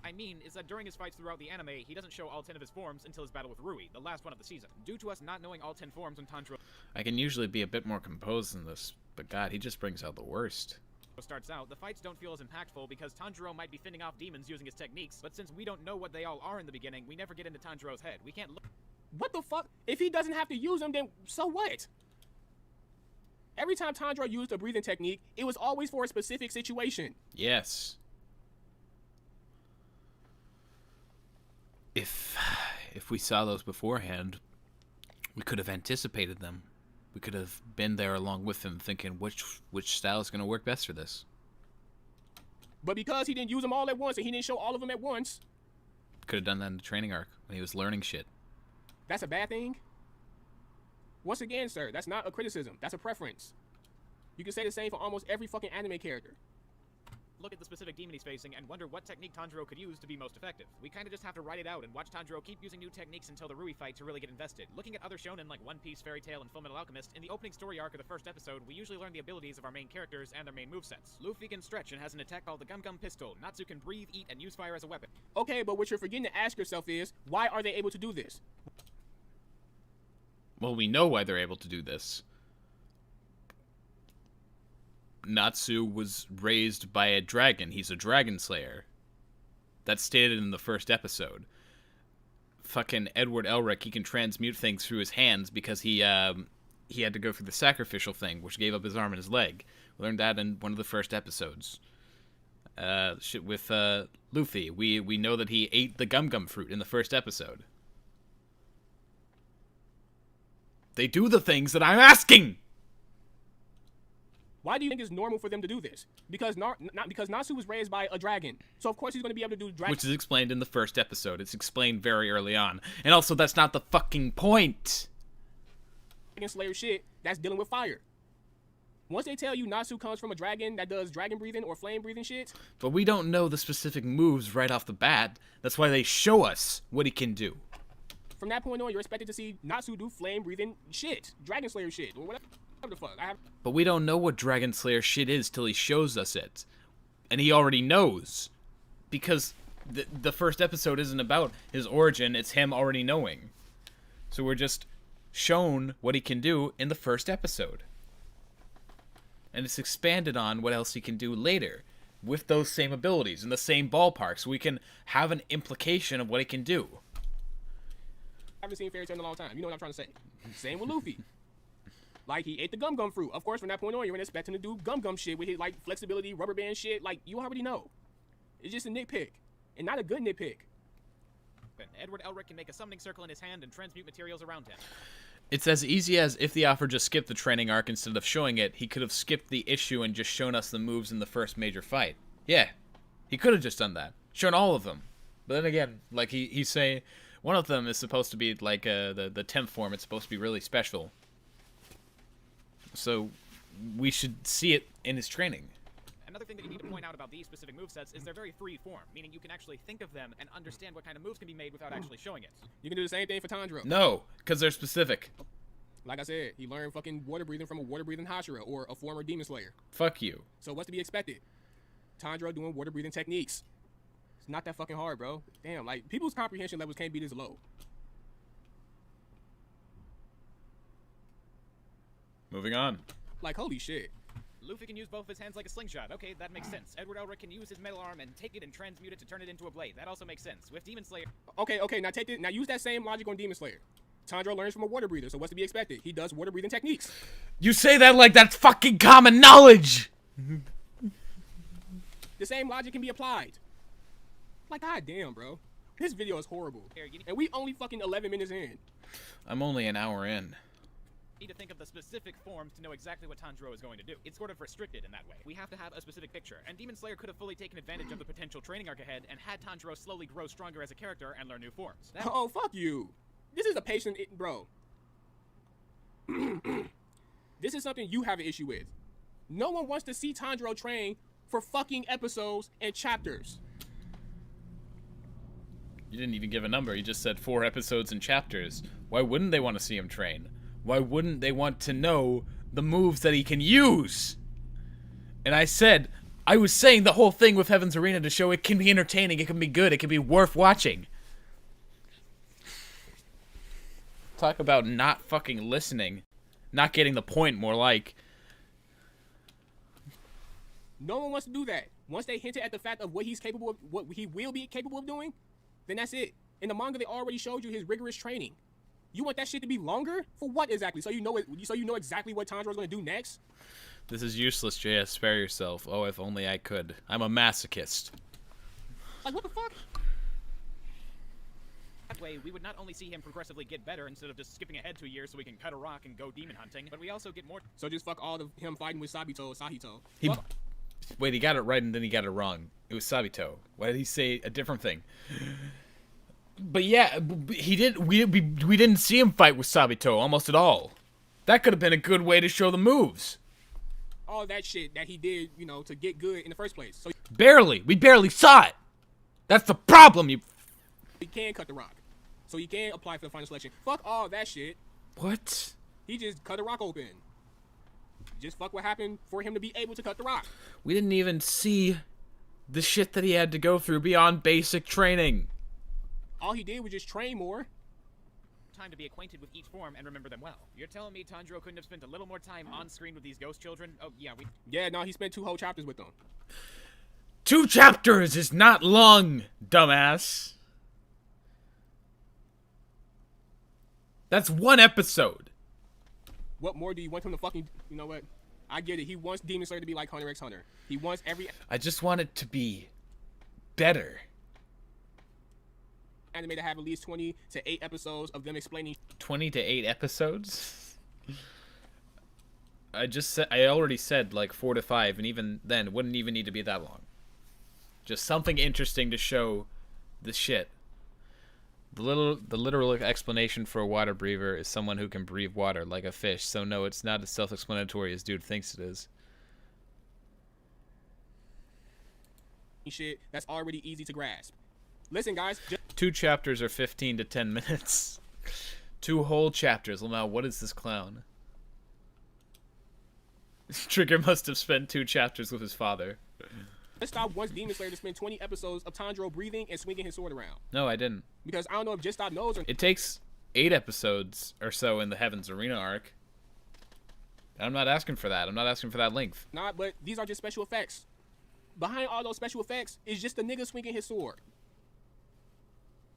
I mean, is that during his fights throughout the anime, he doesn't show all 10 of his forms until his battle with Rui, the last one of the season. Due to us not knowing all 10 forms when Tanjiro
I can usually be a bit more composed than this, but God, he just brings out the worst.
starts out, the fights don't feel as impactful because Tanjiro might be fending off demons using his techniques, but since we don't know what they all are in the beginning, we never get into Tanjiro's head. We can't look.
What the fuck? If he doesn't have to use them, then so what? Every time Tanjiro used a breathing technique, it was always for a specific situation.
Yes. If we saw those beforehand, we could have anticipated them. We could have been there along with him, thinking which style is going to work best for this.
But because he didn't use them all at once and he didn't show all of them at once,
Could have done that in the training arc when he was learning shit.
that's a bad thing? Once again, sir, that's not a criticism. That's a preference. You can say the same for almost every fucking anime character.
Look at the specific demon he's facing and wonder what technique Tanjiro could use to be most effective. We kinda just have to write it out and watch Tanjiro keep using new techniques until the Rui fight to really get invested. Looking at other shonen like One Piece, Fairy Tail, and Fullmetal Alchemist, in the opening story arc of the first episode, we usually learn the abilities of our main characters and their main movesets. Luffy can stretch and has an attack called the Gum Gum Pistol. Natsu can breathe, eat, and use fire as a weapon.
Okay, but what you're forgetting to ask yourself is, why are they able to do this?
Well, we know why they're able to do this. Natsu was raised by a dragon. He's a dragon slayer. That's stated in the first episode. Fucking Edward Elric, he can transmute things through his hands because he had to go through the sacrificial thing, which gave up his arm and his leg. We learned that in one of the first episodes. Shit with Luffy. We know that he ate the Gum Gum fruit in the first episode. They do the things that I'm asking!
Why do you think it's normal for them to do this? Because not because Natsu was raised by a dragon. So of course he's going to be able to do dragon.
Which is explained in the first episode. It's explained very early on. And also, that's not the fucking point!
Dragon Slayer shit that's dealing with fire. Once they tell you Natsu comes from a dragon that does dragon breathing or flame breathing shit.
But we don't know the specific moves right off the bat. That's why they show us what he can do.
From that point on, you're expected to see Natsu do flame breathing shit. Dragon Slayer shit. Or whatever the fuck.
But we don't know what Dragon Slayer shit is till he shows us it. And he already knows. Because the first episode isn't about his origin, it's him already knowing. So we're just shown what he can do in the first episode. And it's expanded on what else he can do later with those same abilities in the same ballpark, so we can have an implication of what he can do.
I haven't seen Fairy Tail in a long time. You know what I'm trying to say. Same with Luffy. Like, he ate the gum fruit. Of course, from that point on, you're gonna expect him to do gum shit with his, like, flexibility, rubber band shit. Like, you already know. It's just a nitpick. And not a good nitpick.
Edward Elric can make a summoning circle in his hand and transmute materials around him.
It's as easy as if the author just skipped the training arc instead of showing it, he could have skipped the issue and just shown us the moves in the first major fight. Yeah, he could have just done that. Shown all of them. But then again, like he's saying, one of them is supposed to be like the 10th form. It's supposed to be really special. So we should see it in his training.
Another thing that you need to point out about these specific movesets is they're very free form, meaning you can actually think of them and understand what kind of moves can be made without actually showing it.
You can do the same thing for Tanjiro.
No, because they're specific.
Like I said, he learned fucking water breathing from a water breathing Hashira or a former Demon Slayer.
Fuck you.
So what's to be expected? Tanjiro doing water breathing techniques. It's not that fucking hard, bro. Damn, like, people's comprehension levels can't be this low.
Moving on.
Like, holy shit.
Luffy can use both of his hands like a slingshot. Okay, that makes sense. Edward Elric can use his metal arm and take it and transmute it to turn it into a blade. That also makes sense. With Demon Slayer...
Okay, now take it. Now use that same logic on Demon Slayer. Tanjiro learns from a water breather, so what's to be expected? He does water breathing techniques.
You say that like that's fucking common knowledge!
The same logic can be applied. Like, goddamn, bro. This video is horrible. And we only fucking 11 minutes in.
I'm only an hour in.
Need to think of the specific forms to know exactly what Tanjiro is going to do. It's sort of restricted in that way. We have to have a specific picture, and Demon Slayer could have fully taken advantage of the potential training arc ahead and had Tanjiro slowly grow stronger as a character and learn new forms.
Oh, fuck you. This is a patient, bro. This is something you have an issue with. No one wants to see Tanjiro train for fucking episodes and chapters.
You didn't even give a number. You just said 4 episodes and chapters. Why wouldn't they want to see him train? Why wouldn't they want to know the moves that he can use? And I was saying the whole thing with Heaven's Arena to show it can be entertaining, it can be good, it can be worth watching. Talk about not fucking listening. Not getting the point, more like.
No one wants to do that. Once they hinted at the fact of what he's capable of, what he will be capable of doing, then that's it. In the manga, they already showed you his rigorous training. You want that shit to be longer? For what exactly? So you know exactly what Tanjiro's gonna do next?
This is useless, JS. Spare yourself. Oh, if only I could. I'm a masochist.
Like, what the fuck?
That way, we would not only see him progressively get better instead of just skipping ahead 2 years so we can cut a rock and go demon hunting, but we also get more...
So just fuck all of him fighting with Sahito.
Wait, he got it right and then he got it wrong. It was Sabito. Why did he say a different thing? But yeah, he did. We didn't see him fight with Sabito almost at all. That could have been a good way to show the moves.
All that shit that he did, you know, to get good in the first place. So
we barely saw it. That's the problem. He
can cut the rock, so he can apply for the final selection. Fuck all that shit.
What?
He just cut the rock open. Just fuck what happened for him to be able to cut the rock.
We didn't even see the shit that he had to go through beyond basic training.
All he did was just train more.
Time to be acquainted with each form and remember them well. You're telling me Tanjiro couldn't have spent a little more time on screen with these ghost children? Oh, yeah,
Yeah, no, he spent 2 whole chapters with them.
2 chapters is not long, dumbass. That's 1 episode.
What more do you want him to fucking... You know what? I get it. He wants Demon Slayer to be like Hunter x Hunter. He wants every...
I just want it to be better.
Anime to have at least 20 to 8 episodes of them explaining
20 to 8 episodes? I already said like 4 to 5, and even then it wouldn't even need to be that long. Just something interesting to show the shit. The literal explanation for a water breather is someone who can breathe water like a fish. So no, it's not as self-explanatory as dude thinks it is.
shit that's already easy to grasp. Listen, guys.
2 chapters are 15 to 10 minutes. 2 whole chapters. Lamau, what is this clown? Trigger must have spent 2 chapters with his father.
Let's stop once Demon Slayer to spend 20 episodes of Tanjiro breathing and swinging his sword around.
No, I didn't.
Because I don't know if Just Stop knows or...
It takes 8 episodes or so in the Heaven's Arena arc. I'm not asking for that. I'm not asking for that length.
Nah, but these are just special effects. Behind all those special effects is just a nigga swinging his sword.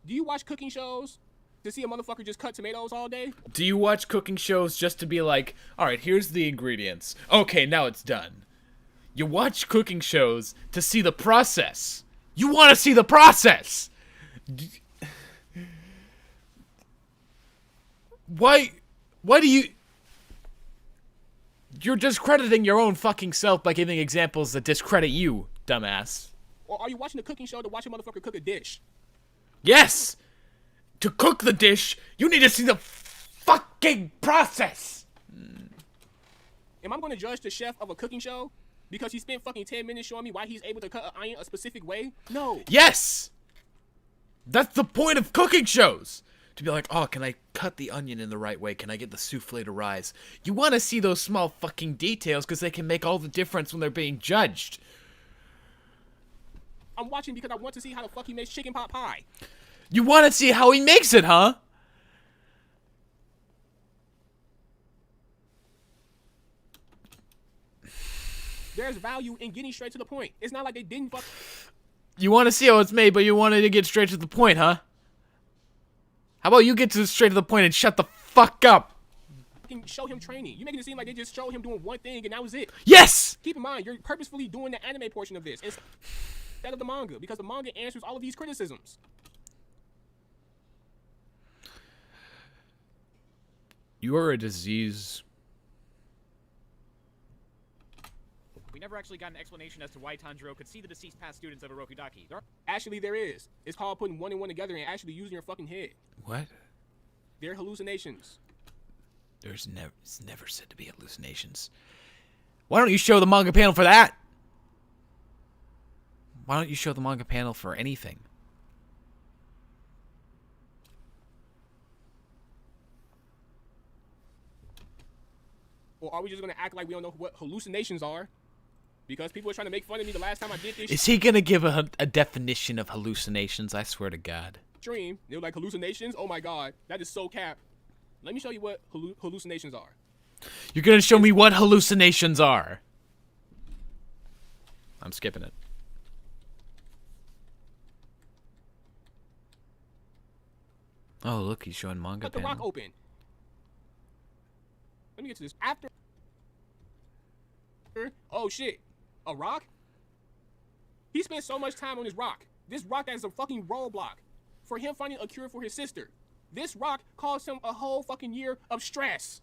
Do you watch cooking shows to see a motherfucker just cut tomatoes all day?
Do you watch cooking shows just to be like, all right, here's the ingredients. Okay, now it's done. You watch cooking shows to see the process. You want to see the process. Why do you... You're discrediting your own fucking self by giving examples that discredit you, dumbass.
Or are you watching a cooking show to watch a motherfucker cook a dish?
Yes! To cook the dish, you need to see the fucking process!
Am I going to judge the chef of a cooking show because he spent fucking 10 minutes showing me why he's able to cut an onion a specific way? No.
Yes! That's the point of cooking shows! To be like, oh, can I cut the onion in the right way? Can I get the souffle to rise? You want to see those small fucking details because they can make all the difference when they're being judged.
I'm watching because I want to see how the fuck he makes chicken pot pie.
You want to see how he makes it, huh?
There's value in getting straight to the point. It's not like they didn't fuck.
You want to see how it's made, but you wanted to get straight to the point, huh? How about you get straight to the point and shut the fuck up?
Show him training. You making it seem like they just showed him doing one thing and that was it.
Yes!
Keep in mind, you're purposefully doing the anime portion of this instead of the manga because the manga answers all of these criticisms.
You are a disease.
We never actually got an explanation as to why Tanjiro could see the deceased past students of Irokudaki.
Actually, there is. It's called putting one and one together and actually using your fucking head.
What?
They're hallucinations.
It's never said to be hallucinations. Why don't you show the manga panel for that? Why don't you show the manga panel for anything?
Or are we just going to act like we don't know what hallucinations are? Because people were trying to make fun of me the last time I did this
Is he gonna give a definition of hallucinations? I swear to God.
stream. They were like, hallucinations? Oh my god, that is so cap. Let me show you what hallucinations are.
You're gonna show me what hallucinations are. I'm skipping it. Oh, look, he's showing manga
Cut the rock
panel.
open. Let me get to this. After. Oh shit. A rock? He spent so much time on this rock. This rock that is a fucking roadblock for him finding a cure for his sister. This rock caused him a whole fucking year of stress.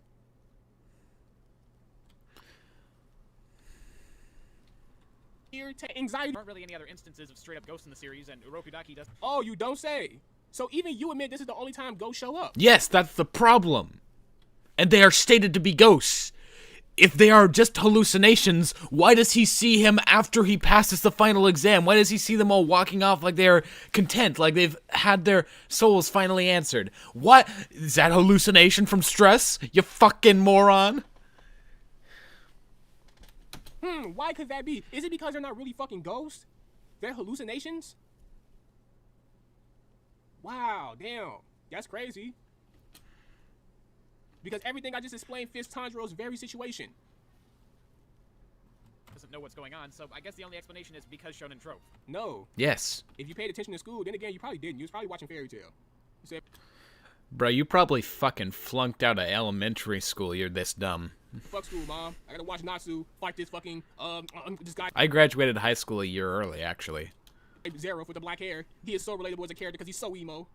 Anxiety.
There aren't really any other instances of straight up ghosts in the series, and Irokudaki does.
Oh, you don't say. So even you admit this is the only time ghosts show up.
Yes, that's the problem. And they are stated to be ghosts. If they are just hallucinations, why does he see him after he passes the final exam? Why does he see them all walking off like they're content, like they've had their souls finally answered? What? Is that hallucination from stress? You fucking moron.
Why could that be? Is it because they're not really fucking ghosts? They're hallucinations? Wow, damn. That's crazy. Because everything I just explained fits Tanjiro's very situation.
Doesn't know what's going on, so I guess the only explanation is because Shonen trope.
No.
Yes.
If you paid attention in school, then again, you probably didn't. You was probably watching Fairy Tail. You said,
Bro, you probably fucking flunked out of elementary school. You're this dumb.
fuck school, mom. I gotta watch Natsu fight this fucking, this guy,
I graduated high school a year early, actually.
Zero with the black hair. He is so relatable as a character because he's so emo.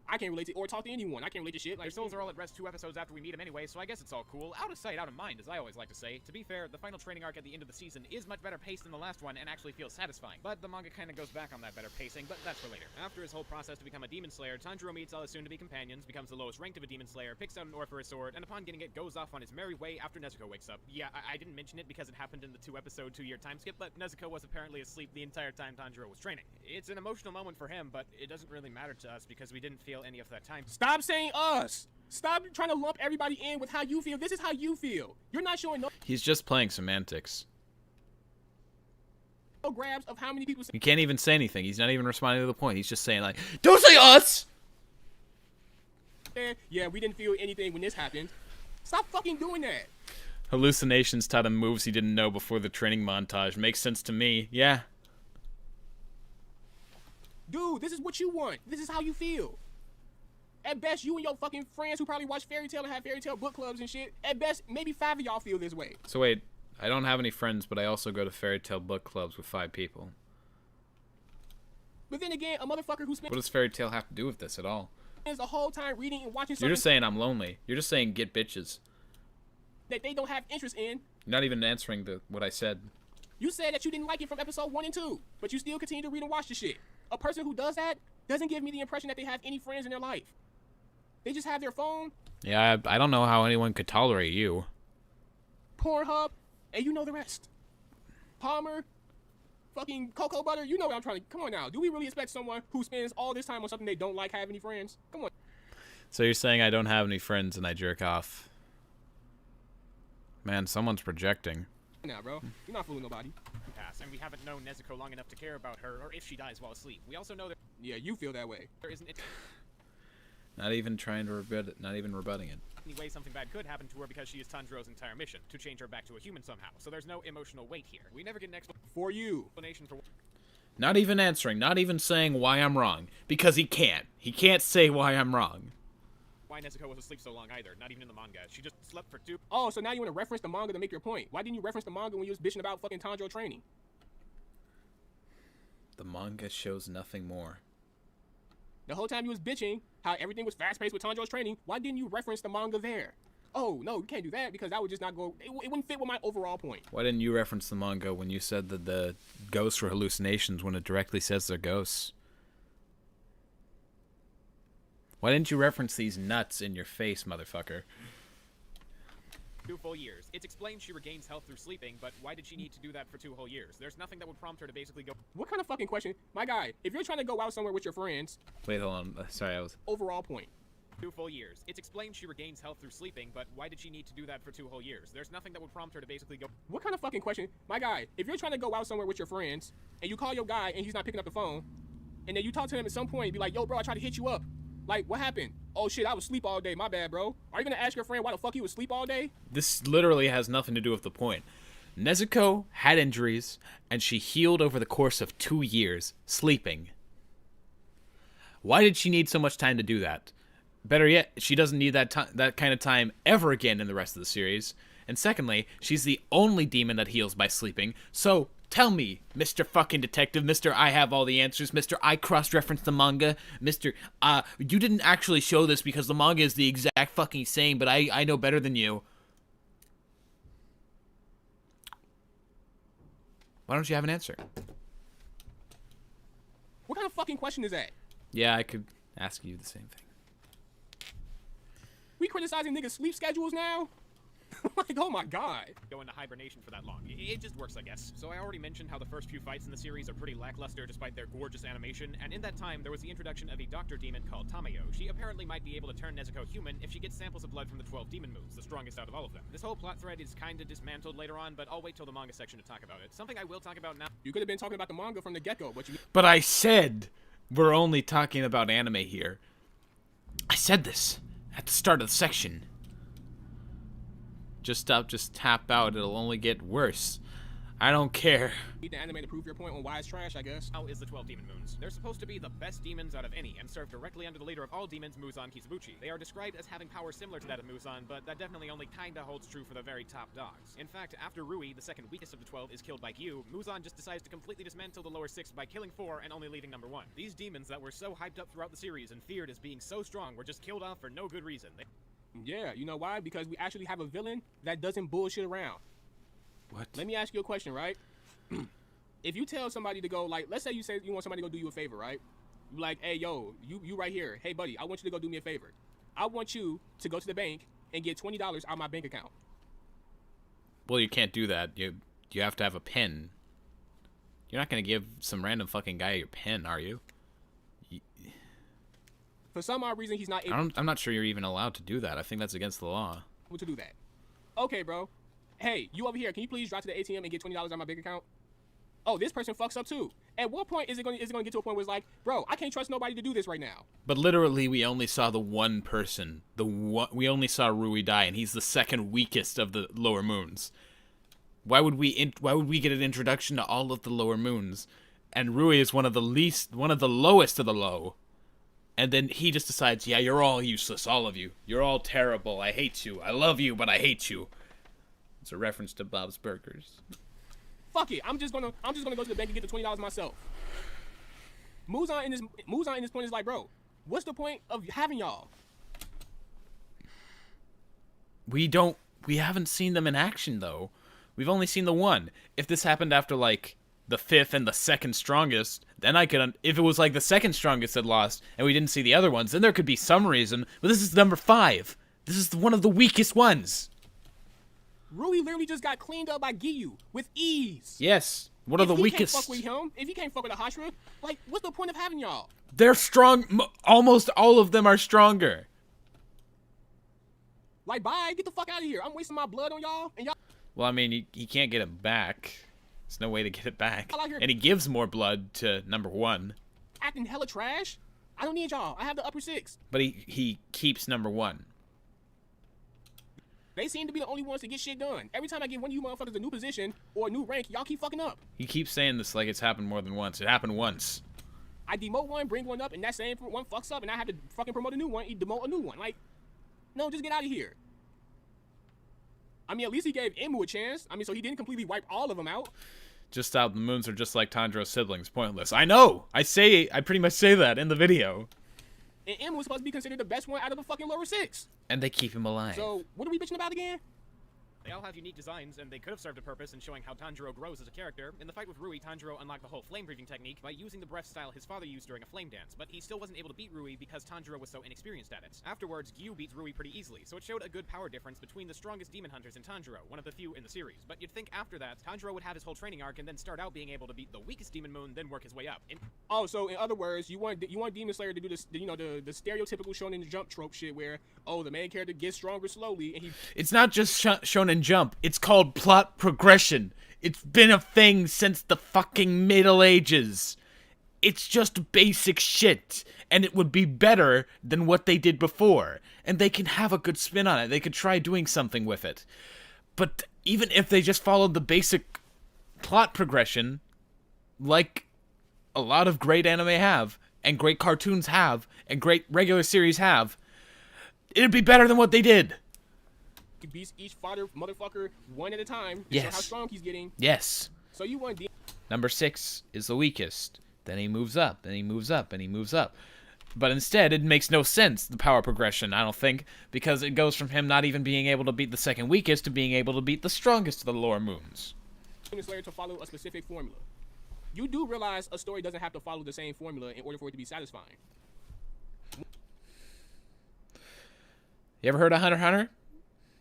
I can't relate to or talk to anyone. I can't relate to shit. Like,
Their souls are all at rest 2 episodes after we meet him anyway, so I guess it's all cool. Out of sight, out of mind, as I always like to say. To be fair, the final training arc at the end of the season is much better paced than the last one and actually feels satisfying. But the manga kinda goes back on that better pacing, but that's for later. After his whole process to become a demon slayer, Tanjiro meets all his soon-to-be companions, becomes the lowest ranked of a demon slayer, picks out an ore for his sword, and upon getting it, goes off on his merry way after Nezuko wakes up. Yeah, I didn't mention it because it happened in the 2-episode, 2-year time skip, but Nezuko was apparently asleep the entire time Tanjiro was training. It's an emotional moment for him, but it doesn't really matter to us because we didn't feel any of that time.
Stop saying us. Stop trying to lump everybody in with how you feel. This is how you feel. You're not showing no
He's just playing semantics.
grabs of how many people say
He can't even say anything. He's not even responding to the point. He's just saying like, don't say us!
said, yeah, we didn't feel anything when this happened. Stop fucking doing that.
Hallucinations taught him moves he didn't know before the training montage. Makes sense to me. Yeah.
Dude, this is what you want. This is how you feel. At best, you and your fucking friends who probably watch Fairy Tail and have Fairy Tail book clubs and shit, at best, maybe 5 of y'all feel this way.
So wait, I don't have any friends, but I also go to Fairy Tail book clubs with 5 people.
But then again, a motherfucker who
What
spends
does Fairy Tail have to do with this at all?
the whole time reading and watching
You're
something
just saying I'm lonely. You're just saying get bitches.
that they don't have interest in.
You're not even answering what I said.
You said that you didn't like it from episode 1 and 2, but you still continue to read and watch the shit. A person who does that doesn't give me the impression that they have any friends in their life. They just have their phone,
Yeah, I don't know how anyone could tolerate you.
Pornhub, and you know the rest. Palmer, fucking cocoa butter, you know what I'm trying to... Come on now, do we really expect someone who spends all this time on something they don't like have any friends? Come on.
So you're saying I don't have any friends and I jerk off. Man, someone's projecting.
Now, bro, you're not fooling nobody.
Pass, and we haven't known Nezuko long enough to care about her or if she dies while asleep. We also know that
Yeah, you feel that way.
there isn't
Not even trying to rebut it. Not even rebutting it.
any way something bad could happen to her because she is Tanjiro's entire mission, to change her back to a human somehow. So there's no emotional weight here. We never get an
For you.
explanation for
Not even answering. Not even saying why I'm wrong. Because he can't. He can't say why I'm wrong.
why Nezuko was asleep so long either, not even in the manga. She just slept for 2...
Oh, so now you want to reference the manga to make your point. Why didn't you reference the manga when you was bitching about fucking Tanjiro training?
The manga shows nothing more.
The whole time you was bitching how everything was fast-paced with Tanjiro's training, why didn't you reference the manga there? Oh, no, you can't do that because that would just not go... It wouldn't fit with my overall point.
Why didn't you reference the manga when you said that the ghosts were hallucinations when it directly says they're ghosts? Why didn't you reference these nuts in your face, motherfucker?
2 full years. It's explained she regains health through sleeping, but why did she need to do that for 2 whole years? There's nothing that would prompt her to basically go...
What kind of fucking question? My guy, if you're trying to go out somewhere with your friends,
Wait, hold on. Sorry, I was...
overall point.
2 full years. It's explained she regains health through sleeping, but why did she need to do that for 2 whole years? There's nothing that would prompt her to basically go...
What kind of fucking question? My guy, if you're trying to go out somewhere with your friends, and you call your guy and he's not picking up the phone, and then you talk to him at some point and be like, yo, bro, I tried to hit you up. Like, what happened? Oh, shit, I was asleep all day. My bad, bro. Are you gonna ask your friend why the fuck he was asleep all day?
This literally has nothing to do with the point. Nezuko had injuries, and she healed over the course of 2 years, sleeping. Why did she need so much time to do that? Better yet, she doesn't need that kind of time ever again in the rest of the series. And secondly, she's the only demon that heals by sleeping, so tell me, Mr. fucking Detective, Mr. I have all the answers, Mr. I cross-referenced the manga, Mr. You didn't actually show this because the manga is the exact fucking same, but I know better than you. Why don't you have an answer?
What kind of fucking question is that?
Yeah, I could ask you the same thing.
We criticizing niggas' sleep schedules now? Like, oh my god.
go into hibernation for that long. It just works, I guess. So I already mentioned how the first few fights in the series are pretty lackluster despite their gorgeous animation, and in that time there was the introduction of a doctor demon called Tamayo. She apparently might be able to turn Nezuko human if she gets samples of blood from the 12 demon moves, the strongest out of all of them. This whole plot thread is kinda dismantled later on, but I'll wait till the manga section to talk about it. Something I will talk about now.
You could have been talking about the manga from the get-go, but you...
But I said we're only talking about anime here. I said this at the start of the section. Just stop, just tap out. It'll only get worse. I don't care.
need the anime to prove your point on why it's trash, I guess.
How is the 12 demon moons? They're supposed to be the best demons out of any, and serve directly under the leader of all demons, Muzan Kizabuchi. They are described as having powers similar to that of Muzan, but that definitely only kinda holds true for the very top dogs. In fact, after Rui, the second weakest of the 12, is killed by Gyu, Muzan just decides to completely dismantle the lower 6 by killing 4 and only leaving number 1. These demons that were so hyped up throughout the series and feared as being so strong were just killed off for no good reason.
Yeah, you know why? Because we actually have a villain that doesn't bullshit around.
What?
Let me ask you a question, right? If you tell somebody to go, like, let's say you want somebody to go do you a favor, right? You're like, hey, yo, you right here. Hey, buddy, I want you to go do me a favor. I want you to go to the bank and get $20 out of my bank account.
Well, you can't do that. You have to have a pen. You're not gonna give some random fucking guy your pen, are you?
For some odd reason, he's not able
I'm not sure you're even allowed to do that. I think that's against the law.
to do that. Okay, bro. Hey, you over here. Can you please drive to the ATM and get $20 out of my bank account? oh, this person fucks up too. At what point is it going to get to a point where it's like, bro, I can't trust nobody to do this right now?
But literally, we only saw the one person. We only saw Rui die, and he's the second weakest of the lower moons. Why would we get an introduction to all of the lower moons, and Rui is one of the lowest of the low, and then he just decides, yeah, you're all useless, all of you. You're all terrible. I hate you. I love you, but I hate you. It's a reference to Bob's Burgers.
Fuck it. I'm just gonna go to the bank and get the $20 myself. Muzan in this point is like, bro, what's the point of having y'all?
We haven't seen them in action though. We've only seen the one. If this happened after like the fifth and the second strongest, then I could. If it was like the second strongest had lost and we didn't see the other ones, then there could be some reason. But this is number 5. This is one of the weakest ones.
Rui literally just got cleaned up by Giyu with ease.
Yes, one of the weakest.
If he can't fuck with Hashira, like, what's the point of having y'all?
They're strong. Almost all of them are stronger.
Like, bye, get the fuck out of here. I'm wasting my blood on y'all, and y'all.
Well, I mean, he can't get it back. There's no way to get it back.
I like your-
And he gives more blood to number 1.
Acting hella trash. I don't need y'all. I have the upper 6.
But he keeps number 1.
They seem to be the only ones to get shit done. Every time I give one of you motherfuckers a new position or a new rank, y'all keep fucking up.
He keeps saying this like it's happened more than once. It happened once.
I demote one, bring one up, and that same one fucks up, and I have to fucking promote a new one, demote a new one. Like, no, just get out of here. I mean, at least he gave Imu a chance. I mean, so he didn't completely wipe all of them out.
Just how the moons are just like Tanjiro's siblings, pointless. I know! I pretty much say that in the video.
And Imu was supposed to be considered the best one out of the fucking lower 6.
And they keep him alive.
So, what are we bitching about again?
They all have unique designs, and they could have served a purpose in showing how Tanjiro grows as a character. In the fight with Rui, Tanjiro unlocked the whole flame breathing technique by using the breath style his father used during a flame dance, but he still wasn't able to beat Rui because Tanjiro was so inexperienced at it. Afterwards, Gyu beats Rui pretty easily, so it showed a good power difference between the strongest demon hunters and Tanjiro, one of the few in the series. But you'd think after that, Tanjiro would have his whole training arc and then start out being able to beat the weakest demon moon, then work his way up.
Oh, so in other words, you want Demon Slayer to do this, you know, the stereotypical Shonen Jump trope shit where, oh, the main character gets stronger slowly, and he.
It's not just Shonen Jump. It's called plot progression. It's been a thing since the fucking Middle Ages. It's just basic shit, and it would be better than what they did before. And they can have a good spin on it. They could try doing something with it. But even if they just followed the basic plot progression, like a lot of great anime have, and great cartoons have, and great regular series have, it'd be better than what they did.
He beats each fodder motherfucker one at a time to
Yes.
show how strong he's getting.
Yes.
So you want
Number 6 is the weakest. Then he moves up, then he moves up, and he moves up. But instead, it makes no sense, the power progression, I don't think, because it goes from him not even being able to beat the second weakest to being able to beat the strongest of the lower moons.
Demon Slayer to follow a specific formula. You do realize a story doesn't have to follow the same formula in order for it to be satisfying.
You ever heard of Hunter x Hunter?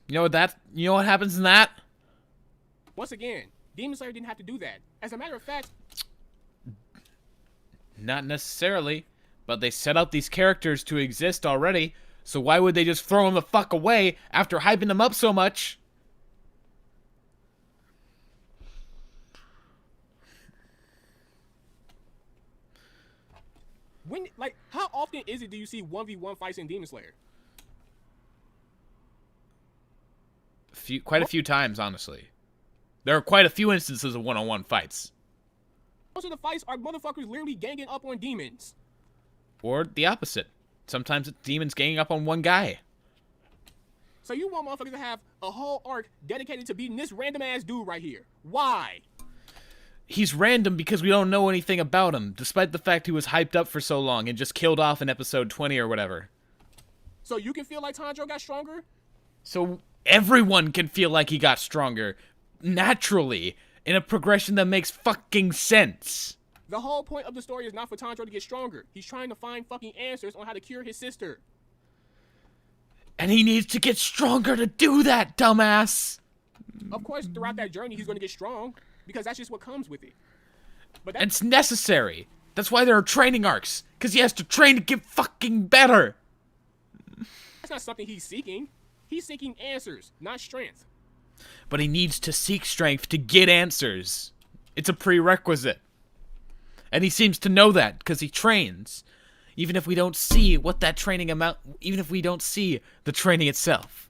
You know what happens in that?
Once again, Demon Slayer didn't have to do that. As a matter of fact,
Not necessarily, but they set out these characters to exist already, so why would they just throw them the fuck away after hyping them up so much?
how often is it do you see 1v1 fights in Demon Slayer?
Quite a few times, honestly. There are quite a few instances of one-on-one fights.
Most of the fights are motherfuckers literally ganging up on demons.
Or the opposite. Sometimes it's demons ganging up on one guy.
So you want motherfuckers to have a whole arc dedicated to beating this random ass dude right here. Why?
He's random because we don't know anything about him, despite the fact he was hyped up for so long and just killed off in episode 20 or whatever.
So you can feel like Tanjiro got stronger?
So everyone can feel like he got stronger, naturally, in a progression that makes fucking sense.
The whole point of the story is not for Tanjiro to get stronger. He's trying to find fucking answers on how to cure his sister.
And he needs to get stronger to do that, dumbass!
Of course, throughout that journey, he's going to get strong, because that's just what comes with it. But
And it's necessary. That's why there are training arcs, because he has to train to get fucking better.
that's not something he's seeking. He's seeking answers, not strength.
But he needs to seek strength to get answers. It's a prerequisite. And he seems to know that because he trains. Even if we don't see what that training amount, even if we don't see the training itself.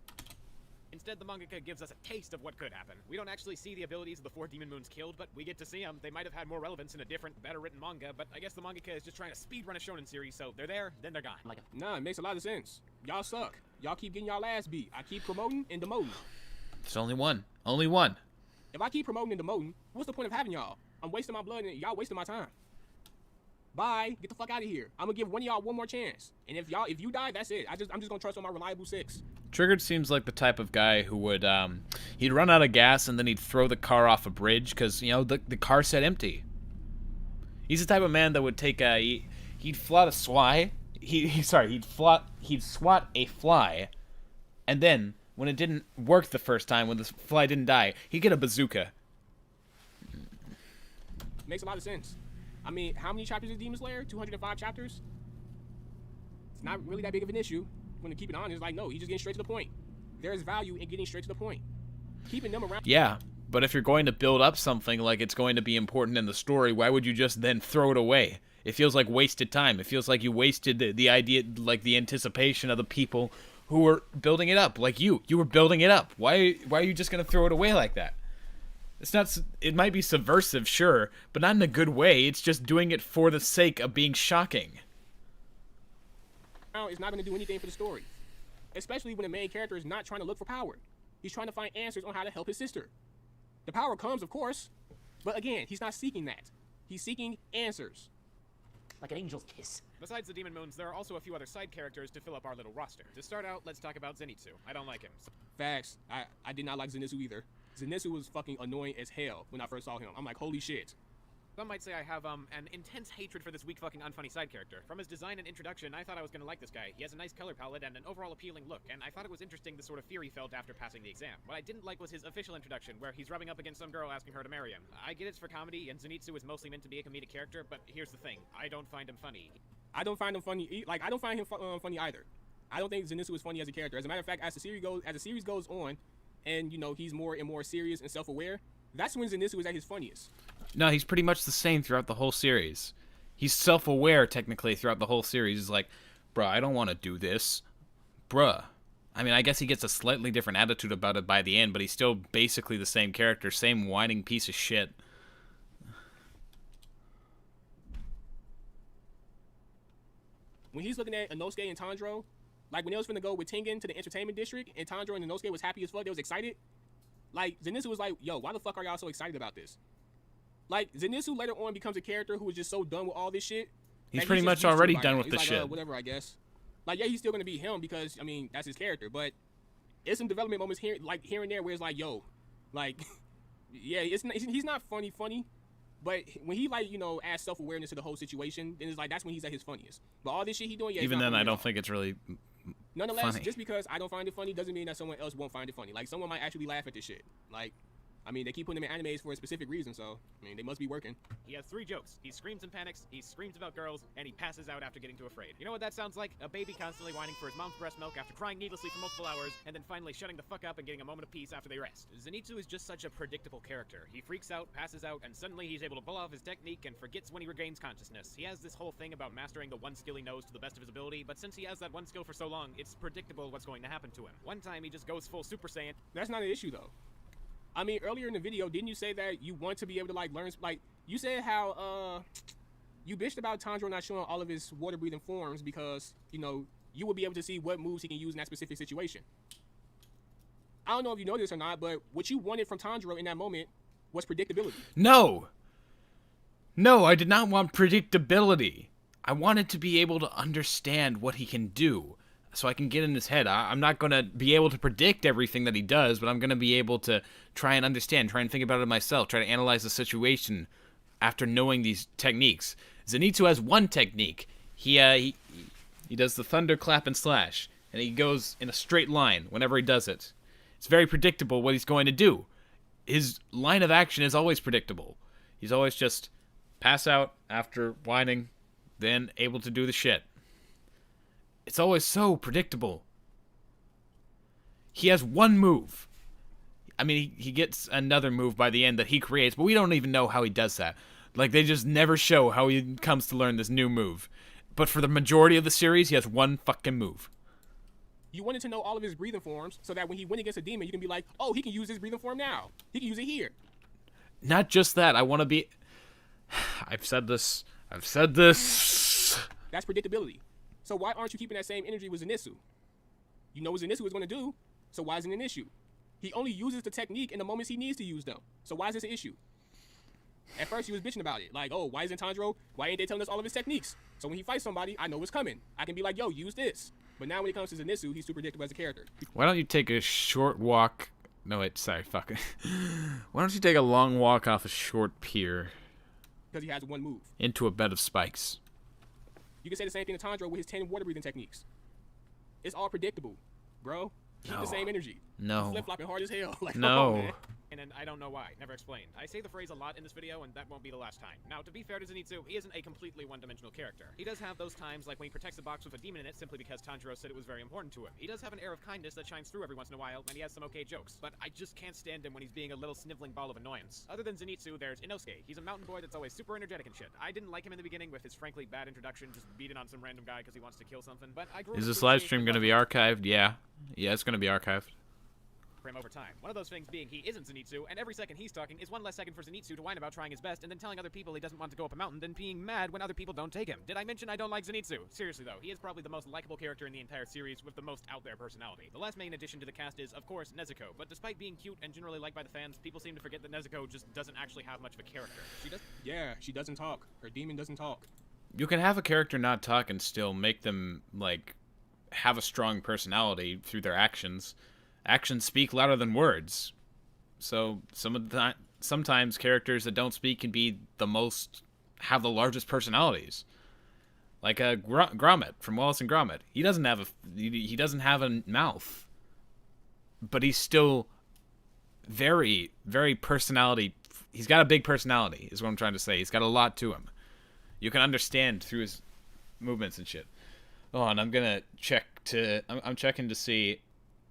Instead, the mangaka gives us a taste of what could happen. We don't actually see the abilities of the 4 demon moons killed, but we get to see them. They might have had more relevance in a different, better written manga, but I guess the mangaka is just trying to speedrun a shonen series, so they're there, then they're gone.
Nah, it makes a lot of sense. Y'all suck. Y'all keep getting y'all ass beat. I keep promoting and demoting.
There's only one. Only one.
If I keep promoting and demoting, what's the point of having y'all? I'm wasting my blood and y'all wasting my time. Bye. Get the fuck out of here. I'm gonna give one of y'all one more chance. And if you die, that's it. I'm just gonna trust on my reliable 6.
Triggered seems like the type of guy who would, he'd run out of gas and then he'd throw the car off a bridge because, you know, the car said empty. He's the type of man that would take he'd swat a fly. He'd swat a fly, and then, when it didn't work the first time, when the fly didn't die, he'd get a bazooka.
Makes a lot of sense. I mean, how many chapters is Demon Slayer? 205 chapters? It's not really that big of an issue. When to keep it honest, like, no, he's just getting straight to the point. There's value in getting straight to the point. Keeping them around.
Yeah, but if you're going to build up something like it's going to be important in the story, why would you just then throw it away? It feels like wasted time. It feels like you wasted the idea, like the anticipation of the people who were building it up. Like you were building it up. Why are you just going to throw it away like that? It's not. It might be subversive, sure, but not in a good way. It's just doing it for the sake of being shocking.
It's not going to do anything for the story, especially when the main character is not trying to look for power. He's trying to find answers on how to help his sister. The power comes, of course, but again, he's not seeking that. He's seeking answers.
Like an angel's kiss.
Besides the demon moons, there are also a few other side characters to fill up our little roster. To start out, let's talk about Zenitsu. I don't like him.
Facts. I did not like Zenitsu either. Zenitsu was fucking annoying as hell when I first saw him. I'm like, holy shit.
Some might say I have an intense hatred for this weak fucking unfunny side character. From his design and introduction, I thought I was gonna like this guy. He has a nice color palette and an overall appealing look, and I thought it was interesting the sort of fear he felt after passing the exam. What I didn't like was his official introduction, where he's rubbing up against some girl asking her to marry him. I get it's for comedy, and Zenitsu is mostly meant to be a comedic character, but here's the thing. I don't find him funny.
I don't find him funny. Like, I don't find him funny either. I don't think Zenitsu is funny as a character. As a matter of fact, as the series goes on, and, you know, he's more and more serious and self-aware, that's when Zenitsu is at his funniest.
No, he's pretty much the same throughout the whole series. He's self-aware, technically, throughout the whole series. He's like, bruh, I don't want to do this. Bruh. I mean, I guess he gets a slightly different attitude about it by the end, but he's still basically the same character, same whining piece of shit.
When he's looking at Inosuke and Tanjiro, like when they was finna go with Tengen to the entertainment district, and Tanjiro and Inosuke was happy as fuck, they was excited. Like, Zenitsu was like, yo, why the fuck are y'all so excited about this? Like, Zenitsu later on becomes a character who is just so done with all this shit.
He's pretty much already done with the
like,
shit.
Whatever, I guess. Like, yeah, he's still gonna be him because, I mean, that's his character. But it's some development moments here, like here and there, where it's like, yo, like, yeah, he's not funny, but when he, like, you know, adds self-awareness to the whole situation, then it's like that's when he's at his funniest. But all this shit he doing, yeah.
Even then, I don't think it's really.
Nonetheless,
funny.
Just because I don't find it funny doesn't mean that someone else won't find it funny. Like, someone might actually laugh at this shit. Like, I mean, they keep putting him in animes for a specific reason, so, I mean, they must be working.
He has 3 jokes. He screams and panics, he screams about girls, and he passes out after getting too afraid. You know what that sounds like? A baby constantly whining for his mom's breast milk after crying needlessly for multiple hours, and then finally shutting the fuck up and getting a moment of peace after they rest. Zenitsu is just such a predictable character. He freaks out, passes out, and suddenly he's able to pull off his technique and forgets when he regains consciousness. He has this whole thing about mastering the one skill he knows to the best of his ability, but since he has that one skill for so long, it's predictable what's going to happen to him. One time he just goes full Super Saiyan.
That's not an issue, though. I mean, earlier in the video, didn't you say that you want to be able to, like, learn, like, you said how, you bitched about Tanjiro not showing all of his water-breathing forms because, you know, you would be able to see what moves he can use in that specific situation. I don't know if you know this or not, but what you wanted from Tanjiro in that moment was predictability.
No! No, I did not want predictability. I wanted to be able to understand what he can do, so I can get in his head. I'm not going to be able to predict everything that he does, but I'm going to be able to try and understand, try and think about it myself, try to analyze the situation after knowing these techniques. Zenitsu has one technique. He does the thunder, clap, and slash, and he goes in a straight line whenever he does it. It's very predictable what he's going to do. His line of action is always predictable. He's always just pass out after whining, then able to do the shit. It's always so predictable. He has one move. I mean, he gets another move by the end that he creates, but we don't even know how he does that. Like, they just never show how he comes to learn this new move. But for the majority of the series, he has one fucking move.
You wanted to know all of his breathing forms so that when he went against a demon, you can be like, oh, he can use his breathing form now. He can use it here.
Not just that. I want to be... I've said this.
That's predictability. So why aren't you keeping that same energy with Zenitsu? You know what Zenitsu is going to do, so why isn't it an issue? He only uses the technique in the moments he needs to use them. So why is this an issue? At first, he was bitching about it. Like, oh, why isn't Tanjiro? Why ain't they telling us all of his techniques? So when he fights somebody, I know what's coming. I can be like, yo, use this. But now when it comes to Zenitsu, he's super predictable as a character.
Why don't you take a short walk... No, wait, sorry, fuck it. Why don't you take a long walk off a short pier...
Because he has one move.
Into a bed of spikes.
You can say the same thing to Tanjiro with his 10 water breathing techniques. It's all predictable, bro. Keep the same energy.
No.
Flip-flopping hard as hell. Like,
no.
man.
And I don't know why. Never explained. I say the phrase a lot in this video, and that won't be the last time. Now, to be fair to Zenitsu, he isn't a completely one-dimensional character. He does have those times, like when he protects a box with a demon in it simply because Tanjiro said it was very important to him. He does have an air of kindness that shines through every once in a while, and he has some okay jokes. But I just can't stand him when he's being a little sniveling ball of annoyance. Other than Zenitsu, there's Inosuke. He's a mountain boy that's always super energetic and shit. I didn't like him in the beginning with his frankly bad introduction, just beating on some random guy because he wants to kill something. But I grew up
Is this
appreciating
live stream
him
going to be archived? Yeah. Yeah, it's going to be archived.
for him over time. One of those things being he isn't Zenitsu, and every second he's talking is one less second for Zenitsu to whine about trying his best and then telling other people he doesn't want to go up a mountain, then being mad when other people don't take him. Did I mention I don't like Zenitsu? Seriously though, he is probably the most likable character in the entire series with the most out there personality. The last main addition to the cast is, of course, Nezuko, but despite being cute and generally liked by the fans, people seem to forget that Nezuko just doesn't actually have much of a character.
She doesn't talk. Her demon doesn't talk.
You can have a character not talk and still make them, like, have a strong personality through their actions. Actions speak louder than words. So sometimes characters that don't speak can be have the largest personalities. Like Gromit from Wallace and Gromit. He doesn't have a mouth, but he's still very, very personality. He's got a big personality, is what I'm trying to say. He's got a lot to him. You can understand through his movements and shit. Oh, and I'm gonna I'm checking to see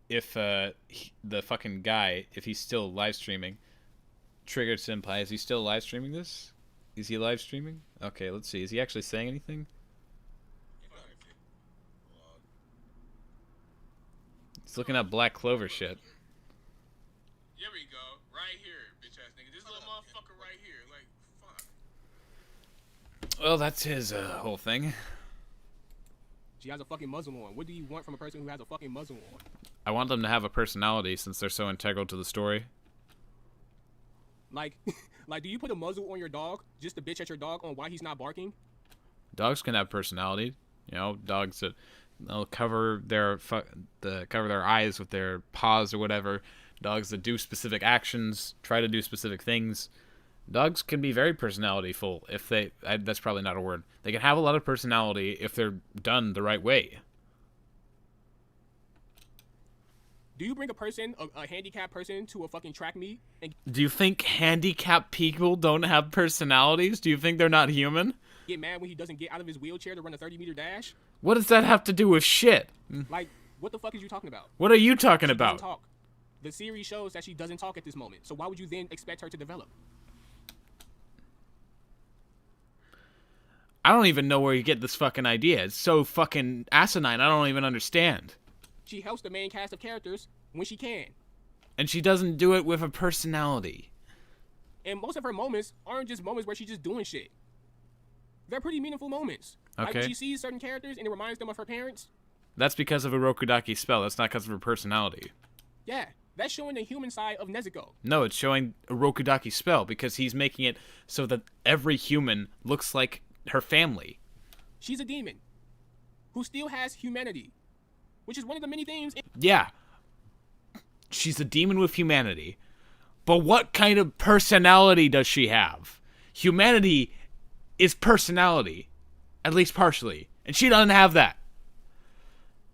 if the fucking guy, if he's still live streaming. Triggered Senpai, is he still live streaming this? Is he live streaming? Okay, let's see. Is he actually saying anything? He's looking up Black Clover shit.
Here we go. Right here, bitch ass nigga. This little motherfucker right here. Like, fuck.
Well, that's his whole thing.
She has a fucking muzzle on. What do you want from a person who has a fucking muzzle on?
I want them to have a personality since they're so integral to the story.
Like, do you put a muzzle on your dog just to bitch at your dog on why he's not barking?
Dogs can have personality. You know, dogs that they'll cover their eyes with their paws or whatever. Dogs that do specific actions, try to do specific things. Dogs can be very personality-full if that's probably not a word. They can have a lot of personality if they're done the right way.
Do you bring a handicapped person to a fucking track meet? And
Do you think handicapped people don't have personalities? Do you think they're not human?
get mad when he doesn't get out of his wheelchair to run a 30-meter dash?
What does that have to do with shit?
Like, what the fuck is you talking about?
What are you talking
She
about?
doesn't talk. The series shows that she doesn't talk at this moment. So why would you then expect her to develop?
I don't even know where you get this fucking idea. It's so fucking asinine. I don't even understand.
She helps the main cast of characters when she can.
And she doesn't do it with a personality.
And most of her moments aren't just moments where she's just doing shit. They're pretty meaningful moments. Like
Okay.
when she sees certain characters and it reminds them of her parents.
That's because of a Rokudaki spell. That's not because of her personality.
Yeah, that's showing the human side of Nezuko.
No, it's showing a Rokudaki spell because he's making it so that every human looks like her family.
She's a demon who still has humanity, which is one of the many themes.
Yeah. She's a demon with humanity. But what kind of personality does she have? Humanity is personality. At least partially. And she doesn't have that.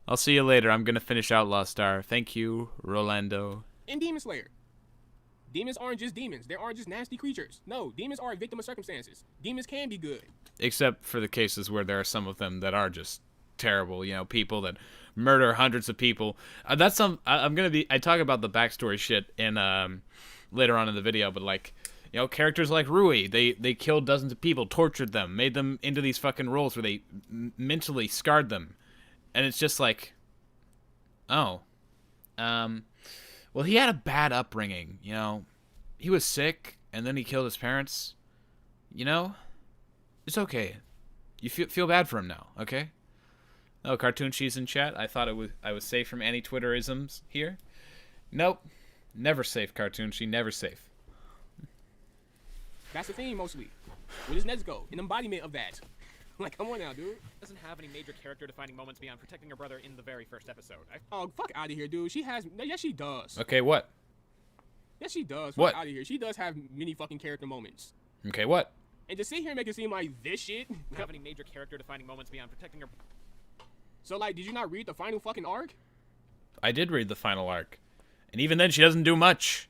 I'll see you later. I'm going to finish Outlaw Star. Thank you, Rolando.
In Demon Slayer, demons aren't just demons. They aren't just nasty creatures. No, demons are a victim of circumstances. Demons can be good.
Except for the cases where there are some of them that are just terrible. You know, people that murder hundreds of people. That's some. I talk about the backstory shit in later on in the video, but like, you know, characters like Rui, they killed dozens of people, tortured them, made them into these fucking roles where they mentally scarred them, and it's just like, oh, well, he had a bad upbringing. You know, he was sick, and then he killed his parents. You know, it's okay. You feel bad for him now, okay? Oh, Cartoon Cheese in chat. I thought I was safe from any Twitterisms here. Nope, never safe. Cartoon Cheese, never safe.
That's the theme mostly. Where does Nezuko? An embodiment of that. Like, come on now, dude.
Doesn't have any major character-defining moments beyond protecting her brother in the very first episode.
Oh, fuck out of here, dude. She has. Yes, she does.
Okay, what?
Yes, she does.
What?
Fuck out of here. She does have many fucking character moments.
Okay, what?
And to sit here and make it seem like this shit.
Doesn't have any major character-defining moments beyond protecting her.
So, like, did you not read the final fucking arc?
I did read the final arc, and even then, she doesn't do much.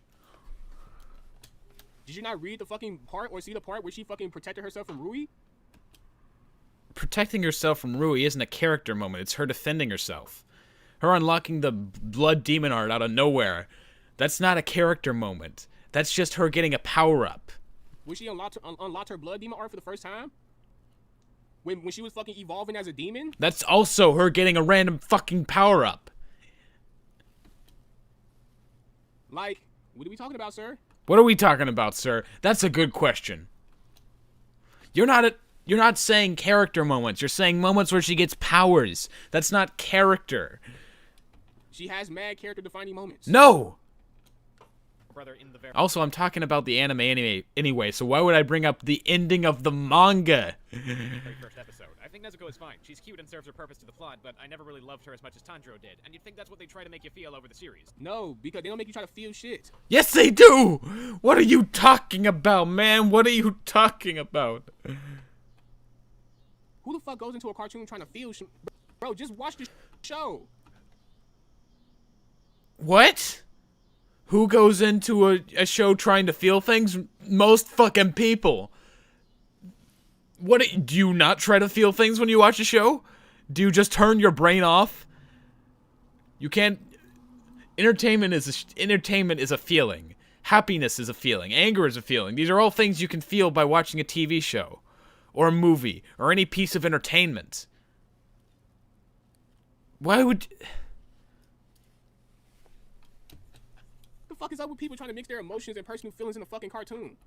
Did you not read the fucking part or see the part where she fucking protected herself from Rui?
Protecting herself from Rui isn't a character moment. It's her defending herself. Her unlocking the blood demon art out of nowhere. That's not a character moment. That's just her getting a power-up.
When she unlocked her blood demon art for the first time? When she was fucking evolving as a demon?
That's also her getting a random fucking power-up.
Like, what are we talking about, sir?
What are we talking about, sir? That's a good question. You're not saying character moments. You're saying moments where she gets powers. That's not character.
She has mad character-defining moments.
No!
Brother in the very
Also, I'm talking about the anime anyway, so why would I bring up the ending of the manga?
first episode. I think Nezuko is fine. She's cute and serves her purpose to the plot, but I never really loved her as much as Tanjiro did. And you'd think that's what they try to make you feel over the series.
No, because they don't make you try to feel shit.
Yes, they do! What are you talking about, man? What are you talking about?
Who the fuck goes into a cartoon trying to feel shit? Bro, just watch the show.
What? Who goes into a show trying to feel things? Most fucking people. What, do you not try to feel things when you watch a show? Do you just turn your brain off? You can't... Entertainment is a feeling. Happiness is a feeling. Anger is a feeling. These are all things you can feel by watching a TV show. Or a movie. Or any piece of entertainment. Why would...
What the fuck is up with people trying to mix their emotions and personal feelings in a fucking cartoon?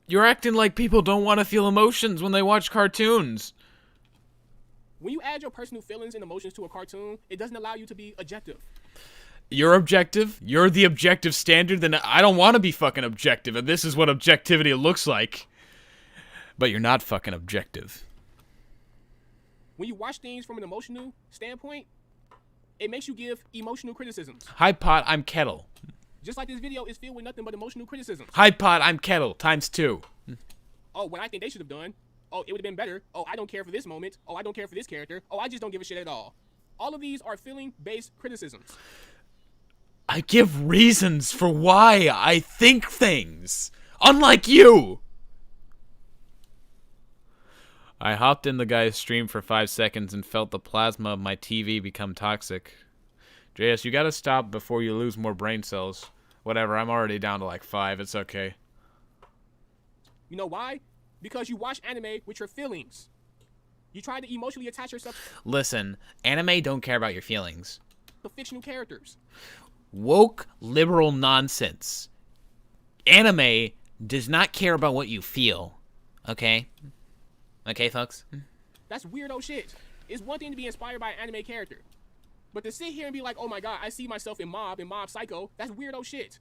You're acting like people don't want to feel emotions when they watch cartoons.
When you add your personal feelings and emotions to a cartoon, it doesn't allow you to be objective.
You're objective? You're the objective standard? Then I don't want to be fucking objective, and this is what objectivity looks like. But you're not fucking objective.
When you watch things from an emotional standpoint, it makes you give emotional criticisms.
Hi Pot, I'm Kettle.
Just like this video is filled with nothing but emotional criticisms.
Hi Pot, I'm Kettle, ×2.
Oh, what I think they should have done. Oh, it would have been better. Oh, I don't care for this moment. Oh, I don't care for this character. Oh, I just don't give a shit at all. All of these are feeling-based criticisms.
I give reasons for why I think things. Unlike you! I hopped in the guy's stream for 5 seconds and felt the plasma of my TV become toxic. JS, you gotta stop before you lose more brain cells. Whatever, I'm already down to like 5. It's okay.
You know why? Because you watch anime with your feelings. You try to emotionally attach yourself
Listen, anime don't care about your feelings.
to fictional characters.
Woke liberal nonsense. Anime does not care about what you feel. Okay? Okay, folks?
That's weirdo shit. It's one thing to be inspired by an anime character. But to sit here and be like, oh my god, I see myself in Mob Psycho, that's weirdo shit.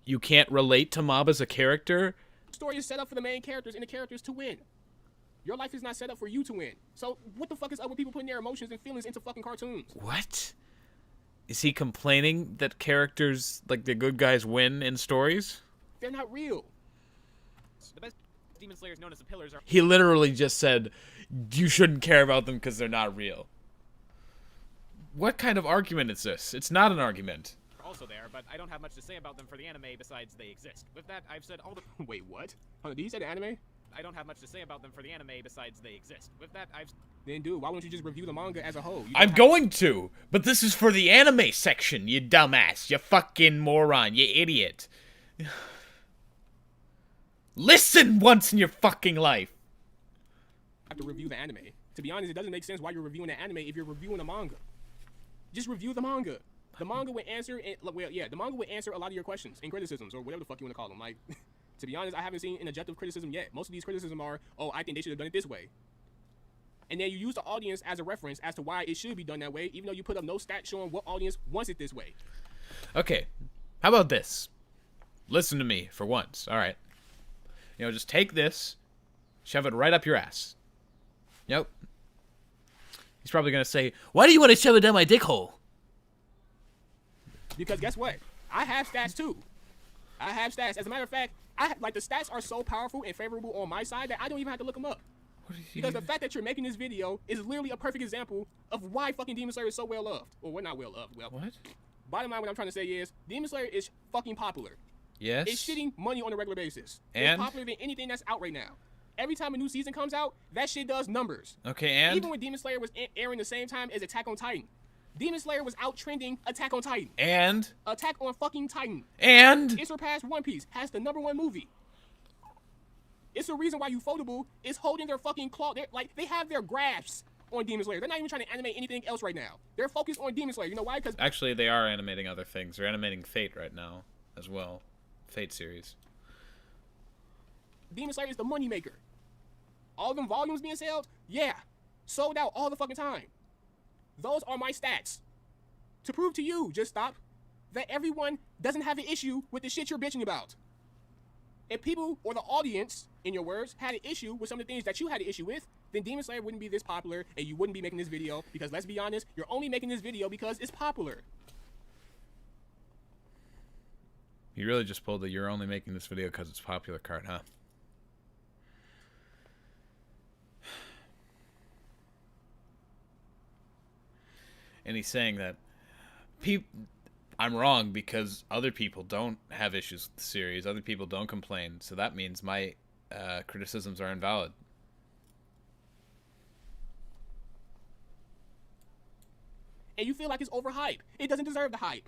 You can't relate to Mob as a character?
The story is set up for the main characters and the characters to win. Your life is not set up for you to win. So what the fuck is up with people putting their emotions and feelings into fucking cartoons?
What? Is he complaining that characters, like the good guys, win in stories?
They're not real.
The best Demon Slayers known as the Pillars are
He literally just said, you shouldn't care about them because they're not real. What kind of argument is this? It's not an argument.
also there, but I don't have much to say about them for the anime besides they exist. With that, I've said all the...
Wait, what? Hold on, did you say the anime?
I don't have much to say about them for the anime besides they exist. With that, I've
Then, dude, why wouldn't you just review the manga as a whole? You don't
I'm
have-
going to, but this is for the anime section, you dumbass, you fucking moron, you idiot. Listen once in your fucking life.
have to review the anime. To be honest, it doesn't make sense why you're reviewing the anime if you're reviewing the manga. Just review the manga. The manga would answer, the manga would answer a lot of your questions and criticisms or whatever the fuck you want to call them. Like, to be honest, I haven't seen an objective criticism yet. Most of these criticisms are, oh, I think they should have done it this way. And then you use the audience as a reference as to why it should be done that way, even though you put up no stats showing what audience wants it this way.
Okay, how about this? Listen to me for once, alright. You know, just take this, shove it right up your ass. Yep. He's probably gonna say, why do you want to shove it down my dick hole?
Because guess what? I have stats too. I have stats. As a matter of fact, like the stats are so powerful and favorable on my side that I don't even have to look them up. Because the fact that you're making this video is literally a perfect example of why fucking Demon Slayer is so well loved. Or we're not well loved. Well,
What?
bottom line, what I'm trying to say is Demon Slayer is fucking popular.
Yes?
It's shitting money on a regular basis.
And?
It's popular than anything that's out right now. Every time a new season comes out, that shit does numbers.
Okay, and?
Even when Demon Slayer was airing the same time as Attack on Titan, Demon Slayer was out trending Attack on Titan.
And?
Attack on fucking Titan.
And?
It surpassed One Piece, has the #1 movie. It's the reason why Ufotable is holding their fucking claw. They have their graphs on Demon Slayer. They're not even trying to animate anything else right now. They're focused on Demon Slayer. You know why? Because
Actually, they are animating other things. They're animating Fate right now, as well. Fate series.
Demon Slayer is the moneymaker. All them volumes being sold, yeah, sold out all the fucking time. Those are my stats. To prove to you, just stop, that everyone doesn't have an issue with the shit you're bitching about. If people, or the audience, in your words, had an issue with some of the things that you had an issue with, then Demon Slayer wouldn't be this popular, and you wouldn't be making this video, because let's be honest, you're only making this video because it's popular.
You really just pulled the "you're only making this video because it's popular" card, huh? And he's saying that I'm wrong because other people don't have issues with the series. Other people don't complain. So that means my criticisms are invalid.
And you feel like it's overhyped. It doesn't deserve the hype.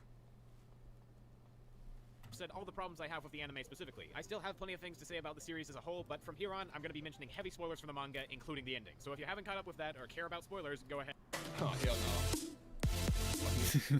said all the problems I have with the anime specifically. I still have plenty of things to say about the series as a whole, but from here on, I'm going to be mentioning heavy spoilers from the manga, including the ending. So if you haven't caught up with that or care about spoilers, go ahead.
Oh, hell no.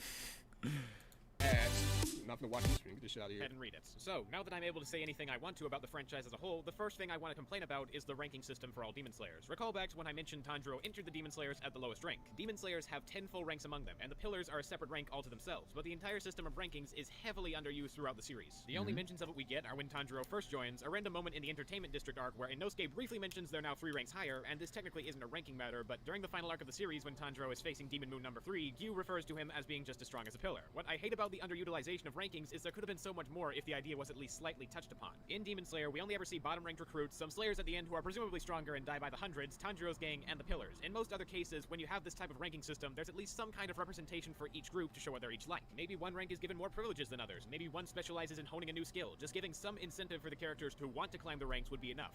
Ass. Nothing to watch this stream. Get this shit out of here.
And read it. So, now that I'm able to say anything I want to about the franchise as a whole, the first thing I want to complain about is the ranking system for all Demon Slayers. Recall back to when I mentioned Tanjiro entered the Demon Slayers at the lowest rank. Demon Slayers have 10 full ranks among them, and the Pillars are a separate rank all to themselves, but the entire system of rankings is heavily underused throughout the series. The only mentions of it we get are when Tanjiro first joins, a random moment in the Entertainment District arc where Inosuke briefly mentions they're now 3 ranks higher, and this technically isn't a ranking matter, but during the final arc of the series when Tanjiro is facing Demon Moon number 3, Gyu refers to him as being just as strong as a pillar. What I hate about the underutilization of rankings is there could have been so much more if the idea was at least slightly touched upon. In Demon Slayer, we only ever see bottom-ranked recruits, some Slayers at the end who are presumably stronger and die by the hundreds, Tanjiro's gang, and the Pillars. In most other cases, when you have this type of ranking system, there's at least some kind of representation for each group to show what they're each like. Maybe one rank is given more privileges than others, maybe one specializes in honing a new skill. Just giving some incentive for the characters to want to climb the ranks would be enough.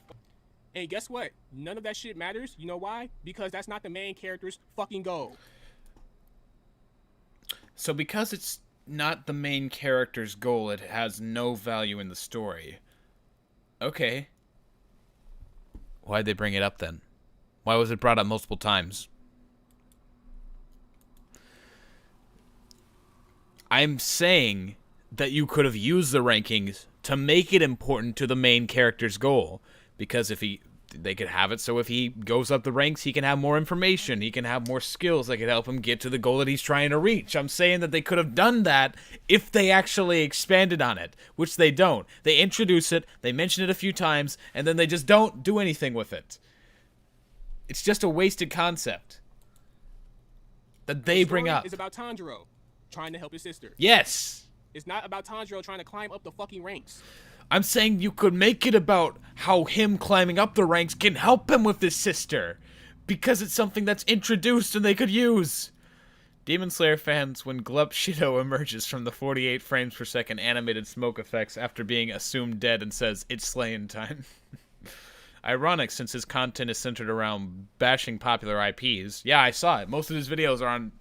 And guess what? None of that shit matters. You know why? Because that's not the main character's fucking goal.
So because it's not the main character's goal, it has no value in the story. Okay. Why'd they bring it up then? Why was it brought up multiple times? I'm saying that you could have used the rankings to make it important to the main character's goal. Because if they could have it so if he goes up the ranks, he can have more information. He can have more skills that could help him get to the goal that he's trying to reach. I'm saying that they could have done that if they actually expanded on it, which they don't. They introduce it, they mention it a few times, and then they just don't do anything with it. It's just a wasted concept that they bring up.
It's about Tanjiro trying to help his sister.
Yes.
It's not about Tanjiro trying to climb up the fucking ranks.
I'm saying you could make it about how him climbing up the ranks can help him with his sister. Because it's something that's introduced and they could use. Demon Slayer fans, when Glup Shido emerges from the 48 frames per second animated smoke effects after being assumed dead and says, "It's slaying time." Ironic, since his content is centered around bashing popular IPs. Yeah, I saw it. Most of his videos are on,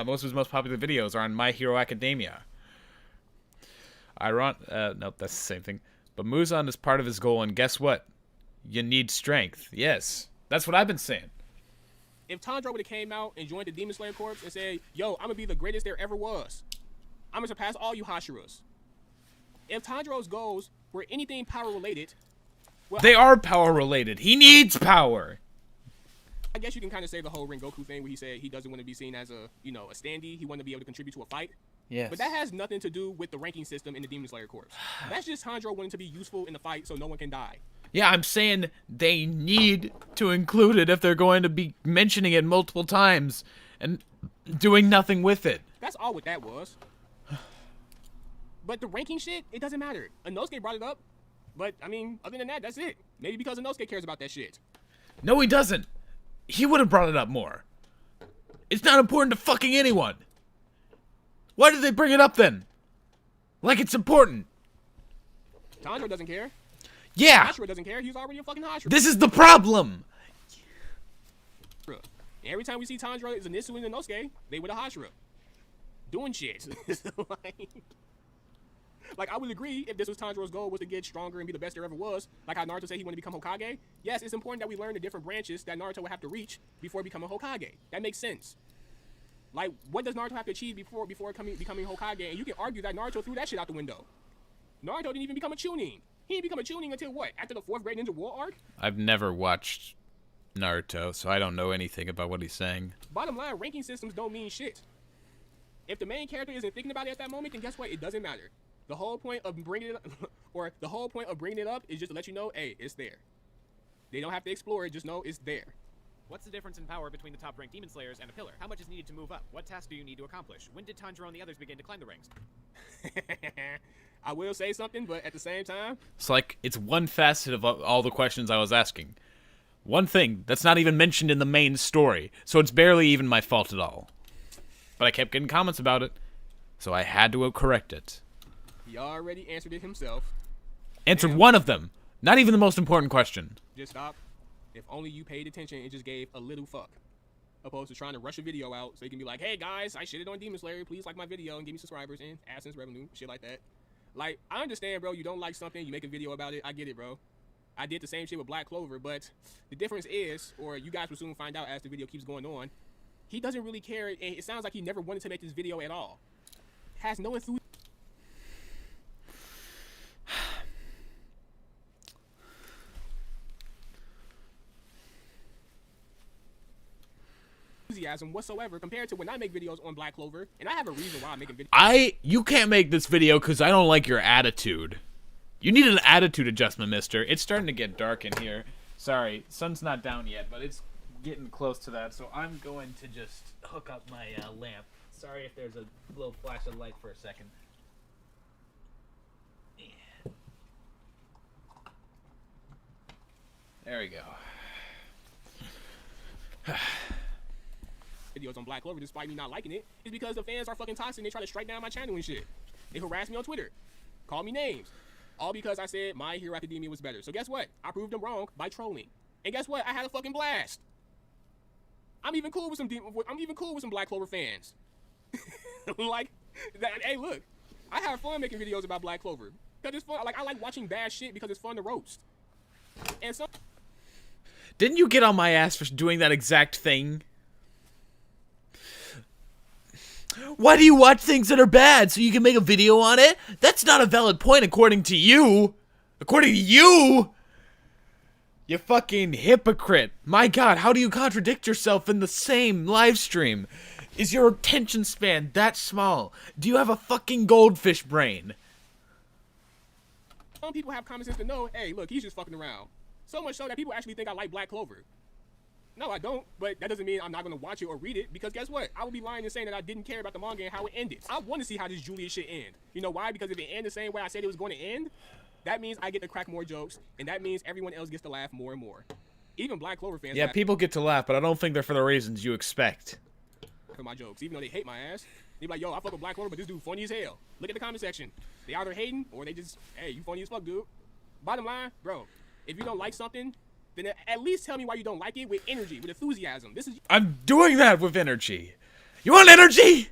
most of his most popular videos are on My Hero Academia. Nope, that's the same thing. But Muzan is part of his goal, and guess what? You need strength. Yes, that's what I've been saying.
If Tanjiro would have came out and joined the Demon Slayer Corps and said, yo, I'm gonna be the greatest there ever was. I'm gonna surpass all you Hashiras. If Tanjiro's goals were anything power related, well,
They are power related. He needs power.
I guess you can kind of say the whole Rengoku thing where he said he doesn't want to be seen as a, you know, a standee. He wanted to be able to contribute to a fight.
Yes.
But that has nothing to do with the ranking system in the Demon Slayer Corps. That's just Tanjiro wanting to be useful in the fight so no one can die.
Yeah, I'm saying they need to include it if they're going to be mentioning it multiple times and doing nothing with it.
That's all what that was. But the ranking shit, it doesn't matter. Inosuke brought it up. But, I mean, other than that, that's it. Maybe because Inosuke cares about that shit.
No, he doesn't. He would have brought it up more. It's not important to fucking anyone. Why did they bring it up then? Like it's important.
Tanjiro doesn't care.
Yeah,
Hashira doesn't care. He's already a fucking Hashira.
this is the problem.
And every time we see Tanjiro is Zenitsu and Inosuke, they with a Hashira. Doing shit. Like, I would agree if this was Tanjiro's goal was to get stronger and be the best there ever was. Like how Naruto said he wanted to become Hokage. Yes, it's important that we learn the different branches that Naruto would have to reach before becoming Hokage. That makes sense. Like, what does Naruto have to achieve before becoming Hokage? And you can argue that Naruto threw that shit out the window. Naruto didn't even become a Chunin. He didn't become a Chunin until what? After the 4th Great Ninja War arc?
I've never watched Naruto, so I don't know anything about what he's saying.
Bottom line, ranking systems don't mean shit. If the main character isn't thinking about it at that moment, then guess what? It doesn't matter. The whole point of bringing it up, is just to let you know, hey, it's there. They don't have to explore it, just know it's there.
What's the difference in power between the top-ranked Demon Slayers and a pillar? How much is needed to move up? What tasks do you need to accomplish? When did Tanjiro and the others begin to climb the ranks?
I will say something, but at the same time,
It's like it's one facet of all the questions I was asking. One thing that's not even mentioned in the main story, so it's barely even my fault at all. But I kept getting comments about it, so I had to correct it.
he already answered it himself.
Answered one of them. Not even the most important question.
Just stop. If only you paid attention and just gave a little fuck. Opposed to trying to rush a video out so you can be like, hey guys, I shitted on Demon Slayer. Please like my video and give me subscribers and AdSense revenue, shit like that. Like, I understand, bro. You don't like something, you make a video about it. I get it, bro. I did the same shit with Black Clover, but the difference is, or you guys will soon find out as the video keeps going on, he doesn't really care, and it sounds like he never wanted to make this video at all. Has no enthusiasm. Whatsoever compared to when I make videos on Black Clover, and I have a reason why I'm making videos.
You can't make this video because I don't like your attitude. You need an attitude adjustment, mister. It's starting to get dark in here. Sorry, sun's not down yet, but it's getting close to that, so I'm going to just hook up my lamp. Sorry if there's a little flash of light for a second. There we go.
Videos on Black Clover despite me not liking it is because the fans are fucking toxic and they try to strike down my channel and shit. They harass me on Twitter, call me names, all because I said My Hero Academia was better. So guess what? I proved them wrong by trolling. And guess what? I had a fucking blast. I'm even cool with some Black Clover fans. Like, hey, look, I have fun making videos about Black Clover because it's fun. Like, I like watching bad shit because it's fun to roast. And so,
Didn't you get on my ass for doing that exact thing? Why do you watch things that are bad so you can make a video on it? That's not a valid point according to you. According to you? You fucking hypocrite. My god, how do you contradict yourself in the same live stream? Is your attention span that small? Do you have a fucking goldfish brain?
some people have common sense to know, hey, look, he's just fucking around. So much so that people actually think I like Black Clover. No, I don't, but that doesn't mean I'm not going to watch it or read it, because guess what? I would be lying and saying that I didn't care about the manga and how it ended. I want to see how this Julius shit end. You know why? Because if it ends the same way I said it was going to end, that means I get to crack more jokes, and that means everyone else gets to laugh more and more. Even Black Clover fans
Yeah,
laugh
people get to laugh, but I don't think they're for the reasons you expect.
for my jokes, even though they hate my ass. They be like, yo, I fuck with Black Clover, but this dude funny as hell. Look at the comment section. They either hating or they just, hey, you funny as fuck, dude. Bottom line, bro, if you don't like something, then at least tell me why you don't like it with energy, with enthusiasm. This is
I'm doing that with energy. You want energy?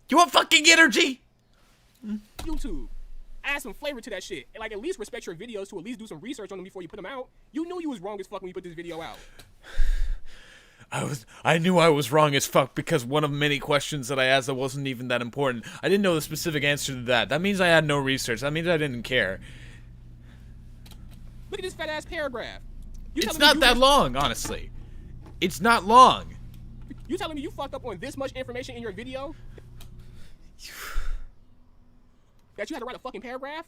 You want fucking energy?
YouTube. Add some flavor to that shit. And like at least respect your videos to at least do some research on them before you put them out. You knew you was wrong as fuck when you put this video out.
I knew I was wrong as fuck because one of many questions that I asked that wasn't even that important. I didn't know the specific answer to that. That means I had no research. That means I didn't care.
Look at this fat ass paragraph.
It's not that long, honestly. It's not long.
You telling me you fucked up on this much information in your video? That you had to write a fucking paragraph?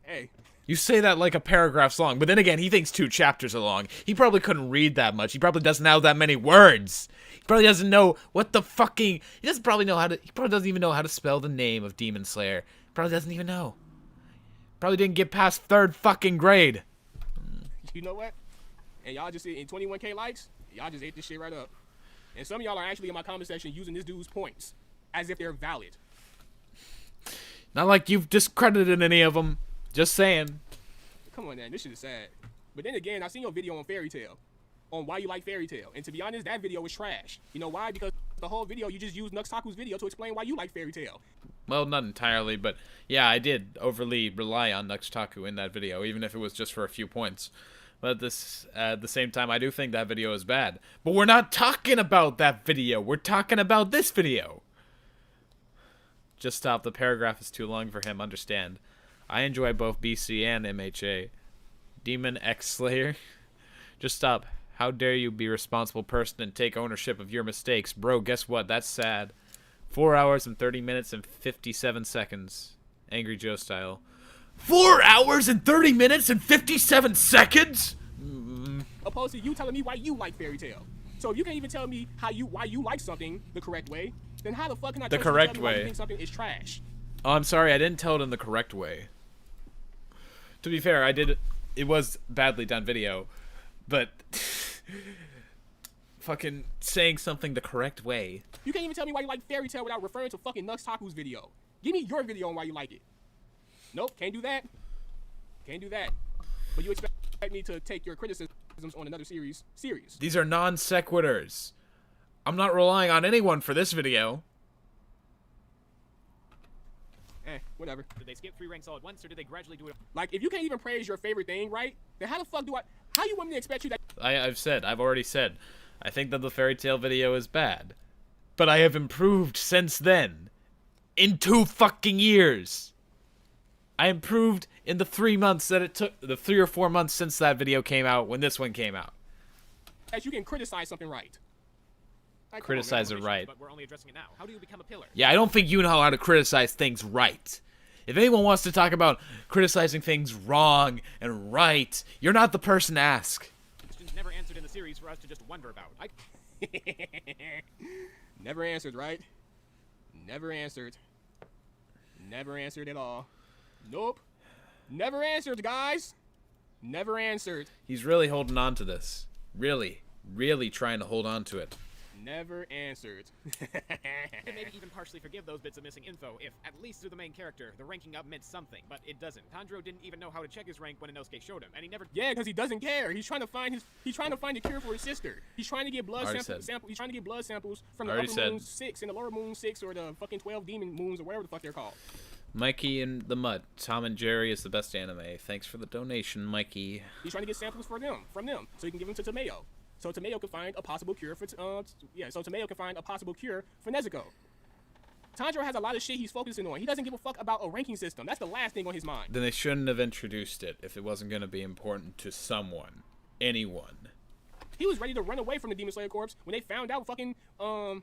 Hey.
You say that like a paragraph's long, but then again, he thinks 2 chapters are long. He probably couldn't read that much. He probably doesn't have that many words. He probably doesn't know what the fucking... He doesn't probably know how to... He probably doesn't even know how to spell the name of Demon Slayer. He probably doesn't even know. Probably didn't get past 3rd fucking grade.
You know what? And y'all just in 21K likes, y'all just ate this shit right up. And some of y'all are actually in my comment section using this dude's points as if they're valid.
Not like you've discredited any of them. Just saying.
Come on, man. This shit is sad. But then again, I seen your video on Fairy Tail. On why you like Fairy Tail. And to be honest, that video was trash. You know why? Because the whole video, you just used Nuxtaku's video to explain why you like Fairy Tail.
Well, not entirely, but yeah, I did overly rely on Nuxtaku in that video, even if it was just for a few points. But at the same time, I do think that video is bad. But we're not talking about that video. We're talking about this video. Just stop. The paragraph is too long for him. Understand. I enjoy both BC and MHA. Demon X Slayer. Just stop. How dare you be a responsible person and take ownership of your mistakes. Bro, guess what? That's sad. 4 hours and 30 minutes and 57 seconds. Angry Joe style. 4 hours and 30 minutes and 57 seconds?
Opposed to you telling me why you like Fairy Tail. So if you can't even tell me why you like something the correct way, then how the fuck can I trust you to tell me why you think something is trash?
Oh, I'm sorry, I didn't tell it in the correct way. To be fair, it was badly done video, but fucking saying something the correct way.
You can't even tell me why you like Fairy Tail without referring to fucking Nuxtaku's video. Give me your video on why you like it. Nope, can't do that. Can't do that. But you expect me to take your criticisms on another series serious.
These are non sequiturs. I'm not relying on anyone for this video.
Whatever.
Did they skip 3 ranks all at once, or did they gradually do it?
Like, if you can't even praise your favorite thing, right? Then how the fuck how you want me to expect you to...
I've already said, I think that the Fairy Tail video is bad. But I have improved since then. In 2 fucking years. I improved in the 3 months that it took, the 3 or 4 months since that video came out, when this one came out.
As you can criticize something right. Like,
Criticize it right.
But we're only addressing it now. How do you become a pillar?
Yeah, I don't think you know how to criticize things right. If anyone wants to talk about criticizing things wrong and right, you're not the person to ask.
Questions never answered in the series for us to just wonder about.
Never answered, right? Never answered. Never answered at all. Nope. Never answered, guys. Never answered.
He's really holding on to this. Really trying to hold on to it.
Never answered.
They maybe even partially forgive those bits of missing info if, at least through the main character, the ranking up meant something, but it doesn't. Tanjiro didn't even know how to check his rank when Inosuke showed him, and he never...
Yeah, because he doesn't care. He's trying to find a cure for his sister. He's trying to get blood samples. He's trying to get blood samples from the upper moon 6 and the lower moon 6, or the fucking 12 demon moons, or whatever the fuck they're called.
Mikey in the Mud. Tom and Jerry is the best anime. Thanks for the donation, Mikey.
He's trying to get samples from them, so he can give them to Tomeo. So Tomeo can find a possible cure for Nezuko. Tanjiro has a lot of shit he's focusing on. He doesn't give a fuck about a ranking system. That's the last thing on his mind.
Then they shouldn't have introduced it if it wasn't going to be important to someone. Anyone.
He was ready to run away from the Demon Slayer Corps when they found out fucking, when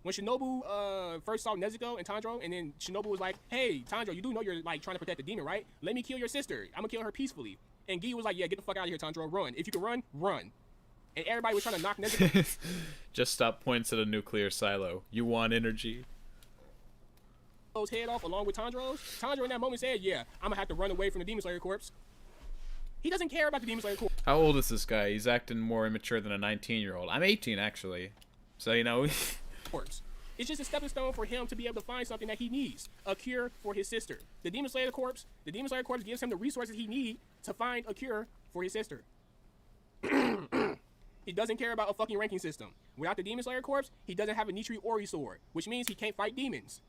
Shinobu, first saw Nezuko and Tanjiro, and then Shinobu was like, hey, Tanjiro, you do know you're, like, trying to protect the demon, right? Let me kill your sister. I'm gonna kill her peacefully. And Gi was like, yeah, get the fuck out of here, Tanjiro. Run. If you can run, run. And everybody was trying to knock Nezuko.
Just stop points at a nuclear silo. You want energy?
Head off along with Tanjiro's. Tanjiro in that moment said, yeah, I'm gonna have to run away from the Demon Slayer Corps. He doesn't care about the Demon Slayer Corps.
How old is this guy? He's acting more immature than a 19-year-old. I'm 18, actually. So, you know...
It's just a stepping stone for him to be able to find something that he needs. A cure for his sister. The Demon Slayer Corps gives him the resources he needs to find a cure for his sister. He doesn't care about a fucking ranking system. Without the Demon Slayer Corps, he doesn't have a Nichiri Ori sword, which means he can't fight demons.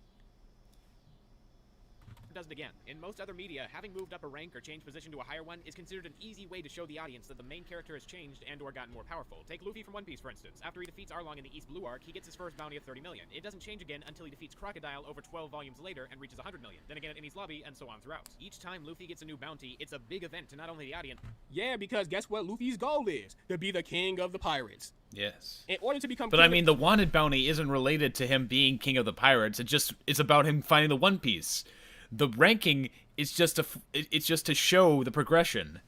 Does it again. In most other media, having moved up a rank or changed position to a higher one is considered an easy way to show the audience that the main character has changed and or gotten more powerful. Take Luffy from One Piece, for instance. After he defeats Arlong in the East Blue arc, he gets his first bounty of 30 million. It doesn't change again until he defeats Crocodile over 12 volumes later and reaches 100 million. Then again at Enies Lobby, and so on throughout. Each time Luffy gets a new bounty, it's a big event to not only the audience.
Yeah, because guess what Luffy's goal is? To be the king of the pirates.
Yes.
In order to become
But
king
I mean, the wanted bounty isn't related to him being king of the pirates. It's about him finding the One Piece. The ranking is just to show the progression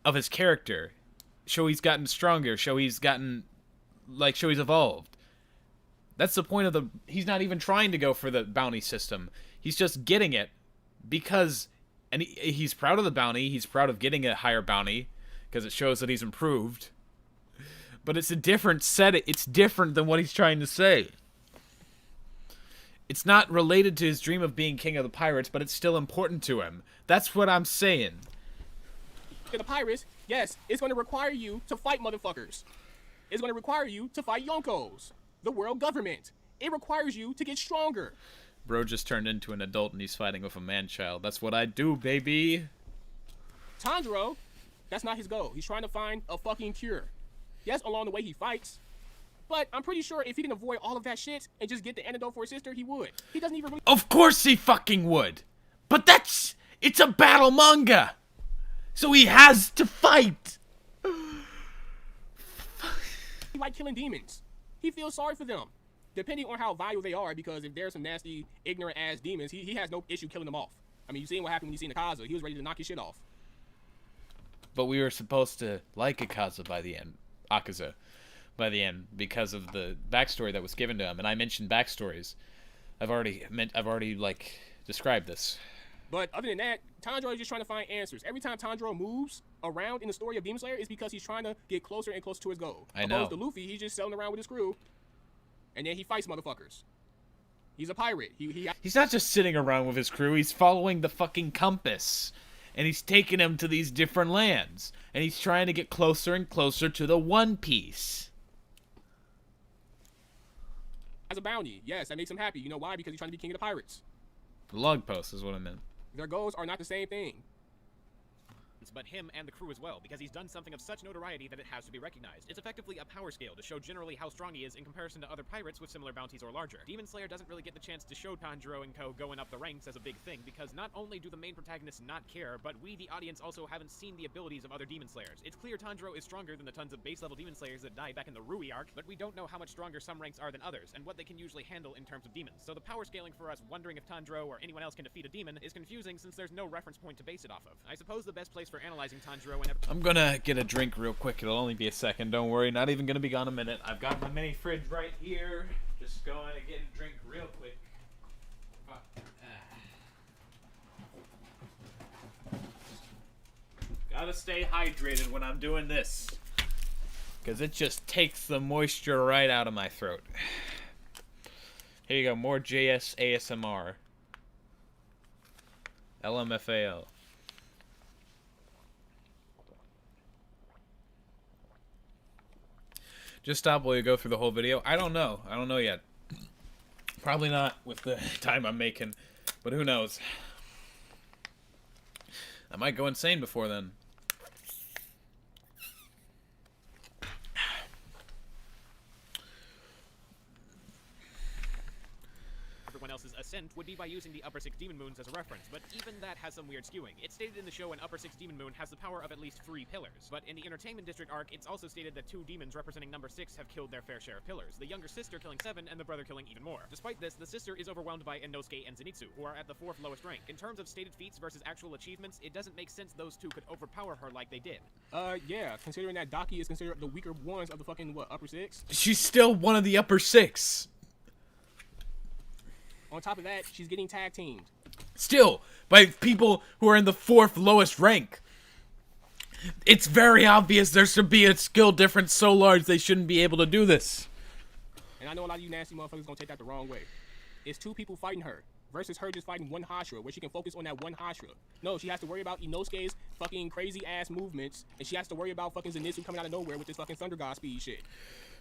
of his character, show he's gotten stronger, show he's evolved. That's the point of the. He's not even trying to go for the bounty system. He's just getting it because, and he's proud of the bounty. He's proud of getting a higher bounty because it shows that he's improved. But it's a different set. It's different than what he's trying to say. It's not related to his dream of being king of the pirates, but it's still important to him. That's what I'm saying.
the pirates, yes, it's going to require you to fight motherfuckers. It's going to require you to fight Yonkos, the world government. It requires you to get stronger.
Bro just turned into an adult and he's fighting with a man-child. That's what I do, baby.
Tanjiro, that's not his goal. He's trying to find a fucking cure. Yes, along the way he fights. But I'm pretty sure if he can avoid all of that shit and just get the antidote for his sister, he would. He doesn't even really—
Of course he fucking would. But it's a battle manga. So he has to fight.
He like killing demons. He feels sorry for them. Depending on how vile they are, because if there's some nasty, ignorant-ass demons, he has no issue killing them off. I mean, you seen what happened when you seen Akaza. He was ready to knock his shit off.
But we were supposed to like Akaza by the end. Akaza. By the end, because of the backstory that was given to him. And I mentioned backstories. I've already described this.
But other than that, Tanjiro is just trying to find answers. Every time Tanjiro moves around in the story of Demon Slayer, it's because he's trying to get closer and closer to his goal.
I know.
Opposed to Luffy, he's just sailing around with his crew, and then he fights motherfuckers. He's a pirate.
He's not just sitting around with his crew. He's following the fucking compass. And he's taking them to these different lands. And he's trying to get closer and closer to the One Piece.
As a bounty, yes, that makes him happy. You know why? Because he's trying to be king of the pirates.
The log post is what I meant.
Their goals are not the same thing.
But him and the crew as well, because he's done something of such notoriety that it has to be recognized. It's effectively a power scale to show generally how strong he is in comparison to other pirates with similar bounties or larger. Demon Slayer doesn't really get the chance to show Tanjiro and co going up the ranks as a big thing, because not only do the main protagonists not care, but we, the audience, also haven't seen the abilities of other Demon Slayers. It's clear Tanjiro is stronger than the tons of base-level Demon Slayers that died back in the Rui arc, but we don't know how much stronger some ranks are than others, and what they can usually handle in terms of demons. So the power scaling for us wondering if Tanjiro or anyone else can defeat a demon is confusing since there's no reference point to base it off of. I suppose the best place for analyzing Tanjiro
I'm gonna get a drink real quick. It'll only be a second. Don't worry. Not even gonna be gone a minute. I've got my mini fridge right here. Just going to get a drink real quick. Gotta stay hydrated when I'm doing this, because it just takes the moisture right out of my throat. Here you go. More JS ASMR. LMFAO. Just stop while you go through the whole video. I don't know. I don't know yet. Probably not with the time I'm making, but who knows? I might go insane before then.
Everyone else's ascent would be by using the upper 6 demon moons as a reference, but even that has some weird skewing. It's stated in the show an upper 6 demon moon has the power of at least 3 pillars, but in the Entertainment District arc, it's also stated that 2 demons representing number 6 have killed their fair share of pillars, the younger sister killing 7 and the brother killing even more. Despite this, the sister is overwhelmed by Inosuke and Zenitsu, who are at the 4th lowest rank. In terms of stated feats versus actual achievements, it doesn't make sense those two could overpower her like they did.
Yeah, considering that Daki is considered the weaker ones of the fucking, upper 6?
She's still one of the upper 6.
On top of that, she's getting tag teamed.
Still, by people who are in the 4th lowest rank. It's very obvious there should be a skill difference so large they shouldn't be able to do this.
And I know a lot of you nasty motherfuckers gonna take that the wrong way. It's 2 people fighting her. versus her just fighting one Hashira, where she can focus on that one Hashira. No, she has to worry about Inosuke's fucking crazy ass movements, and she has to worry about fucking Zenitsu coming out of nowhere with this fucking Thunder God speed shit.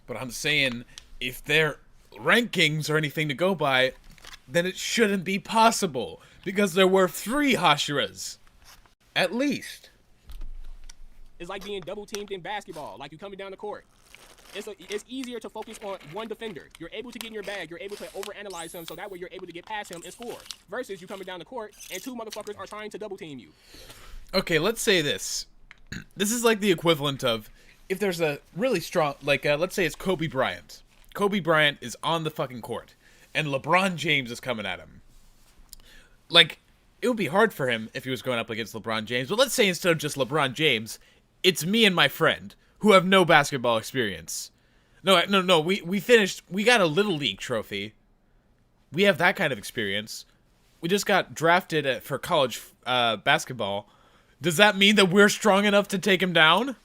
But I'm saying, if their rankings are anything to go by, then it shouldn't be possible, because there were 3 Hashiras. At least.
It's like being double teamed in basketball, like you coming down the court. It's easier to focus on one defender. You're able to get in your bag. You're able to overanalyze him, so that way you're able to get past him and score. Versus you coming down the court and 2 motherfuckers are trying to double team you.
Okay, let's say this. This is like the equivalent of if there's a really strong, like, let's say it's Kobe Bryant. Kobe Bryant is on the fucking court, and LeBron James is coming at him. Like, it would be hard for him if he was going up against LeBron James, but let's say instead of just LeBron James, it's me and my friend, who have no basketball experience. No, we finished, we got a Little League trophy. We have that kind of experience. We just got drafted for college basketball. Does that mean that we're strong enough to take him down?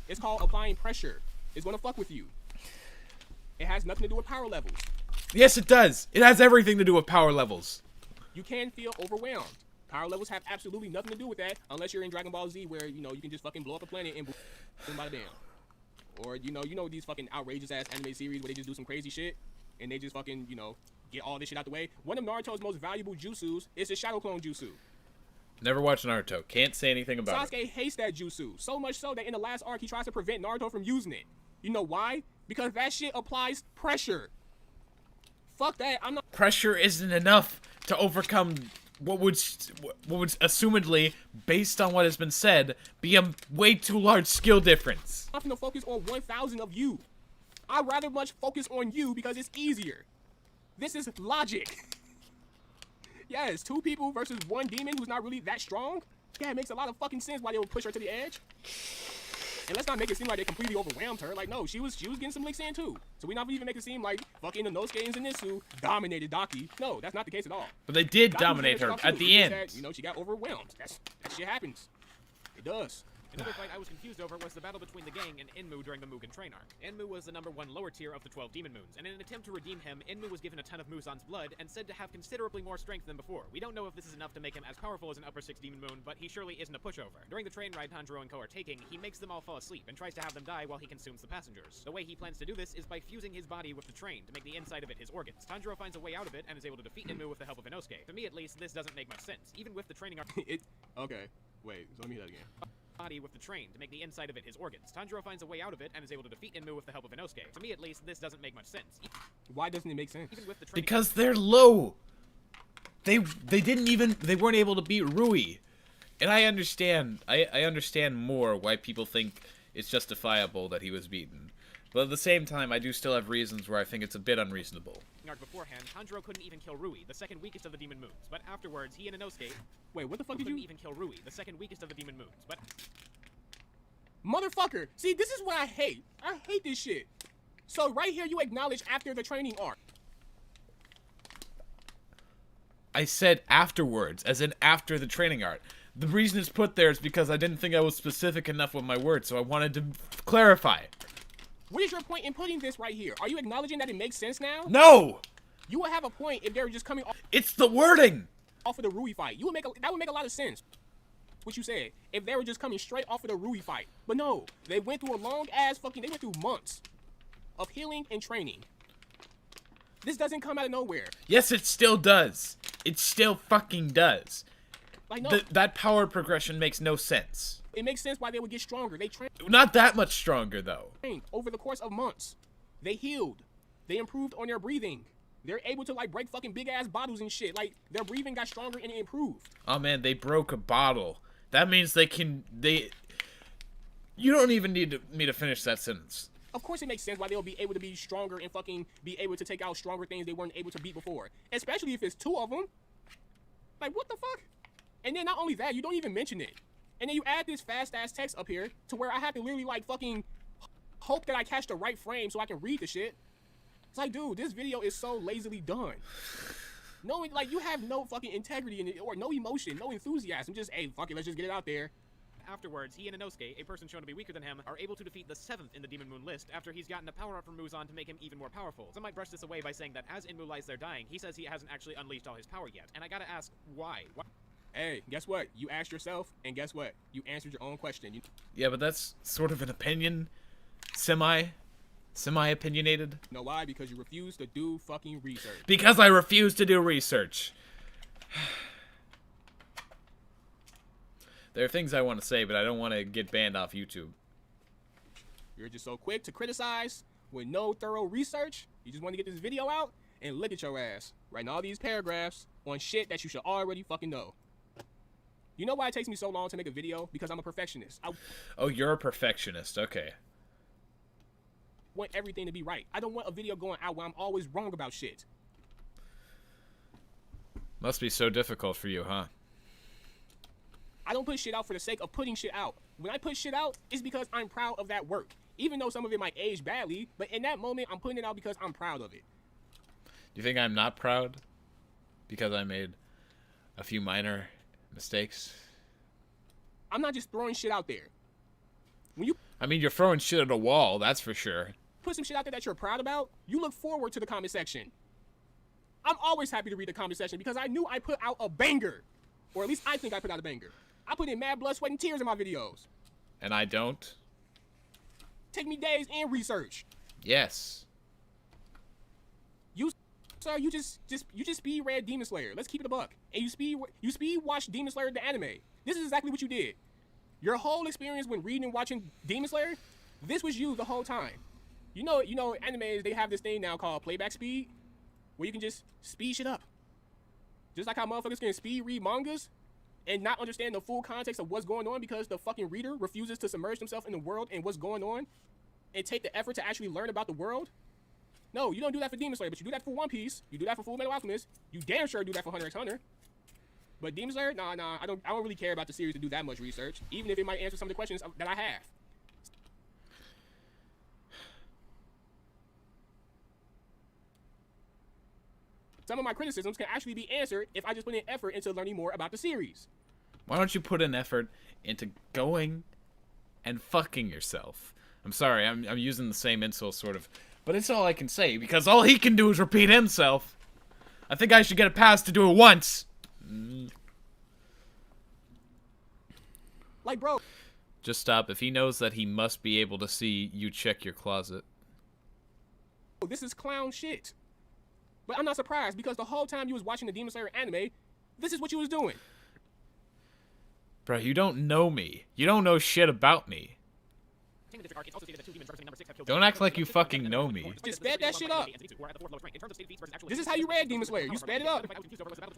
It's called applying pressure. It's gonna fuck with you. It has nothing to do with power levels.
Yes, it does. It has everything to do with power levels.
You can feel overwhelmed. Power levels have absolutely nothing to do with that, unless you're in Dragon Ball Z, where you can just fucking blow up a planet and boom, bada bam. Or you know these fucking outrageous ass anime series where they just do some crazy shit and they just fucking get all this shit out the way. One of Naruto's most valuable jutsus is his Shadow Clone Jutsu.
Never watched Naruto. Can't say anything about
Sasuke hates that jutsu, so much so that in the last arc he tries to prevent Naruto from using it. You know why? Because that shit applies pressure. Fuck that. I'm not.
Pressure isn't enough to overcome what would assumedly, based on what has been said, be a way too large skill difference.
I'm gonna focus on 1,000 of you. I'd rather much focus on you because it's easier. This is logic. Yes, 2 people versus 1 demon who's not really that strong. Yeah, it makes a lot of fucking sense why they would push her to the edge. And let's not make it seem like they completely overwhelmed her. Like, no, she was getting some licks in too. So we not even make it seem like fucking Inosuke and Zenitsu dominated Daki. No, that's not the case at all.
But they did
Daki
dominate her at the end.
That, she got overwhelmed. That shit happens. It does.
Another fight I was confused over was the battle between the gang and Enmu during the Mugen Train arc. Enmu was the #1 lower tier of the 12 Demon Moons, and in an attempt to redeem him, Enmu was given a ton of Muzan's blood and said to have considerably more strength than before. We don't know if this is enough to make him as powerful as an upper 6 Demon Moon, but he surely isn't a pushover. During the train ride Tanjiro and Ko are taking, he makes them all fall asleep and tries to have them die while he consumes the passengers. The way he plans to do this is by fusing his body with the train to make the inside of it his organs. Tanjiro finds a way out of it and is able to defeat Enmu with the help of Inosuke. To me at least, this doesn't make much sense. Even with the training arc
Okay. Wait, so let me hear that again.
body with the train to make the inside of it his organs. Tanjiro finds a way out of it and is able to defeat Enmu with the help of Inosuke. To me at least, this doesn't make much sense.
Why doesn't it make sense?
Even with the training
Because they're low. They weren't able to beat Rui. And I understand more why people think it's justifiable that he was beaten. But at the same time, I do still have reasons where I think it's a bit unreasonable.
arc beforehand, Tanjiro couldn't even kill Rui, the second weakest of the Demon Moons. But afterwards, he and Inosuke
Wait, what the fuck did
couldn't
you?
even kill Rui, the second weakest of the Demon Moons. But
Motherfucker! See, this is what I hate. I hate this shit. So right here, you acknowledge after the training arc.
I said afterwards, as in after the training arc. The reason it's put there is because I didn't think I was specific enough with my words, so I wanted to clarify.
What is your point in putting this right here? Are you acknowledging that it makes sense now?
No!
You would have a point if they were just coming
It's the wording!
off of the Rui fight. That would make a lot of sense. What you said. If they were just coming straight off of the Rui fight. But no, they went through a long ass they went through months of healing and training. This doesn't come out of nowhere.
Yes, it still does. It still fucking does.
Like, no,
That power progression makes no sense.
it makes sense why they would get stronger. They trained
Not that much stronger, though.
over the course of months. They healed. They improved on their breathing. They're able to, like, break fucking big-ass bottles and shit. Like, their breathing got stronger and it improved.
Oh man, they broke a bottle. That means You don't even need me to finish that sentence.
Of course it makes sense why they'll be able to be stronger and fucking be able to take out stronger things they weren't able to beat before. Especially if it's 2 of them. Like, what the fuck? And then not only that, you don't even mention it. And then you add this fast-ass text up here to where I have to literally, like, fucking hope that I catch the right frame so I can read the shit. It's like, dude, this video is so lazily done. No, like, you have no fucking integrity in it, or no emotion, no enthusiasm. Just, hey, fuck it, let's just get it out there.
Afterwards, he and Inosuke, a person shown to be weaker than him, are able to defeat the 7th in the Demon Moon list after he's gotten a power-up from Muzan to make him even more powerful. Some might brush this away by saying that as Inmu lies there dying, he says he hasn't actually unleashed all his power yet. And I gotta ask, why?
Hey, guess what? You asked yourself, and guess what? You answered your own question.
Yeah, but that's sort of an opinion. Semi-opinionated.
You know why? Because you refuse to do fucking research.
Because I refuse to do research. There are things I want to say, but I don't want to get banned off YouTube.
You're just so quick to criticize with no thorough research. You just want to get this video out and look at your ass. Writing all these paragraphs on shit that you should already fucking know. You know why it takes me so long to make a video? Because I'm a perfectionist. I
Oh, you're a perfectionist. Okay.
want everything to be right. I don't want a video going out where I'm always wrong about shit.
Must be so difficult for you, huh?
I don't put shit out for the sake of putting shit out. When I put shit out, it's because I'm proud of that work. Even though some of it might age badly, but in that moment, I'm putting it out because I'm proud of it.
Do you think I'm not proud? Because I made a few minor mistakes?
I'm not just throwing shit out there. When you
I mean, you're throwing shit at a wall, that's for sure.
put some shit out there that you're proud about, you look forward to the comment section. I'm always happy to read the comment section because I knew I put out a banger. Or at least I think I put out a banger. I put in mad blood, sweat, and tears in my videos.
And I don't?
Take me days and research.
Yes.
You, sir, you just speed read Demon Slayer. Let's keep it a buck. And you speed watch Demon Slayer the anime. This is exactly what you did. Your whole experience when reading and watching Demon Slayer, this was you the whole time. You know, animes, they have this thing now called playback speed, where you can just speed shit up. Just like how motherfuckers can speed read mangas and not understand the full context of what's going on because the fucking reader refuses to submerge themselves in the world and what's going on and take the effort to actually learn about the world. No, you don't do that for Demon Slayer, but you do that for One Piece. You do that for Full Metal Alchemist. You damn sure do that for Hunter x Hunter. But Demon Slayer, nah, I don't really care about the series to do that much research, even if it might answer some of the questions that I have. Some of my criticisms can actually be answered if I just put in effort into learning more about the series.
Why don't you put an effort into going and fucking yourself? I'm sorry, I'm using the same insult sort of, but it's all I can say because all he can do is repeat himself. I think I should get a pass to do it once.
Like, bro.
Just stop. If he knows that he must be able to see you check your closet.
This is clown shit. But I'm not surprised because the whole time you was watching the Demon Slayer anime, this is what you was doing.
Bro, you don't know me. You don't know shit about me. Don't act like you fucking know me.
Just sped that shit up. This is how you read Demon Slayer. You sped it up.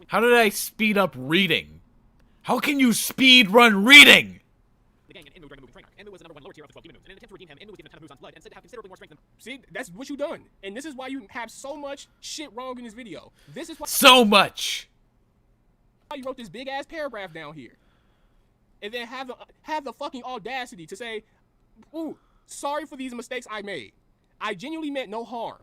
How did I speed up reading? How can you speed run reading?
See, that's what you done. And this is why you have so much shit wrong in this video. This is why
So much!
you wrote this big ass paragraph down here. And then have the fucking audacity to say, ooh, sorry for these mistakes I made. I genuinely meant no harm.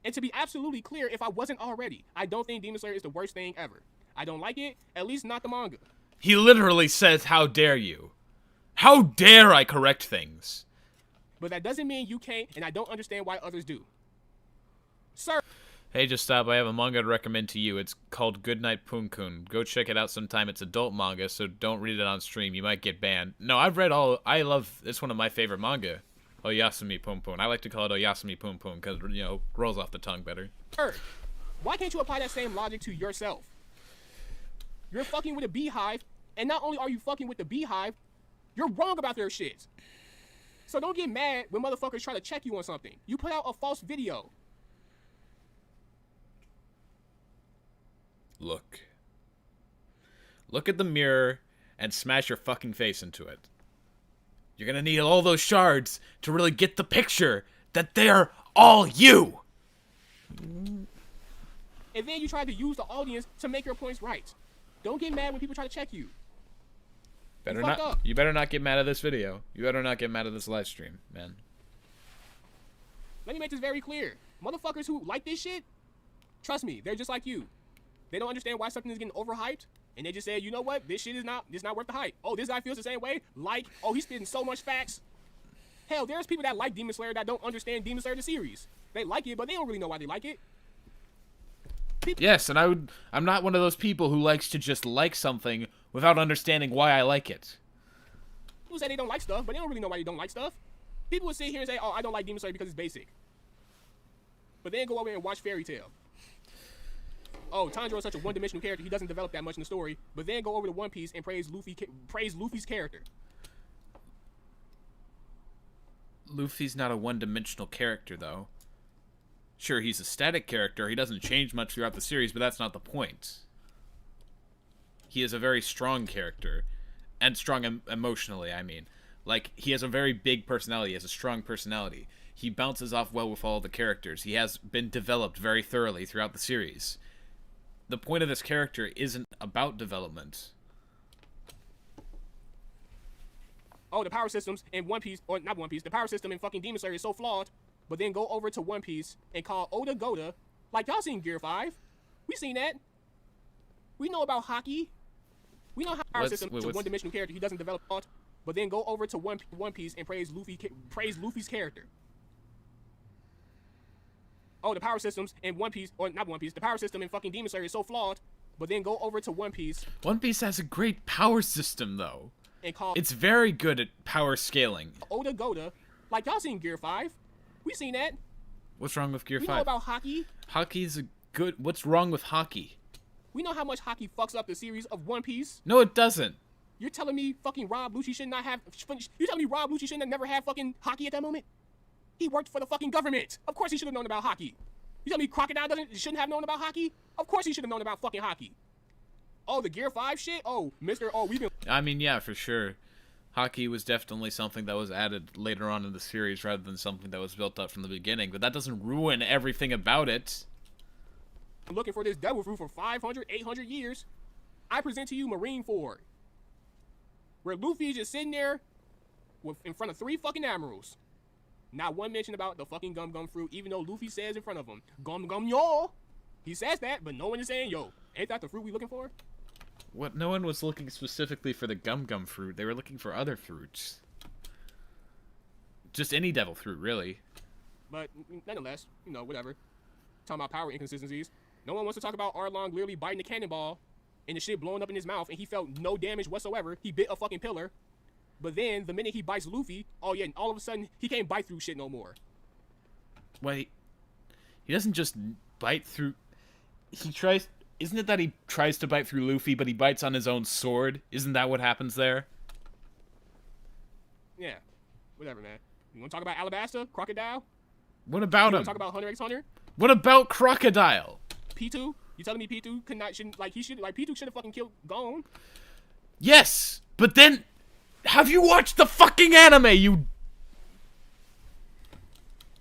And to be absolutely clear, if I wasn't already, I don't think Demon Slayer is the worst thing ever. I don't like it, at least not the manga.
He literally says, how dare you? How dare I correct things?
But that doesn't mean you can't, and I don't understand why others do. Sir.
Hey, just stop. I have a manga to recommend to you. It's called Goodnight Pun-kun. Go check it out sometime. It's adult manga, so don't read it on stream. You might get banned. No, I've read all... It's one of my favorite manga. Oyasumi Pun-pun. I like to call it Oyasumi Pun-pun because, you know, rolls off the tongue better.
Sir, why can't you apply that same logic to yourself? You're fucking with a beehive, and not only are you fucking with the beehive, you're wrong about their shit. So don't get mad when motherfuckers try to check you on something. You put out a false video.
Look. Look at the mirror and smash your fucking face into it. You're gonna need all those shards to really get the picture that they're all you.
And then you try to use the audience to make your points right. Don't get mad when people try to check you.
You better not get mad at this video. You better not get mad at this live stream, man.
Let me make this very clear. Motherfuckers who like this shit, trust me, they're just like you. They don't understand why something is getting overhyped, And they just said, you know what? This shit is not worth the hype. Oh, this guy feels the same way. Like, oh, he's spitting so much facts. Hell, there's people that like Demon Slayer that don't understand Demon Slayer the series. They like it, but they don't really know why they like it.
Yes, and I'm not one of those people who likes to just like something without understanding why I like it.
People say they don't like stuff, but they don't really know why they don't like stuff. People would sit here and say, oh, I don't like Demon Slayer because it's basic. But then go over and watch Fairy Tail. Oh, Tanjiro is such a one-dimensional character, he doesn't develop that much in the story. But then go over to One Piece and praise Luffy's character.
Luffy's not a one-dimensional character, though. Sure, he's a static character. He doesn't change much throughout the series, but that's not the point. He is a very strong character. And strong emotionally, I mean. Like, he has a very big personality. He has a strong personality. He bounces off well with all the characters. He has been developed very thoroughly throughout the series. The point of this character isn't about development.
Oh, the power systems in One Piece, or not One Piece, the power system in fucking Demon Slayer is so flawed. But then go over to One Piece and call Oda Goda. Like, y'all seen Gear 5. We seen that. We know about Haki. We know how power system is a one-dimensional character. He doesn't develop thought. But then go over to One Piece and praise Luffy's character. Oh, the power systems in One Piece, or not One Piece, the power system in fucking Demon Slayer is so flawed. But then go over to One Piece.
One Piece has a great power system, though.
And call
it's very good at power scaling.
Oda Goda. Like, y'all seen Gear 5. We seen that.
What's wrong with Gear 5?
We know about Haki.
Haki's a good... What's wrong with Haki?
We know how much Haki fucks up the series of One Piece.
No, it doesn't.
You're telling me fucking Rob Lucci should not have... You're telling me Rob Lucci should have never had fucking Haki at that moment? He worked for the fucking government. Of course he should have known about Haki. You telling me Crocodile shouldn't have known about Haki? Of course he should have known about fucking Haki. Oh, the Gear 5 shit? Oh, Mr. Oh, we've been...
I mean, yeah, for sure. Haki was definitely something that was added later on in the series rather than something that was built up from the beginning, but that doesn't ruin everything about it.
I'm looking for this devil fruit for 500, 800 years. I present to you Marineford, where Luffy is just sitting there in front of 3 fucking admirals. Not one mention about the fucking gum gum fruit, even though Luffy says in front of him, gum gum yo. He says that, but no one is saying, yo, ain't that the fruit we looking for?
What? No one was looking specifically for the gum gum fruit. They were looking for other fruits. Just any devil fruit, really.
But nonetheless, you know, whatever. Talking about power inconsistencies. No one wants to talk about Arlong literally biting the cannonball and the shit blowing up in his mouth and he felt no damage whatsoever. He bit a fucking pillar. But then, the minute he bites Luffy, oh yeah, and all of a sudden, he can't bite through shit no more.
Wait. He doesn't just bite through... He tries... Isn't it that he tries to bite through Luffy, but he bites on his own sword? Isn't that what happens there?
Yeah. Whatever, man. You want to talk about Alabasta? Crocodile?
What about
You
him?
want to talk about Hunter x Hunter?
What about Crocodile?
P2? You telling me P2 P2 should have fucking killed Gon?
Yes! But then... Have you watched the fucking anime, you...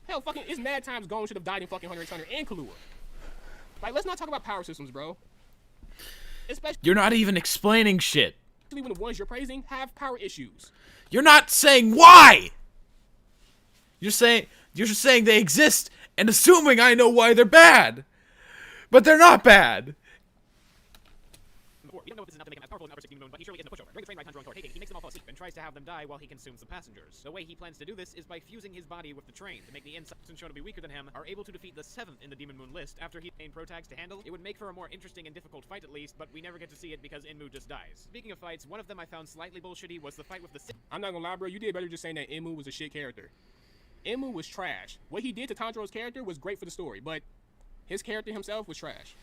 Hell, fucking, it's mad times Gon should have died in fucking Hunter x Hunter and Killua. Like, let's not talk about power systems, bro. Especially
You're not even explaining shit.
when the ones you're praising have power issues.
You're not saying why! You're just saying they exist and assuming I know why they're bad. But they're not bad.
You don't know if this is enough to make him as powerful as Upper Six Demon Moon, but he surely isn't a pushover. During the train ride Tanjiro and Thor take it, he makes them all fall asleep and tries to have them die while he consumes the passengers. The way he plans to do this is by fusing his body with the train to make the insides shown to be weaker than him are able to defeat the 7th in the Demon Moon list after he main pro-tags to handle. It would make for a more interesting and difficult fight at least, but we never get to see it because Enmu just dies. Speaking of fights, one of them I found slightly bullshitty was the fight with the
I'm not gonna lie, bro. You did better just saying that Enmu was a shit character. Enmu was trash. What he did to Tanjiro's character was great for the story, but his character himself was trash.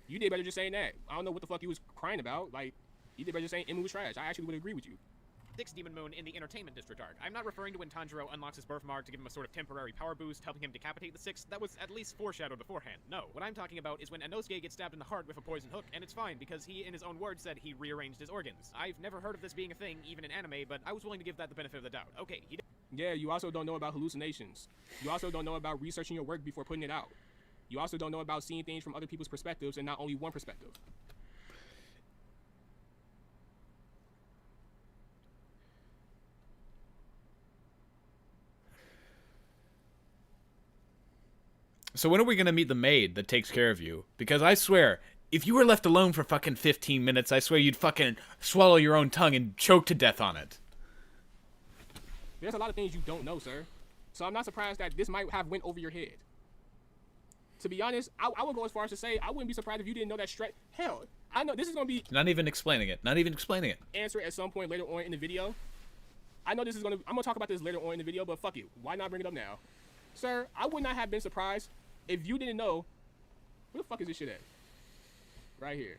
You did better just saying that. I don't know what the fuck he was crying about. Like, you did better just saying Enmu was trash. I actually would agree with you.
6th Demon Moon in the Entertainment District arc. I'm not referring to when Tanjiro unlocks his birthmark to give him a sort of temporary power boost, helping him decapitate the 6th. That was at least foreshadowed beforehand. No, what I'm talking about is when Inosuke gets stabbed in the heart with a poison hook, and it's fine because he, in his own words, said he rearranged his organs. I've never heard of this being a thing, even in anime, but I was willing to give that the benefit of the doubt. Okay,
Yeah, you also don't know about hallucinations. You also don't know about researching your work before putting it out. You also don't know about seeing things from other people's perspectives and not only one perspective.
So when are we going to meet the maid that takes care of you? Because I swear, if you were left alone for fucking 15 minutes, I swear you'd fucking swallow your own tongue and choke to death on it.
There's a lot of things you don't know, sir. So I'm not surprised that this might have went over your head. To be honest, I would go as far as to say I wouldn't be surprised if you didn't know that straight. Hell, I know this is gonna be
Not even explaining it. Not even explaining it.
answered at some point later on in the video. I know this is I'm gonna talk about this later on in the video, but fuck it. Why not bring it up now? Sir, I would not have been surprised if you didn't know. Where the fuck is this shit at? Right here.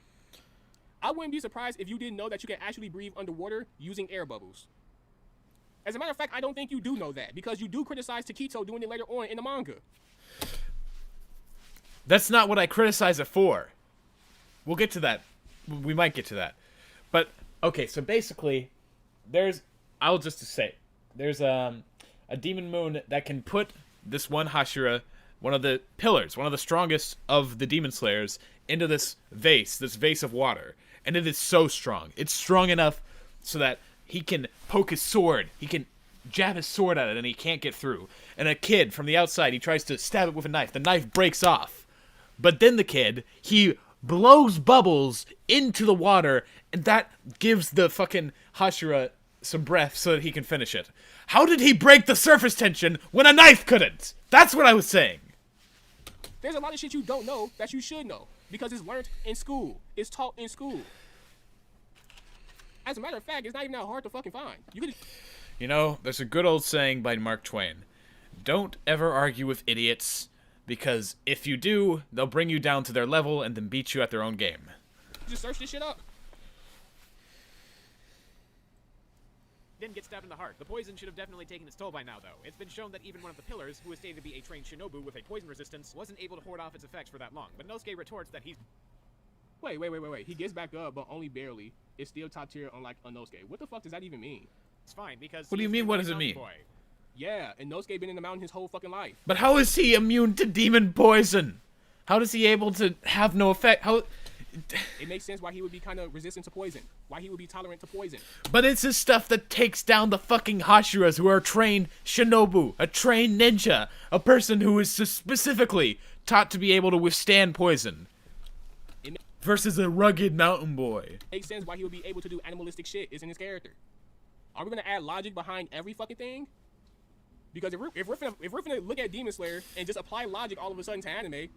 I wouldn't be surprised if you didn't know that you can actually breathe underwater using air bubbles. As a matter of fact, I don't think you do know that because you do criticize Taquito doing it later on in the manga.
That's not what I criticize it for. We'll get to that. We might get to that. But, okay, so basically, I'll just say, there's a demon moon that can put this one Hashira, one of the pillars, one of the strongest of the demon slayers, into this vase of water. And it is so strong. It's strong enough so that he can poke his sword. He can jab his sword at it and he can't get through. And a kid from the outside, he tries to stab it with a knife. The knife breaks off. But then the kid, he blows bubbles into the water, and that gives the fucking Hashira some breath so that he can finish it. How did he break the surface tension when a knife couldn't? That's what I was saying.
There's a lot of shit you don't know that you should know because it's learned in school. It's taught in school. As a matter of fact, it's not even that hard to fucking find.
You know, there's a good old saying by Mark Twain. Don't ever argue with idiots, because if you do, they'll bring you down to their level and then beat you at their own game.
Just search this shit up.
Didn't get stabbed in the heart. The poison should have definitely taken its toll by now, though. It's been shown that even one of the pillars, who is stated to be a trained shinobu with a poison resistance, wasn't able to hoard off its effects for that long. But Nosuke retorts that he's...
Wait. He gets back up, but only barely. It's still top tier unlike Inosuke. What the fuck does that even mean?
It's fine, because...
What do you mean, what does it mean?
Boy.
Yeah, and Inosuke been in the mountain his whole fucking life.
But how is he immune to demon poison? How is he able to have no effect? How...
It makes sense why he would be kind of resistant to poison. Why he would be tolerant to poison.
But it's this stuff that takes down the fucking Hashiras who are trained shinobu, a trained ninja, a person who is specifically taught to be able to withstand poison. Versus a rugged mountain boy.
Makes sense why he would be able to do animalistic shit. It's in his character. Are we gonna add logic behind every fucking thing? Because if we're finna look at Demon Slayer and just apply logic all of a sudden to anime,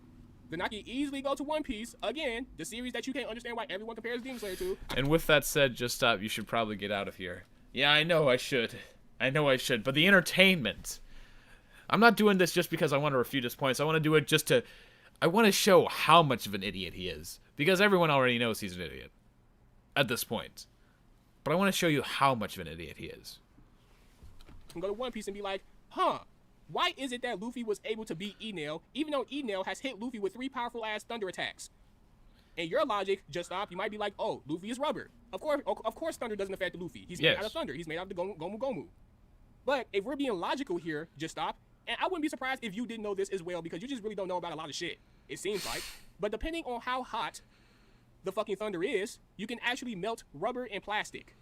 then I can easily go to One Piece, again, the series that you can't understand why everyone compares Demon Slayer to.
And with that said, just stop. You should probably get out of here. Yeah, I know I should. But the entertainment. I'm not doing this just because I want to refute his points. I want to do it I want to show how much of an idiot he is. Because everyone already knows he's an idiot. At this point. But I want to show you how much of an idiot he is.
And go to One Piece and be like, huh, why is it that Luffy was able to beat Enel, even though Enel has hit Luffy with 3 powerful ass thunder attacks? And your logic, just stop, you might be like, oh, Luffy is rubber. Of course thunder doesn't affect Luffy. He's made out of thunder. He's made out of the Gomu Gomu. But if we're being logical here, just stop. And I wouldn't be surprised if you didn't know this as well, because you just really don't know about a lot of shit, it seems like. But depending on how hot the fucking thunder is, you can actually melt rubber and plastic.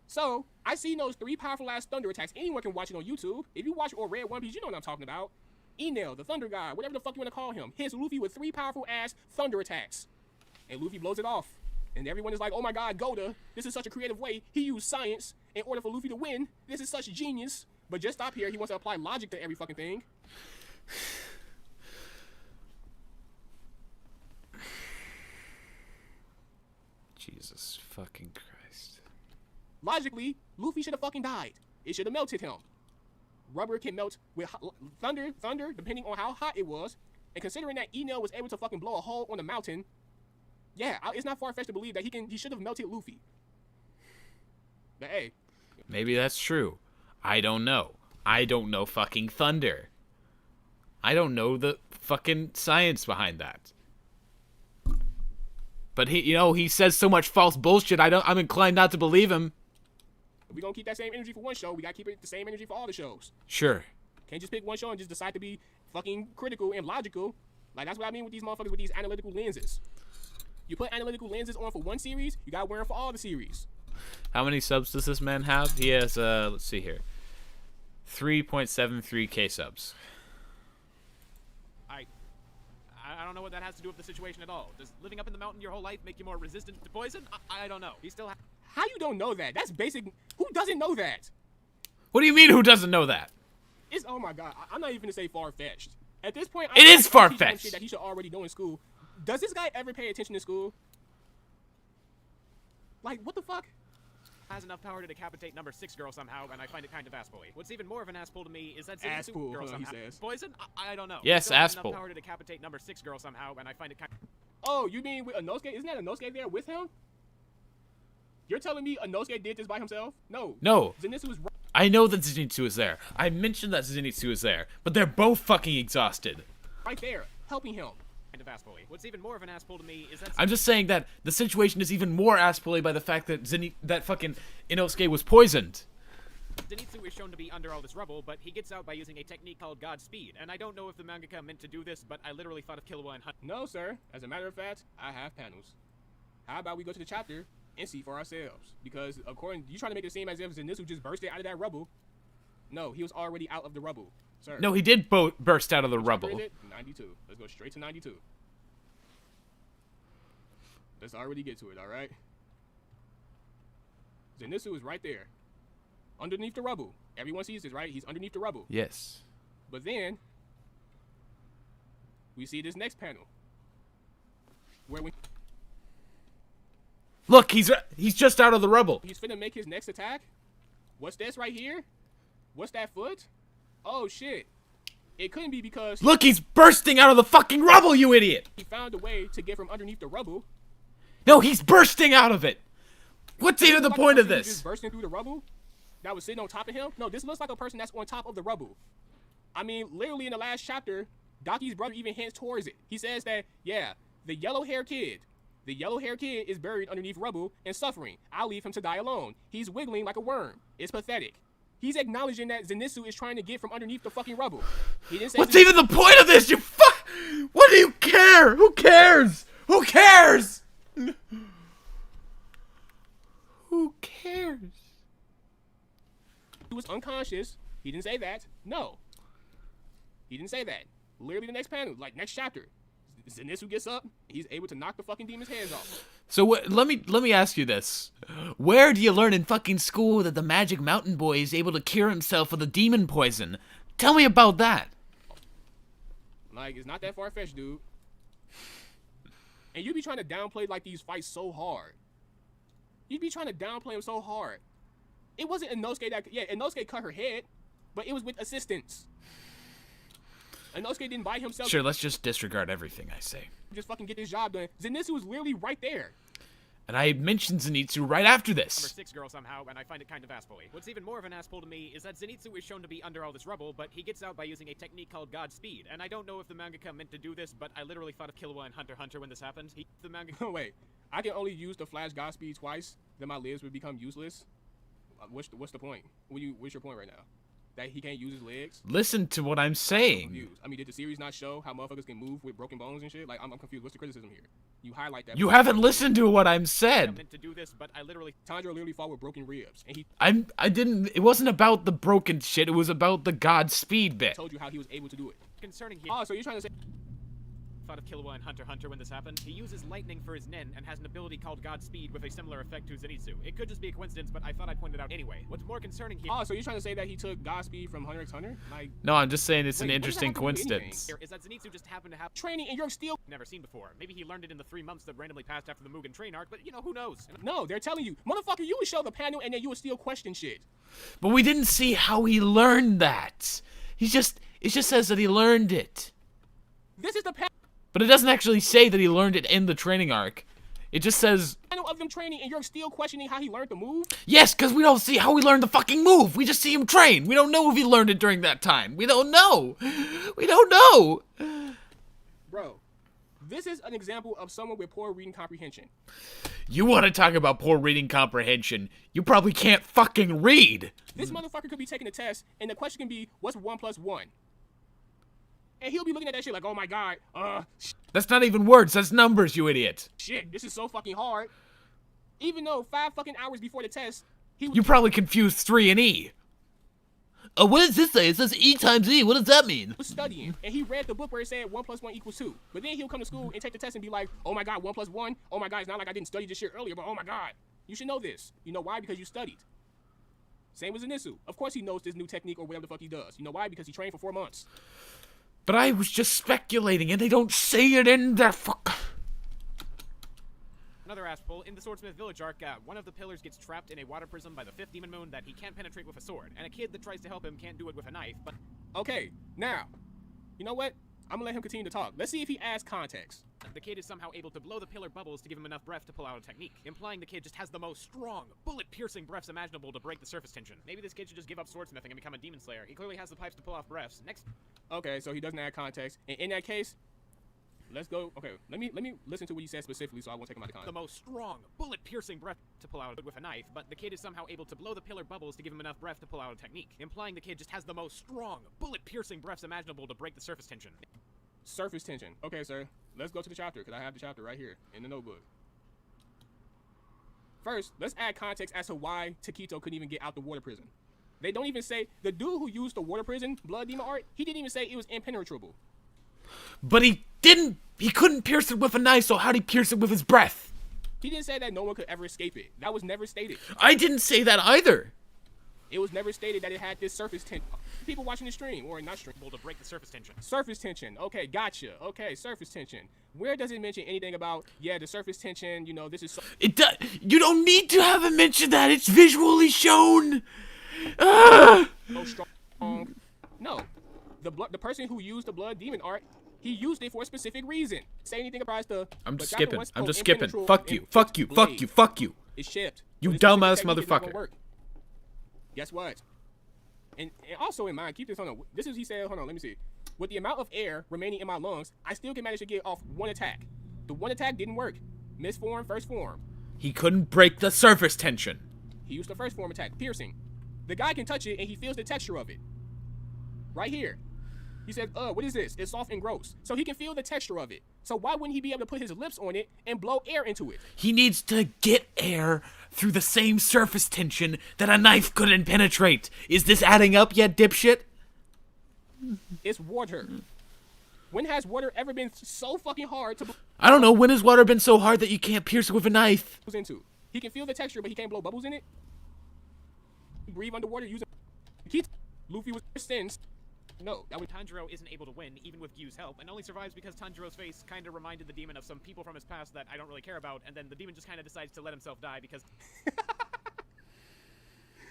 So, I seen those 3 powerful ass thunder attacks. Anyone can watch it on YouTube. If you watch or read One Piece, you know what I'm talking about. Enel, the thunder guy, whatever the fuck you want to call him, hits Luffy with 3 powerful ass thunder attacks. And Luffy blows it off. And everyone is like, oh my god, Goda, this is such a creative way. He used science in order for Luffy to win. This is such genius. But just stop here. He wants to apply logic to every fucking thing.
Jesus fucking Christ.
Logically, Luffy should have fucking died. It should have melted him. Rubber can melt with thunder, depending on how hot it was. And considering that Enel was able to fucking blow a hole on the mountain, yeah, it's not far-fetched to believe that he should have melted Luffy. But hey.
Maybe that's true. I don't know. I don't know fucking thunder. I don't know the fucking science behind that. But he says so much false bullshit. I'm inclined not to believe him.
If we're gonna keep that same energy for one show, we gotta keep it the same energy for all the shows.
Sure.
Can't just pick one show and just decide to be fucking critical and logical. Like, that's what I mean with these motherfuckers with these analytical lenses. You put analytical lenses on for one series, you gotta wear them for all the series.
How many subs does this man have? He has, let's see here. 3.73k subs.
I I don't know what that has to do with the situation at all. Does living up in the mountain your whole life make you more resistant to poison? I don't know. He still
How you don't know that? That's basic. Who doesn't know that?
What do you mean? Who doesn't know that?
It's oh my god. I'm not even gonna say far fetched. At this point,
It is
I'm
far-fetched.
teaching him shit that he should already know in school. Does this guy ever pay attention in school? Like what the fuck?
has enough power to decapitate number 6 girl somehow, and I find it kind of ass-pully. What's even more of an ass-pull to me is that
Ass pull,
girl
he
somehow
says.
poison. I don't know.
Yes,
Still has
ass-pull.
enough power to decapitate number 6 girl somehow, and I find it kind.
Oh, you mean with Inosuke? Isn't that Inosuke there with him? You're telling me Inosuke did this by himself? No.
No.
Zenitsu was
I know that Zenitsu is there. I mentioned that Zenitsu is there, but they're both fucking exhausted.
right there, helping him.
Kind of ass-pully. What's even more of an ass-pull to me is that
I'm just saying that the situation is even more ass-pully by the fact that that fucking Inosuke was poisoned.
Zenitsu is shown to be under all this rubble, but he gets out by using a technique called Godspeed. And I don't know if the mangaka meant to do this, but I literally thought of Killua and Hunt.
No, sir. As a matter of fact, I have panels. How about we go to the chapter and see for ourselves? Because according, you trying to make it seem as if Zenitsu just bursted out of that rubble. No, he was already out of the rubble, sir.
No, he did burst out of the
What chapter
rubble.
is it? 92. Let's go straight to 92. Let's already get to it, all right? Zenitsu is right there, underneath the rubble. Everyone sees this, right? He's underneath the rubble.
Yes.
But then we see this next panel where when
Look, he's just out of the rubble.
he's finna make his next attack. What's this right here? What's that foot? Oh shit. It couldn't be because
Look, he's bursting out of the fucking rubble, you idiot!
he found a way to get from underneath the rubble.
No, he's bursting out of it. What's even the
Like a
point of
person who's
this?
just bursting through the rubble that was sitting on top of him? No, this looks like a person that's on top of the rubble. I mean, literally in the last chapter, Daki's brother even hints towards it. He says that, yeah, the yellow-haired kid is buried underneath rubble and suffering. I'll leave him to die alone. He's wiggling like a worm. It's pathetic. He's acknowledging that Zenitsu is trying to get from underneath the fucking rubble. He didn't say
What's even the point of this? You fuck! What do you care? Who cares? Who cares? Who cares?
he was unconscious. He didn't say that. No. He didn't say that. Literally the next panel, like next chapter. Zenitsu gets up. He's able to knock the fucking demon's heads off.
So let me ask you this: where do you learn in fucking school that the Magic Mountain Boy is able to cure himself of the demon poison? Tell me about that.
Like, it's not that far-fetched, dude. And you be trying to downplay, like, these fights so hard. You be trying to downplay them so hard. It wasn't Inosuke that... Yeah, Inosuke cut her head, but it was with assistance. Inosuke didn't by himself
Sure, let's just disregard everything I say.
just fucking get this job done. Zenitsu was literally right there.
And I mentioned Zenitsu right after
Number
this.
6 girl somehow, and I find it kind of ass-pully. What's even more of an ass-pull to me is that Zenitsu is shown to be under all this rubble, but he gets out by using a technique called Godspeed. And I don't know if the mangaka meant to do this, but I literally thought of Killua and Hunter x Hunter when this happened. The mangaka...
Wait, I can only use the Flash Godspeed twice, then my legs would become useless? What's the point? What's your point right now? That he can't use his legs?
Listen to what I'm
I'm
saying.
confused. I mean, did the series not show how motherfuckers can move with broken bones and shit? Like, I'm confused. What's the criticism here? You highlight that.
You haven't listened to what I'm said.
meant to do this, but I literally...
Tanjiro literally fought with broken ribs, and he
I didn't. It wasn't about the broken shit. It was about the Godspeed bit.
told you how he was able to do it.
Concerning here...
Oh, so you're trying to say...
thought of Killua and Hunter x Hunter when this happened. He uses lightning for his nen and has an ability called Godspeed with a similar effect to Zenitsu. It could just be a coincidence, but I thought I'd point it out anyway. What's more concerning here...
Oh, so you're trying to say that he took Godspeed from Hunter x Hunter? Like,
No, I'm just saying it's an
Wait, what does that
interesting
have to do with anything?
coincidence.
here is that Zenitsu just happened to have
training in your steel...
never seen before. Maybe he learned it in the 3 months that randomly passed after the Mugen train arc, but you know, who knows?
No, they're telling you. Motherfucker, you would show the panel and then you would still question shit.
But we didn't see how he learned that. It just says that he learned it.
This is the
But it doesn't actually say that he learned it in the training arc. It just says,
panel of them training and you're still questioning how he learned the move?
yes, because we don't see how he learned the fucking move. We just see him train. We don't know if he learned it during that time. We don't know. We don't know.
Bro, this is an example of someone with poor reading comprehension.
You want to talk about poor reading comprehension? You probably can't fucking read.
This motherfucker could be taking a test and the question can be, what's 1 + 1? And he'll be looking at that shit like, oh my god,
That's not even words. That's numbers, you idiot.
shit, this is so fucking hard. Even though 5 fucking hours before the test, he was
You probably confused 3 and E. what does this say? It says E times E. What does that mean?
Was studying, and he read the book where it said 1 + 1 = 2. But then he'll come to school and take the test and be like, oh my God, 1 + 1. Oh my God, it's not like I didn't study this shit earlier, but oh my God. You should know this. You know why? Because you studied. Same with Zenitsu. Of course he knows this new technique or whatever the fuck he does. You know why? Because he trained for 4 months.
But I was just speculating, and they don't say it in the fuck.
Another asshole, in the Swordsmith Village arc, one of the pillars gets trapped in a water prism by the 5th Demon Moon that he can't penetrate with a sword, and a kid that tries to help him can't do it with a knife, but...
Okay, now, you know what? I'm gonna let him continue to talk. Let's see if he adds context.
The kid is somehow able to blow the pillar bubbles to give him enough breath to pull out a technique, implying the kid just has the most strong, bullet-piercing breaths imaginable to break the surface tension. Maybe this kid should just give up swordsmithing and become a demon slayer. He clearly has the pipes to pull off breaths. Next...
Okay, so he doesn't add context. And in that case, let's go. Okay, let me listen to what he said specifically so I won't take him out of context.
The most strong, bullet-piercing breath to pull out with a knife, but the kid is somehow able to blow the pillar bubbles to give him enough breath to pull out a technique, implying the kid just has the most strong, bullet-piercing breaths imaginable to break the surface tension.
Surface tension. Okay, sir. Let's go to the chapter, because I have the chapter right here in the notebook. First, let's add context as to why Taquito couldn't even get out the water prison. They don't even say, the dude who used the water prison, Blood Demon art, he didn't even say it was impenetrable.
But he couldn't pierce it with a knife, so how'd he pierce it with his breath?
He didn't say that no one could ever escape it. That was never stated.
I didn't say that either.
It was never stated that it had this surface tension. People watching the stream, or not stream.
Able to break the surface tension.
Surface tension. Okay, gotcha. Okay, surface tension. Where does it mention anything about, yeah, the surface tension, you know, this is...
You don't need to have it mention that. It's visually shown. Ah!
So strong. No. The person who used the Blood Demon art, he used it for a specific reason. Say anything about the...
I'm just skipping. I'm just skipping. Fuck you. Fuck you. Fuck you. Fuck you.
It's shipped.
You dumbass motherfucker.
Guess what? And also in mind, keep this on. This is he said. Hold on, let me see. With the amount of air remaining in my lungs, I still can manage to get off one attack. The one attack didn't work. Missed form, first form.
He couldn't break the surface tension.
He used the first form attack, piercing. The guy can touch it and he feels the texture of it. Right here. He said, what is this? It's soft and gross. So he can feel the texture of it. So why wouldn't he be able to put his lips on it and blow air into it?
He needs to get air through the same surface tension that a knife couldn't penetrate. Is this adding up yet, dipshit?
It's water. When has water ever been so fucking hard to...
I don't know. When has water been so hard that you can't pierce it with a knife?
Into? He can feel the texture, but he can't blow bubbles in it. Breathe underwater using... Luffy was sins. No, that was...
Tanjiro isn't able to win, even with Gyu's help, and only survives because Tanjiro's face kind of reminded the demon of some people from his past that I don't really care about, and then the demon just kind of decides to let himself die because...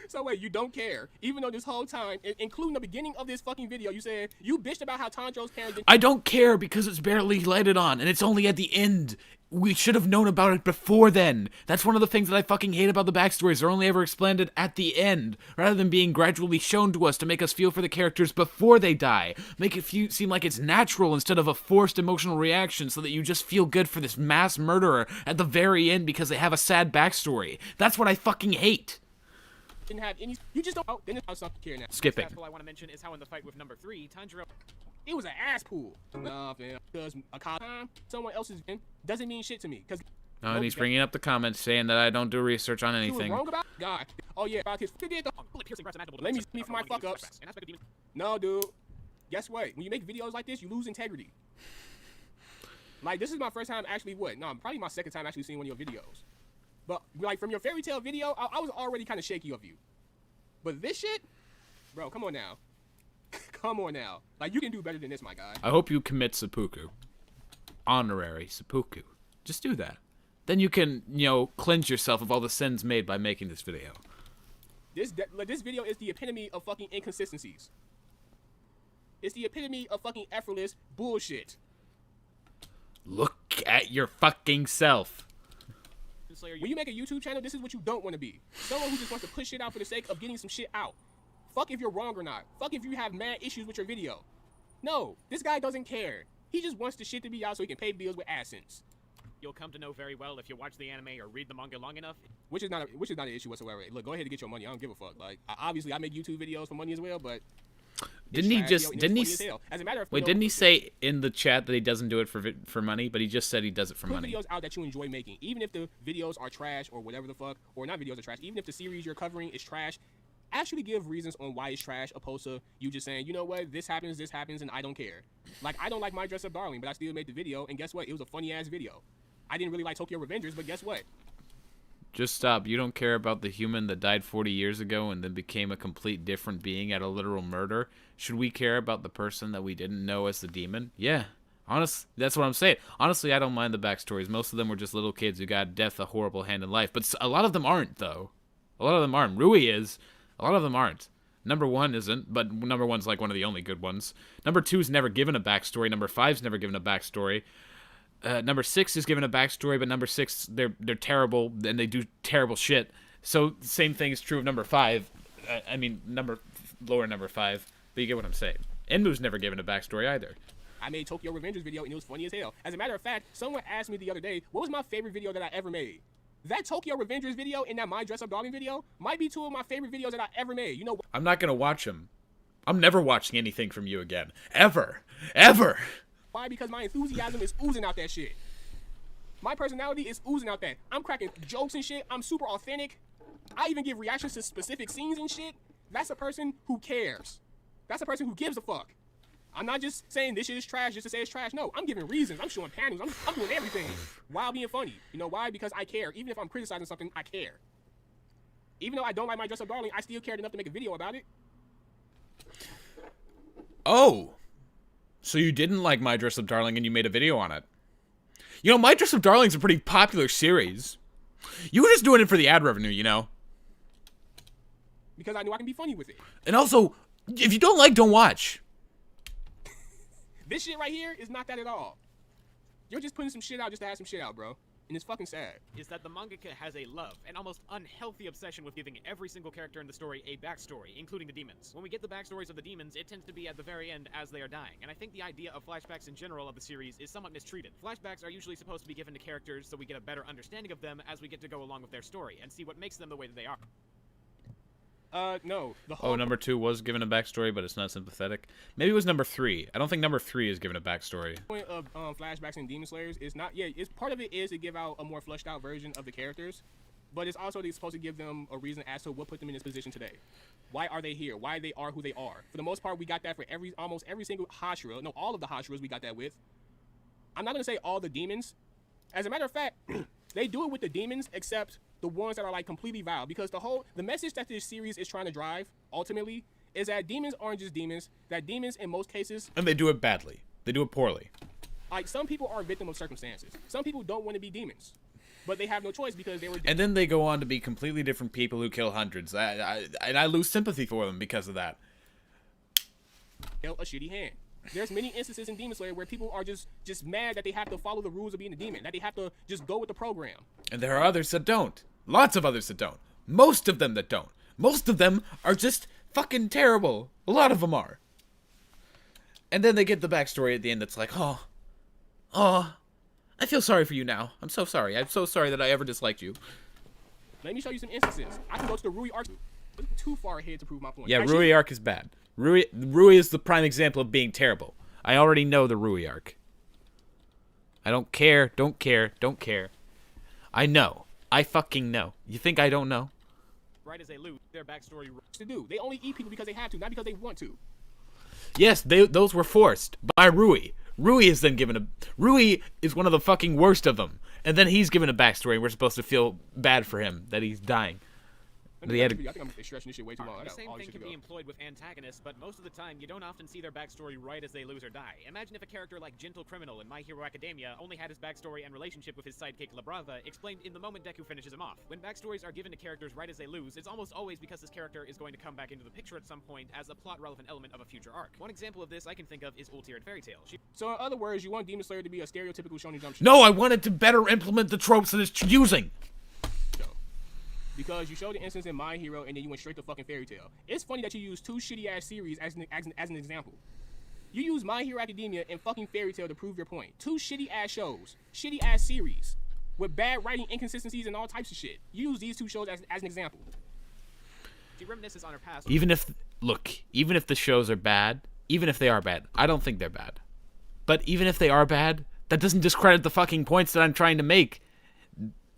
So wait, you don't care, even though this whole time, including the beginning of this fucking video, you said you bitched about how Tanjiro's parents didn't...
I don't care because it's barely lighted on, and it's only at the end. We should have known about it before then. That's one of the things that I fucking hate about the backstories. They're only ever explained it at the end, rather than being gradually shown to us to make us feel for the characters before they die. Make it seem like it's natural instead of a forced emotional reaction so that you just feel good for this mass murderer at the very end because they have a sad backstory. That's what I fucking hate.
Didn't have any... You just don't... Oh, then it's something here now.
Skipping. What I want to mention is how in the fight with number 3, Tanjiro...
It was an ass pool. Nah, fam. Because a time someone else's in doesn't mean shit to me. Because...
Oh, and he's bringing up the comments saying that I don't do research on anything.
He was wrong about... God. Oh, yeah, about his... Let me for my fuck-ups. No, dude. Guess what? When you make videos like this, you lose integrity. Like, this is my first time actually... What? No, probably my second time actually seeing one of your videos. But, like, from your fairy tale video, I was already kind of shaky of you. But this shit? Bro, come on now. Come on now. Like, you can do better than this, my guy.
I hope you commit seppuku. Honorary seppuku. Just do that. Then you can, you know, cleanse yourself of all the sins made by making this video.
This video is the epitome of fucking inconsistencies. It's the epitome of fucking effortless bullshit.
Look at your fucking self.
When you make a YouTube channel, this is what you don't want to be. Someone who just wants to push shit out for the sake of getting some shit out. Fuck if you're wrong or not. Fuck if you have mad issues with your video. No, this guy doesn't care. He just wants the shit to be out so he can pay bills with AdSense.
You'll come to know very well if you watch the anime or read the manga long enough.
Which is not an issue whatsoever. Look, go ahead and get your money. I don't give a fuck. Like, obviously I make YouTube videos for money as well, but...
Didn't he
As a matter of
wait, didn't he say in the chat that he doesn't do it for money, but he just said he does it for money?
Put videos out that you enjoy making, even if the videos are trash or whatever the fuck, or not videos are trash, even if the series you're covering is trash, actually give reasons on why it's trash, opposed to you just saying, you know what, this happens, and I don't care. Like, I don't like My Dress Up Darling, but I still made the video, and guess what? It was a funny-ass video. I didn't really like Tokyo Revengers, but guess what?
Just stop. You don't care about the human that died 40 years ago and then became a complete different being at a literal murder? Should we care about the person that we didn't know as the demon? Yeah. Honestly, that's what I'm saying. Honestly, I don't mind the backstories. Most of them were just little kids who got death a horrible hand in life. But a lot of them aren't, though. A lot of them aren't. Rui is. A lot of them aren't. Number 1 isn't, but number 1's like one of the only good ones. Number 2's never given a backstory. Number 5's never given a backstory. Number 6 is given a backstory, but number 6, they're terrible, and they do terrible shit. So, same thing is true of number 5. I mean, lower number 5, but you get what I'm saying. Enmu's never given a backstory either.
I made Tokyo Revengers video, and it was funny as hell. As a matter of fact, someone asked me the other day, what was my favorite video that I ever made? That Tokyo Revengers video and that My Dress Up Darling video might be 2 of my favorite videos that I ever made. You know what?
I'm not going to watch them. I'm never watching anything from you again. Ever. Ever.
Why? Because my enthusiasm is oozing out that shit. My personality is oozing out that. I'm cracking jokes and shit. I'm super authentic. I even give reactions to specific scenes and shit. That's a person who cares. That's a person who gives a fuck. I'm not just saying this shit is trash just to say it's trash. No, I'm giving reasons. I'm showing panels. I'm doing everything while being funny. You know why? Because I care. Even if I'm criticizing something, I care. Even though I don't like My Dress Up Darling, I still cared enough to make a video about it.
Oh. So you didn't like My Dress Up Darling and you made a video on it. You know, My Dress Up Darling's a pretty popular series. You were just doing it for the ad revenue, you know?
Because I knew I can be funny with it.
And also, if you don't like, don't watch.
This shit right here is not that at all. You're just putting some shit out just to have some shit out, bro. And it's fucking sad.
Is that the mangaka has a love, an almost unhealthy obsession with giving every single character in the story a backstory, including the demons. When we get the backstories of the demons, it tends to be at the very end as they are dying, and I think the idea of flashbacks in general of the series is somewhat mistreated. Flashbacks are usually supposed to be given to characters so we get a better understanding of them as we get to go along with their story, and see what makes them the way that they are.
No. The whole
Number 2 was given a backstory, but it's not sympathetic. Maybe it was number 3. I don't think number 3 is given a backstory.
point of flashbacks and Demon Slayers is not, it's part of it is to give out a more fleshed out version of the characters, but it's also supposed to give them a reason as to what put them in this position today. Why are they here? Why they are who they are? For the most part, we got that for almost every single Hashira. No, all of the Hashiras we got that with. I'm not gonna say all the demons. As a matter of fact, they do it with the demons, except the ones that are like completely vile, because the message that this series is trying to drive ultimately is that demons aren't just demons, that demons in most cases,
And they do it badly. They do it poorly.
like, some people are a victim of circumstances. Some people don't want to be demons, but they have no choice because they were
And then they go on to be completely different people who kill hundreds. And I lose sympathy for them because of that.
dealt a shitty hand. There's many instances in Demon Slayer where people are just mad that they have to follow the rules of being a demon, that they have to just go with the program.
And there are others that don't. Lots of others that don't. Most of them that don't. Most of them are just fucking terrible. A lot of them are. And then they get the backstory at the end that's like, oh, I feel sorry for you now. I'm so sorry. I'm so sorry that I ever disliked you.
Let me show you some instances. I can go to the Rui arc too far ahead to prove my point.
Yeah,
Actually,
Rui arc is bad. Rui is the prime example of being terrible. I already know the Rui arc. I don't care. I know. I fucking know. You think I don't know?
Right as they lose, their backstory.
to do. They only eat people because they have to, not because they want to.
Yes, those were forced by Rui. Rui is one of the fucking worst of them. And then he's given a backstory and we're supposed to feel bad for him that he's dying.
I think I'm stretching this shit way too long. I
The
got
same
all this
thing
shit
can
to
be
go.
employed with antagonists, but most of the time you don't often see their backstory right as they lose or die. Imagine if a character like Gentle Criminal in My Hero Academia only had his backstory and relationship with his sidekick La Brava explained in the moment Deku finishes him off. When backstories are given to characters right as they lose, it's almost always because this character is going to come back into the picture at some point as a plot-relevant element of a future arc. One example of this I can think of is Ultir and Fairy Tail.
So in other words, you want Demon Slayer to be a stereotypical Shonen Jump show.
No, I wanted to better implement the tropes that it's using.
Because you showed the instance in My Hero and then you went straight to fucking Fairy Tail. It's funny that you use 2 shitty ass series as an example. You use My Hero Academia and fucking Fairy Tail to prove your point. 2 shitty ass shows, shitty ass series, with bad writing inconsistencies and all types of shit. You use these 2 shows as an example.
She reminisces on her past.
Even if the shows are bad, even if they are bad, I don't think they're bad. But even if they are bad, that doesn't discredit the fucking points that I'm trying to make.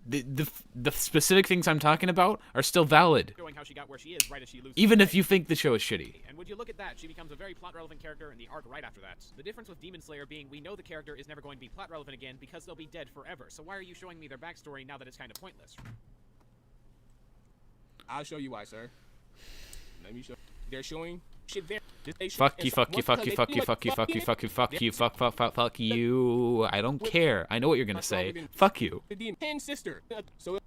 the specific things I'm talking about are still valid,
showing how she got where she is right as she loses.
even if you think the show is shitty.
And would you look at that, she becomes a very plot-relevant character in the arc right after that. The difference with Demon Slayer being we know the character is never going to be plot-relevant again because they'll be dead forever. So why are you showing me their backstory now that it's kind of pointless?
I'll show you why, sir. Let me show. They're showing shit there.
Fuck you, fuck you, fuck you, fuck you, fuck you, fuck you, fuck you, fuck you, fuck you. I don't care. I know what you're gonna say. Fuck you.
The demon sister. So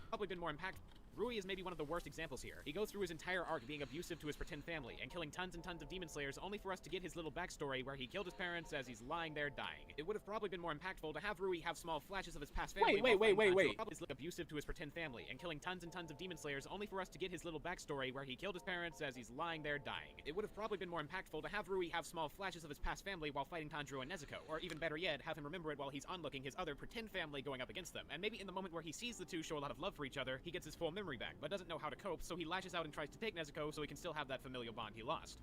Probably been more impactful. Rui is maybe one of the worst examples here. He goes through his entire arc being abusive to his pretend family and killing tons and tons of demon slayers only for us to get his little backstory where he killed his parents as he's lying there dying. It would have probably been more impactful to have Rui have small flashes of his past family.
Wait.
Probably look abusive to his pretend family and killing tons and tons of demon slayers only for us to get his little backstory where he killed his parents as he's lying there dying. It would have probably been more impactful to have Rui have small flashes of his past family while fighting Tanjiro and Nezuko, or even better yet, have him remember it while he's onlooking his other pretend family going up against them. And maybe in the moment where he sees the two show a lot of love for each other, he gets his full memory back, but doesn't know how to cope, so he lashes out and tries to take Nezuko so he can still have that familial bond he lost.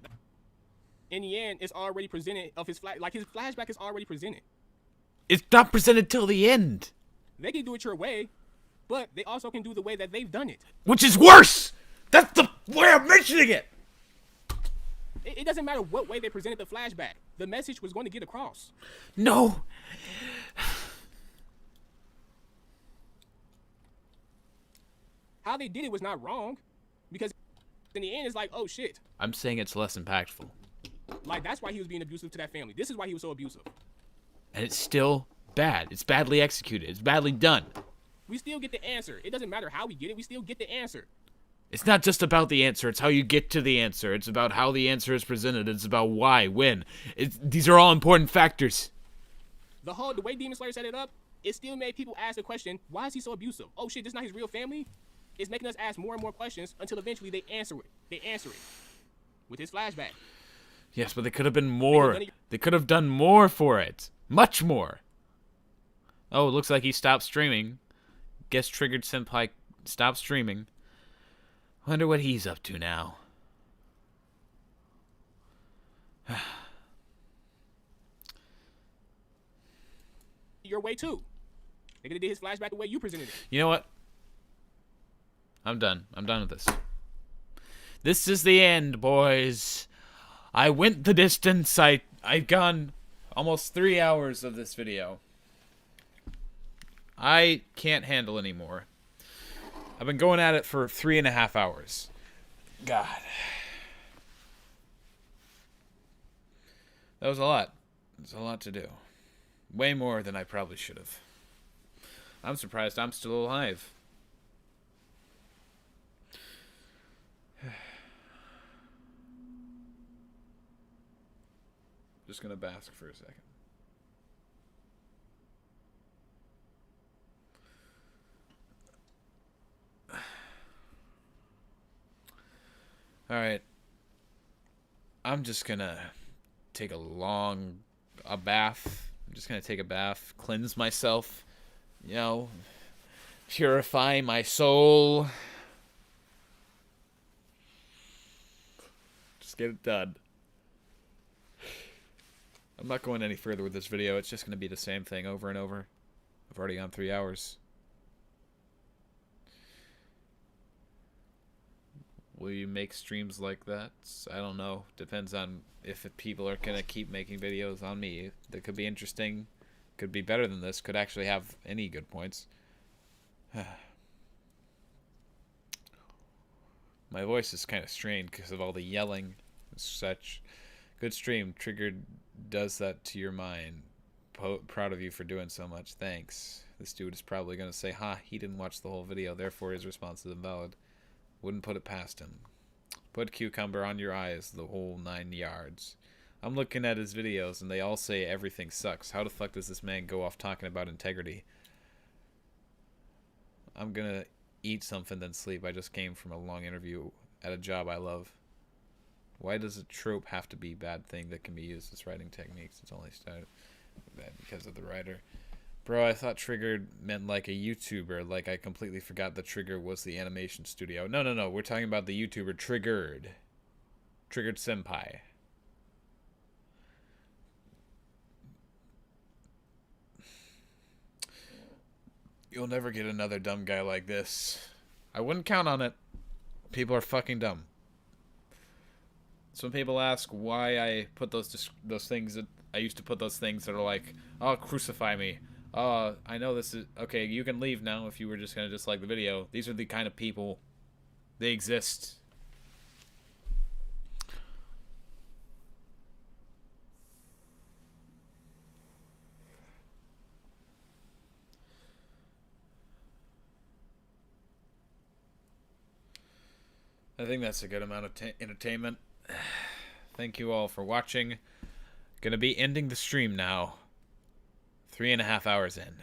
in the end, it's already presented of his like his flashback is already presented.
It's not presented till the end,
They can do it your way, but they also can do the way that they've done it.
which is worse. That's the way I'm mentioning it.
It doesn't matter what way they presented the flashback. The message was going to get across.
No.
How they did it was not wrong, because in the end, it's like, oh shit.
I'm saying it's less impactful.
Like, that's why he was being abusive to that family. This is why he was so abusive.
And it's still bad. It's badly executed. It's badly done.
We still get the answer. It doesn't matter how we get it. We still get the answer.
It's not just about the answer. It's how you get to the answer. It's about how the answer is presented. It's about why, when. These are all important factors.
The way Demon Slayer set it up, it still made people ask the question, why is he so abusive? Oh shit, this is not his real family? It's making us ask more and more questions until eventually they answer it. They answer it with his flashback.
Yes, but they could have been more. They could have done more for it. Much more. Oh, it looks like he stopped streaming. Guess Triggered Senpai stopped streaming. Wonder what he's up to now.
Your way too. They could have did his flashback the way you presented it.
You know what? I'm done. I'm done with this. This is the end, boys. I went the distance. I've gone almost 3 hours of this video. I can't handle anymore. I've been going at it for 3.5 hours. God. That was a lot. It's a lot to do. Way more than I probably should have. I'm surprised I'm still alive. Just gonna bask for a second. Alright. I'm just gonna take a bath. I'm just gonna take a bath, cleanse myself, you know, purify my soul. Just get it done. I'm not going any further with this video. It's just going to be the same thing over and over. I've already gone 3 hours. Will you make streams like that? I don't know. Depends on if people are going to keep making videos on me. That could be interesting. Could be better than this. Could actually have any good points. My voice is kind of strained because of all the yelling and such. Good stream. Triggered does that to your mind. Proud of you for doing so much. Thanks. This dude is probably going to say, he didn't watch the whole video, therefore his response is invalid. Wouldn't put it past him. Put cucumber on your eyes, the whole 9 yards. I'm looking at his videos, and they all say everything sucks. How the fuck does this man go off talking about integrity? I'm going to eat something, then sleep. I just came from a long interview at a job I love. Why does a trope have to be a bad thing that can be used as writing techniques? It's only started bad because of the writer. Bro, I thought Triggered meant like a YouTuber. Like, I completely forgot that Trigger was the animation studio. No. We're talking about the YouTuber Triggered. Triggered Senpai. You'll never get another dumb guy like this. I wouldn't count on it. People are fucking dumb. Some people ask why I put those things that I used to put those things that are like, oh, crucify me. Oh, I know this is okay. You can leave now if you were just gonna dislike the video. These are the kind of people. They exist. I think that's a good amount of entertainment. Thank you all for watching. Gonna be ending the stream now. 3.5 hours in.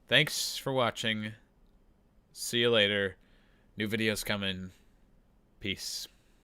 Thanks for watching. See you later. New videos coming. Peace.